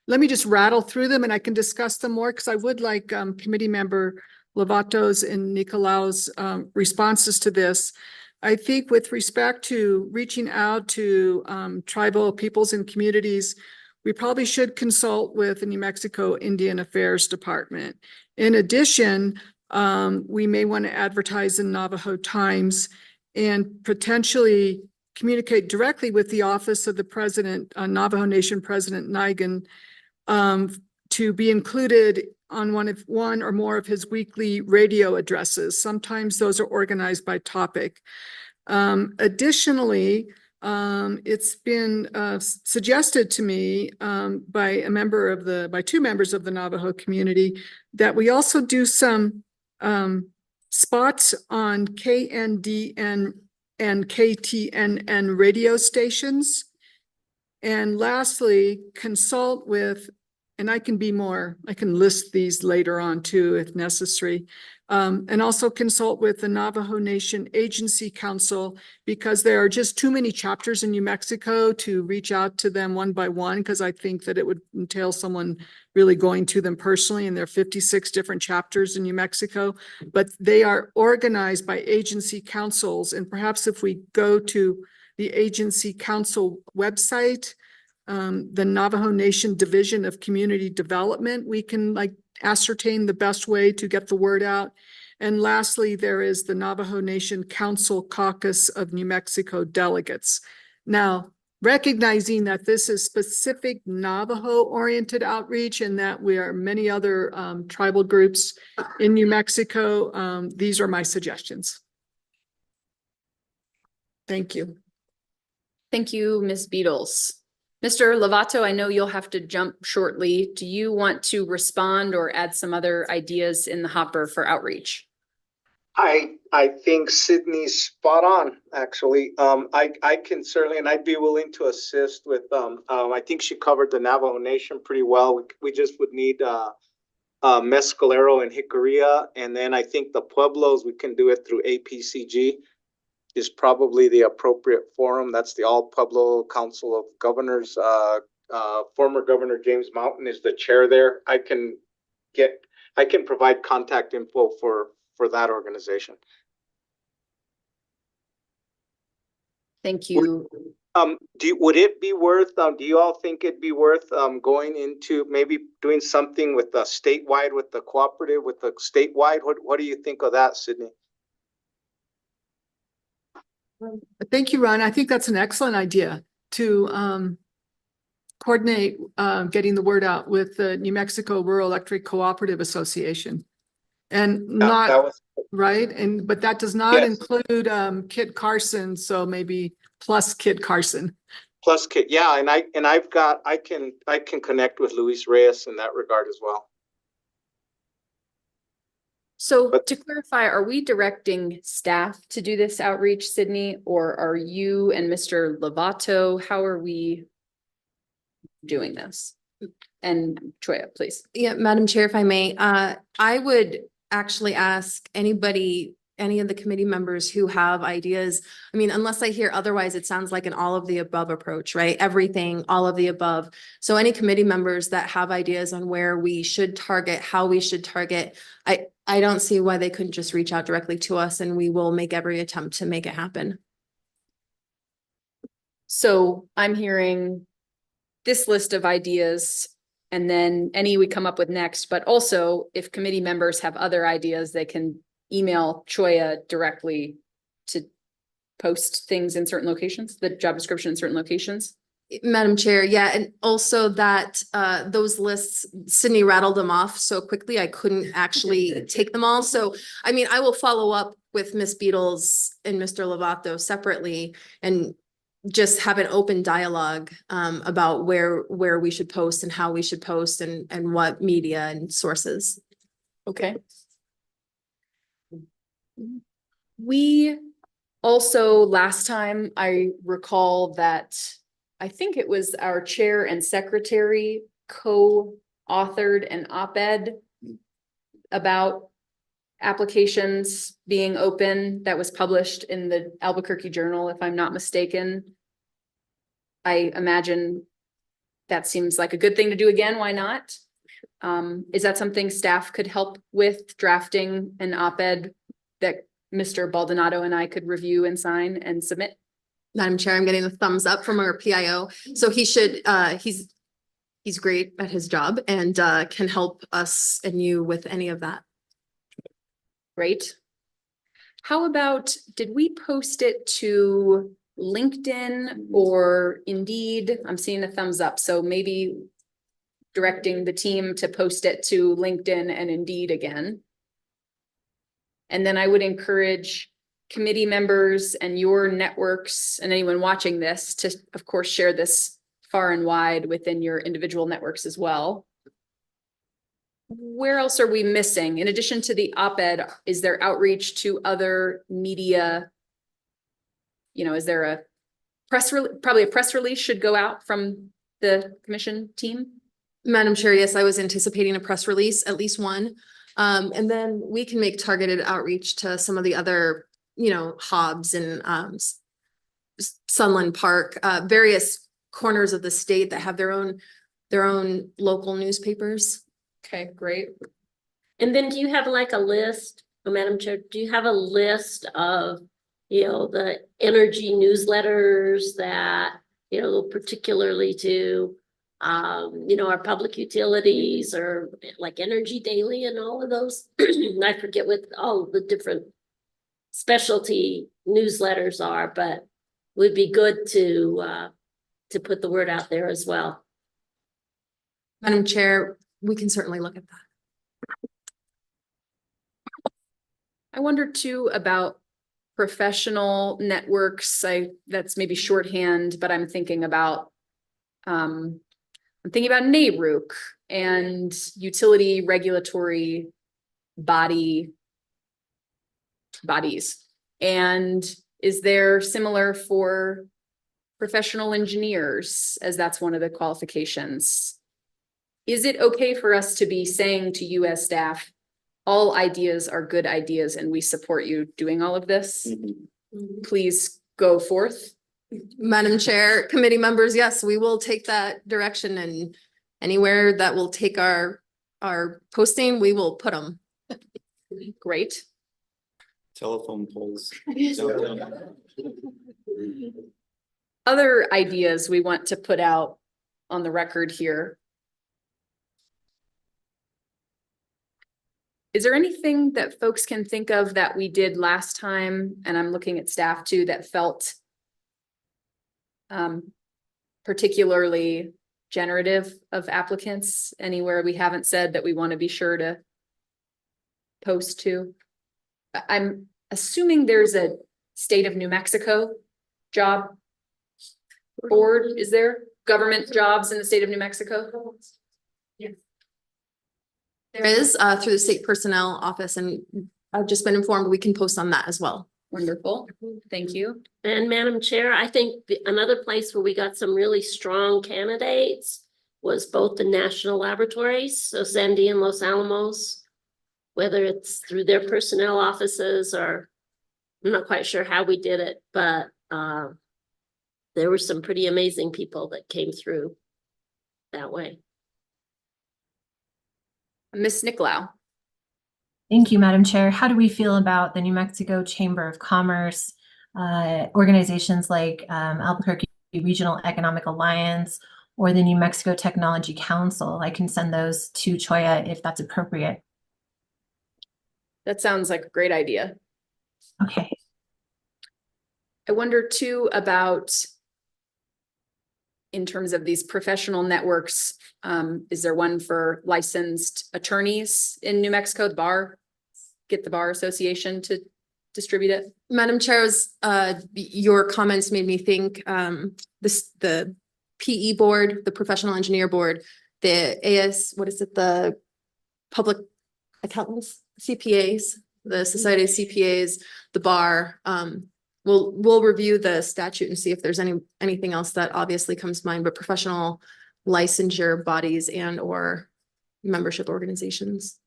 Speaker 5: Let me just rattle through them and I can discuss them more, because I would like committee member Lovato's and Nicolao's responses to this. I think with respect to reaching out to tribal peoples and communities, we probably should consult with the New Mexico Indian Affairs Department. In addition, we may want to advertise in Navajo Times and potentially communicate directly with the office of the president, Navajo Nation President Nigan, to be included on one or more of his weekly radio addresses. Sometimes those are organized by topic. Additionally, it's been suggested to me by two members of the Navajo community that we also do some spots on KNDN and KTNN radio stations. And lastly, consult with, and I can list these later on too, if necessary. And also consult with the Navajo Nation Agency Council, because there are just too many chapters in New Mexico to reach out to them one by one, because I think that it would entail someone really going to them personally, and there are 56 different chapters in New Mexico, but they are organized by agency councils. And perhaps if we go to the agency council website, the Navajo Nation Division of Community Development, we can ascertain the best way to get the word out. And lastly, there is the Navajo Nation Council Caucus of New Mexico Delegates. Now, recognizing that this is specific Navajo-oriented outreach and that we are many other tribal groups in New Mexico, these are my suggestions. Thank you.
Speaker 4: Thank you, Ms. Beadles. Mr. Lovato, I know you'll have to jump shortly. Do you want to respond or add some other ideas in the hopper for outreach?
Speaker 9: I think Sydney's spot on, actually. I can certainly, and I'd be willing to assist with, I think she covered the Navajo Nation pretty well. We just would need Mescalero and Jicarilla. And then I think the Pueblos, we can do it through APCG. Is probably the appropriate forum. That's the All Pueblo Council of Governors. Former Governor James Mountain is the chair there. I can provide contact info for that organization.
Speaker 4: Thank you.
Speaker 9: Would it be worth, do you all think it'd be worth going into maybe doing something with the statewide, with the cooperative, with the statewide? What do you think of that, Sydney?
Speaker 5: Thank you, Ron. I think that's an excellent idea to coordinate getting the word out with the New Mexico Rural Electric Cooperative Association. And but that does not include Kit Carson, so maybe plus Kit Carson.
Speaker 9: plus kit, yeah, and I can connect with Luis Reyes in that regard as well.
Speaker 4: So
Speaker 9: But-
Speaker 4: to clarify, are we directing staff to do this outreach, Sydney, or are you and Mr. Lovato? How are we doing this? And Choya, please.
Speaker 7: Yeah, Madam Chair, if I may, I would actually ask anybody, any of the committee members who have ideas. I mean, unless I hear otherwise, it sounds like an all of the above approach, right? Everything, all of the above. So any committee members that have ideas on where we should target, how we should target, I don't see why they couldn't just reach out directly to us and we will make every attempt to make it happen.
Speaker 4: So I'm hearing this list of ideas and then any we come up with next, but also if committee members have other ideas, they can email Choya directly to post things in certain locations, the job description in certain locations.
Speaker 7: Madam Chair, yeah, and also that those lists, Sydney rattled them off so quickly, I couldn't actually take them all. So, I mean, I will follow up with Ms. Beatles and Mr. Lovato separately and just have an open dialogue about where we should post and how we should post and what media and sources.
Speaker 4: Okay. We also, last time I recall that I think it was our chair and secretary co-authored an op-ed about applications being open that was published in the Albuquerque Journal, if I'm not mistaken. I imagine that seems like a good thing to do again. Why not? Is that something staff could help with, drafting an op-ed that Mr. Baldonado and I could review and sign and submit?
Speaker 7: Madam Chair, I'm getting a thumbs up from our PIO. So he should, he's great at his job and can help us and you with any of that.
Speaker 4: Great. How about, did we post it to LinkedIn or Indeed? I'm seeing a thumbs up, so maybe directing the team to post it to LinkedIn and Indeed again. And then I would encourage committee members and your networks and anyone watching this to, of course, share this far and wide within your individual networks as well. Where else are we missing? In addition to the op-ed, is there outreach to other media? You know, is there a press release? Probably a press release should go out from the commission team.
Speaker 7: Madam Chair, yes, I was anticipating a press release, at least one. And then we can make targeted outreach to some of the other, you know, Hobbs and Sunland Park, various corners of the state that have their own local newspapers.
Speaker 4: Okay, great.
Speaker 3: And then do you have like a list, Madam Chair, do you have a list of, you know, the energy newsletters that, you know, particularly to, you know, our public utilities or like Energy Daily and all of those? I forget what all the different specialty newsletters are, but would be good to put the word out there as well.
Speaker 7: Madam Chair, we can certainly look at that.
Speaker 4: I wonder too about professional networks. That's maybe shorthand, but I'm thinking about NARUC and utility regulatory bodies. And is there similar for professional engineers, as that's one of the qualifications? Is it okay for us to be saying to you as staff, all ideas are good ideas and we support you doing all of this? Please go forth.
Speaker 7: Madam Chair, committee members, yes, we will take that direction, and anywhere that will take our posting, we will put them.
Speaker 4: Great.
Speaker 11: Telephone poles.
Speaker 4: Other ideas we want to put out on the record here. Is there anything that folks can think of that we did last time, and I'm looking at staff too, that felt particularly generative of applicants? Anywhere we haven't said that we want to be sure to post to? I'm assuming there's a state of New Mexico job board, is there government jobs in the state of New Mexico?
Speaker 7: There is, through the state personnel office, and I've just been informed we can post on that as well.
Speaker 4: Wonderful, thank you.
Speaker 3: And Madam Chair, I think another place where we got some really strong candidates was both the national laboratories, so Sandy and Los Alamos, whether it's through their personnel offices or I'm not quite sure how we did it, but there were some pretty amazing people that came through that way.
Speaker 4: Miss Nicolau.
Speaker 6: Thank you, Madam Chair. How do we feel about the New Mexico Chamber of Commerce, organizations like Albuquerque Regional Economic Alliance, or the New Mexico Technology Council? I can send those to Choya if that's appropriate.
Speaker 4: That sounds like a great idea.
Speaker 6: Okay.
Speaker 4: I wonder too about in terms of these professional networks, is there one for licensed attorneys in New Mexico, get the Bar Association to distribute it?
Speaker 7: Madam Chair, your comments made me think, the PE board, the professional engineer board, the the public accountants, CPAs, the Society of CPAs, the bar, we'll review the statute and see if there's anything else that obviously comes to mind, but professional licensure bodies and or membership organizations.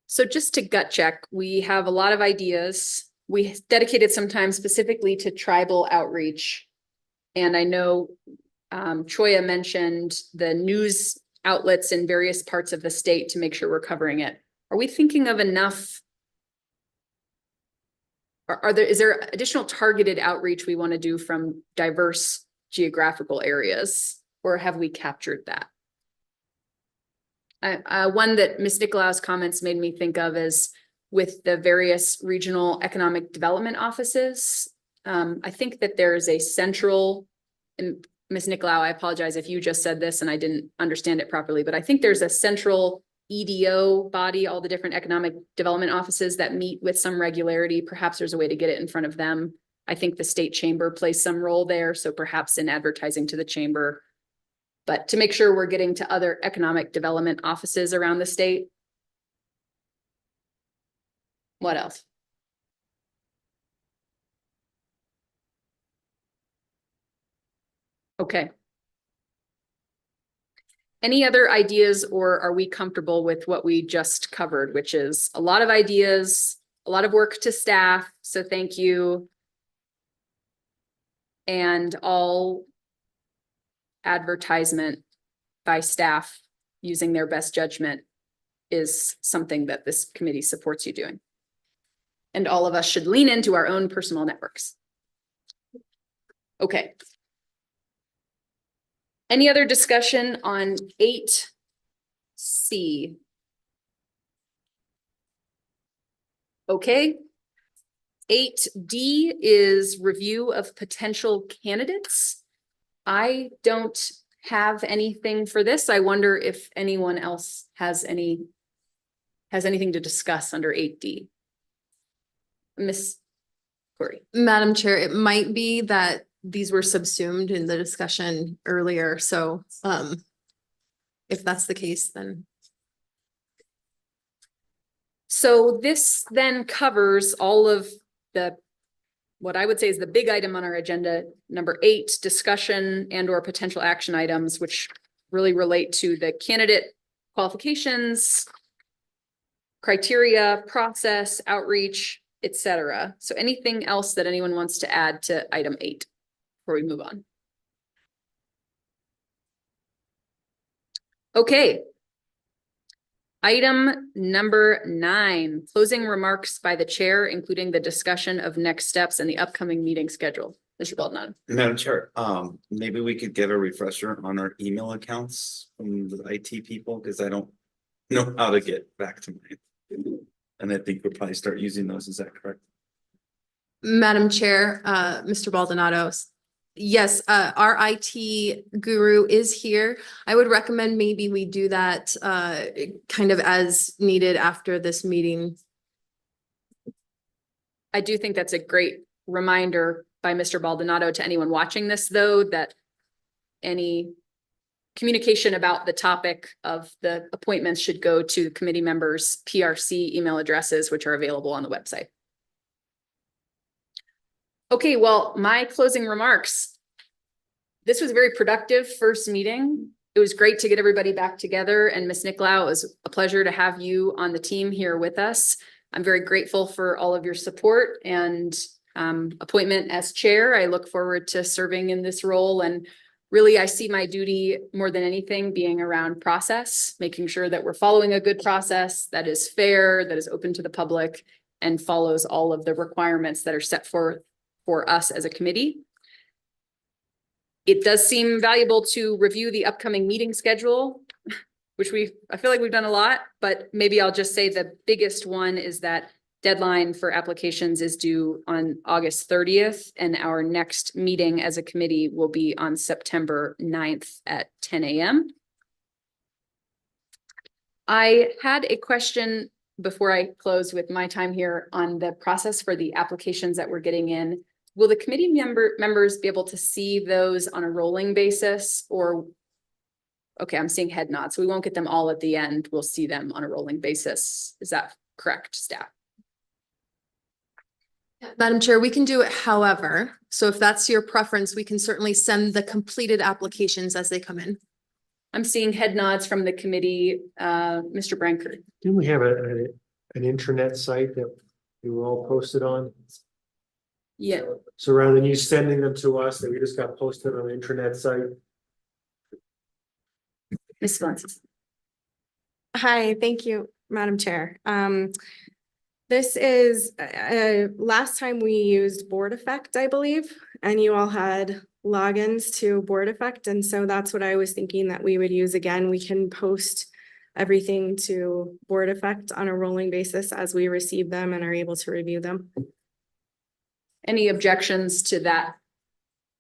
Speaker 4: So just to gut check, we have a lot of ideas. We dedicated some time specifically to tribal outreach. And I know Choya mentioned the news outlets in various parts of the state to make sure we're covering it. Are we thinking of enough? Is there additional targeted outreach we want to do from diverse geographical areas, or have we captured that? One that Ms. Nicolau's comments made me think of is with the various regional economic development offices. I think that there is a central, and Ms. Nicolau, I apologize if you just said this and I didn't understand it properly, but I think there's a central EDO body, all the different economic development offices that meet with some regularity. Perhaps there's a way to get it in front of them. I think the state chamber plays some role there, so perhaps in advertising to the chamber. But to make sure we're getting to other economic development offices around the state. What else? Okay. Any other ideas, or are we comfortable with what we just covered, which is a lot of ideas, a lot of work to staff, so thank you. And all advertisement by staff using their best judgment is something that this committee supports you doing. And all of us should lean into our own personal networks. Okay. Any other discussion on 8C? Okay. 8D is review of potential candidates. I don't have anything for this. I wonder if anyone else has anything to discuss under 8D. Ms. Corey.
Speaker 7: Madam Chair, it might be that these were subsumed in the discussion earlier, so if that's the case, then.
Speaker 4: So this then covers all of what I would say is the big item on our agenda, number 8, discussion and or potential action items, which really relate to the candidate qualifications, criteria, process, outreach, etc. So anything else that anyone wants to add to item 8? Before we move on. Okay. Item number 9, closing remarks by the chair, including the discussion of next steps and the upcoming meeting schedule. Mr. Baldonado.
Speaker 11: Madam Chair, maybe we could get a refresher on our email accounts from the IT people, because I don't know how to get back to mine. And I think we'll probably start using those. Is that correct?
Speaker 7: Madam Chair, Mr. Baldonado, yes, our IT guru is here. I would recommend maybe we do that kind of as needed after this meeting.
Speaker 4: I do think that's a great reminder, by Mr. Baldonado to anyone watching this, though, that any communication about the topic of the appointments should go to the committee members' PRC email addresses, which are available on the website. Okay, well, my closing remarks. This was a very productive first meeting. It was great to get everybody back together, and Ms. Nicolau, it was a pleasure to have you on the team here with us. I'm very grateful for all of your support and appointment as chair. I look forward to serving in this role, and really I see my duty more than anything being around process, making sure that we're following a good process that is fair, that is open to the public, and follows all of the requirements that are set forth for us as a committee. It does seem valuable to review the upcoming meeting schedule, which I feel like we've done a lot, but maybe I'll just say the biggest one is that deadline for applications is due on August 30th, and our next meeting as a committee will be on September 9th at 10 a.m. I had a question before I close with my time here on the process for the applications that we're getting in. Will the committee members be able to see those on a rolling basis, or, okay, I'm seeing head nods, so we won't get them all at the end. We'll see them on a rolling basis. Is that correct, staff?
Speaker 7: Madam Chair, we can do it however. So if that's your preference, we can certainly send the completed applications as they come in.
Speaker 4: I'm seeing head nods from the committee, Mr. Brankard.
Speaker 2: Didn't we have an intranet site that we were all posted on?
Speaker 4: Yeah,
Speaker 2: So rather than you sending them to us, that we just got posted on the intranet site?
Speaker 4: Ms. Valencia.
Speaker 12: Hi, thank you, Madam Chair. This is, last time we used Board Effect, I believe, and you all had logins to Board Effect. And so that's what I was thinking that we would use again. We can post everything to Board Effect on a rolling basis as we receive them and are able to review them.
Speaker 4: Any objections to that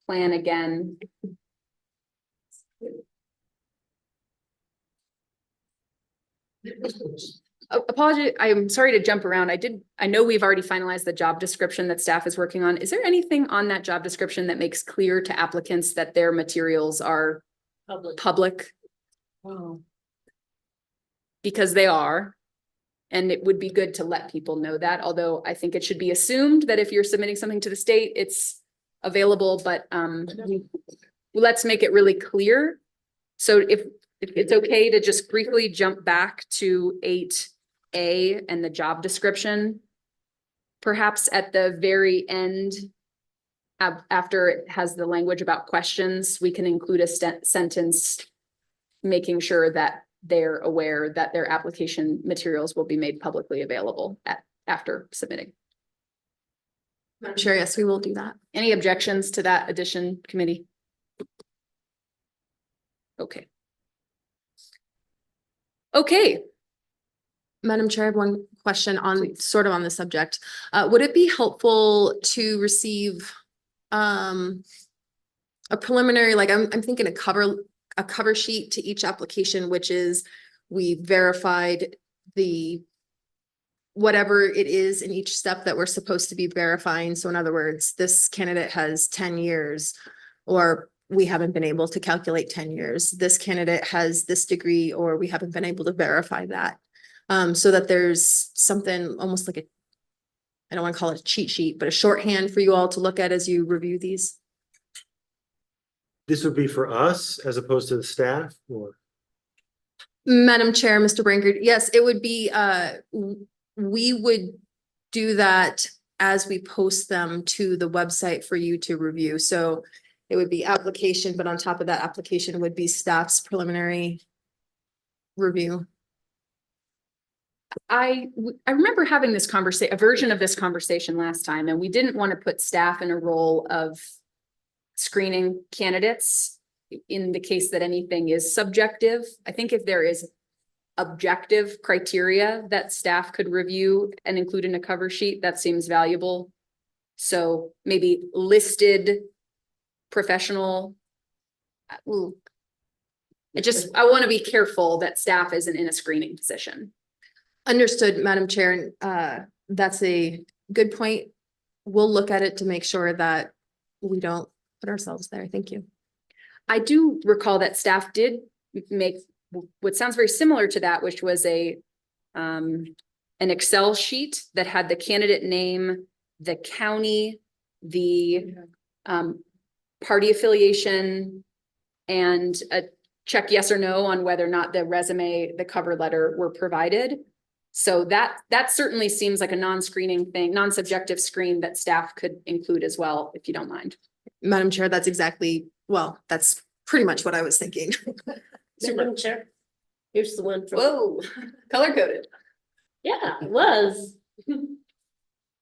Speaker 4: plan again? Apology, I'm sorry to jump around. I know we've already finalized the job description that staff is working on. Is there anything on that job description that makes clear to applicants that their materials are public?
Speaker 10: Oh.
Speaker 4: Because they are. And it would be good to let people know that, although I think it should be assumed that if you're submitting something to the state, it's available, but let's make it really clear. So if it's okay to just briefly jump back to 8A and the job description, perhaps at the very end, after it has the language about questions, we can include a sentence making sure that they're aware that their application materials will be made publicly available after submitting.
Speaker 7: Madam Chair, yes, we will do that.
Speaker 4: Any objections to that addition, committee? Okay. Okay.
Speaker 7: Madam Chair, I have one question on sort of on the subject. Would it be helpful to receive a preliminary, like I'm thinking a cover sheet to each application, which is we verified the whatever it is in each step that we're supposed to be verifying. So in other words, this candidate has 10 years, or we haven't been able to calculate 10 years. This candidate has this degree, or we haven't been able to verify that. So that there's something almost like I don't want to call it a cheat sheet, but a shorthand for you all to look at as you review these.
Speaker 2: This would be for us as opposed to the staff, or?
Speaker 7: Madam Chair, Mr. Brankard, yes, it would be, we would do that as we post them to the website for you to review. So it would be application, but on top of that application would be staff's preliminary review.
Speaker 4: I remember having this conversation, a version of this conversation last time, and we didn't want to put staff in a role of screening candidates in the case that anything is subjective. I think if there is objective criteria that staff could review and include in a cover sheet, that seems valuable. So maybe listed professional. I want to be careful that staff isn't in a screening position.
Speaker 7: Understood, Madam Chair. That's a good point. We'll look at it to make sure that we don't put ourselves there. Thank you.
Speaker 4: I do recall that staff did make what sounds very similar to that, which was an Excel sheet that had the candidate name, the county, the party affiliation, and a check yes or no on whether or not the resume, the cover letter were provided. So that certainly seems like a non-screening thing, non-subjective screen that staff could include as well, if you don't mind.
Speaker 7: Madam Chair, that's exactly, well, that's pretty much what I was thinking.
Speaker 3: Madam Chair, here's the one from.
Speaker 4: Whoa, color coded.
Speaker 3: Yeah, it was.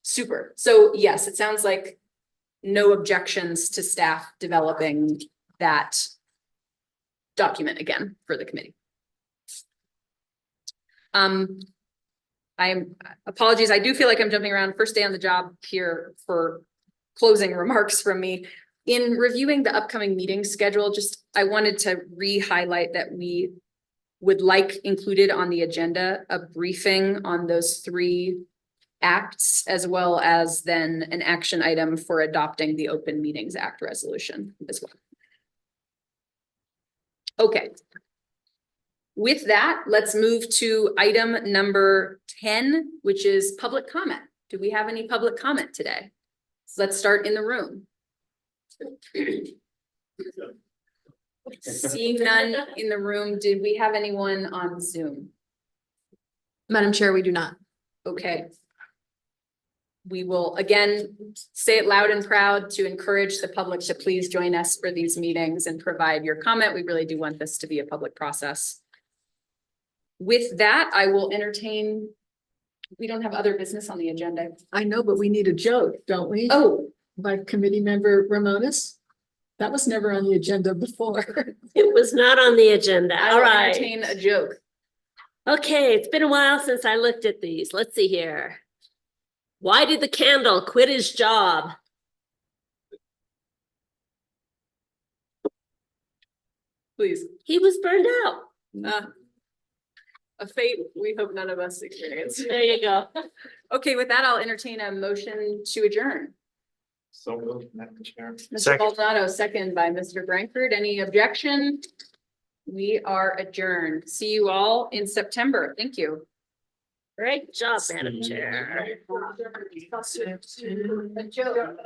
Speaker 4: Super. So yes, it sounds like no objections to staff developing that document again for the committee. Apologies. I do feel like I'm jumping around. First day on the job here for closing remarks from me. In reviewing the upcoming meeting schedule, I wanted to re-highlight that we would like included on the agenda a briefing on those 3 acts, as well as then an action item for adopting the Open Meetings Act resolution as well. Okay. With that, let's move to item number 10, which is public comment. Do we have any public comment today? So let's start in the room. Seeing none in the room, did we have anyone on Zoom?
Speaker 7: Madam Chair, we do not.
Speaker 4: Okay. We will again say it loud and proud to encourage the public to please join us for these meetings and provide your comment. We really do want this to be a public process. With that, I will entertain. We don't have other business on the agenda.
Speaker 5: I know, but we need a joke, don't we?
Speaker 4: Oh,
Speaker 5: By committee member Ramones. That was never on the agenda before.
Speaker 3: It was not on the agenda.
Speaker 4: I
Speaker 3: All
Speaker 4: will
Speaker 3: right.
Speaker 4: entertain a joke.
Speaker 3: Okay, it's been a while since I looked at these. Let's see here. Why did the candle quit his job?
Speaker 4: Please.
Speaker 3: He was burned out.
Speaker 4: A fate we hope none of us experience.
Speaker 3: There you go.
Speaker 4: Okay, with that, I'll entertain a motion to adjourn.
Speaker 11: So moved, Madam Chair.
Speaker 4: Mr.
Speaker 2: Second.
Speaker 4: Baldonado, second by Mr. Brankford. Any objection? We are adjourned. See you all in September. Thank you.
Speaker 3: Great job, Madam Chair.
Speaker 4: A joke.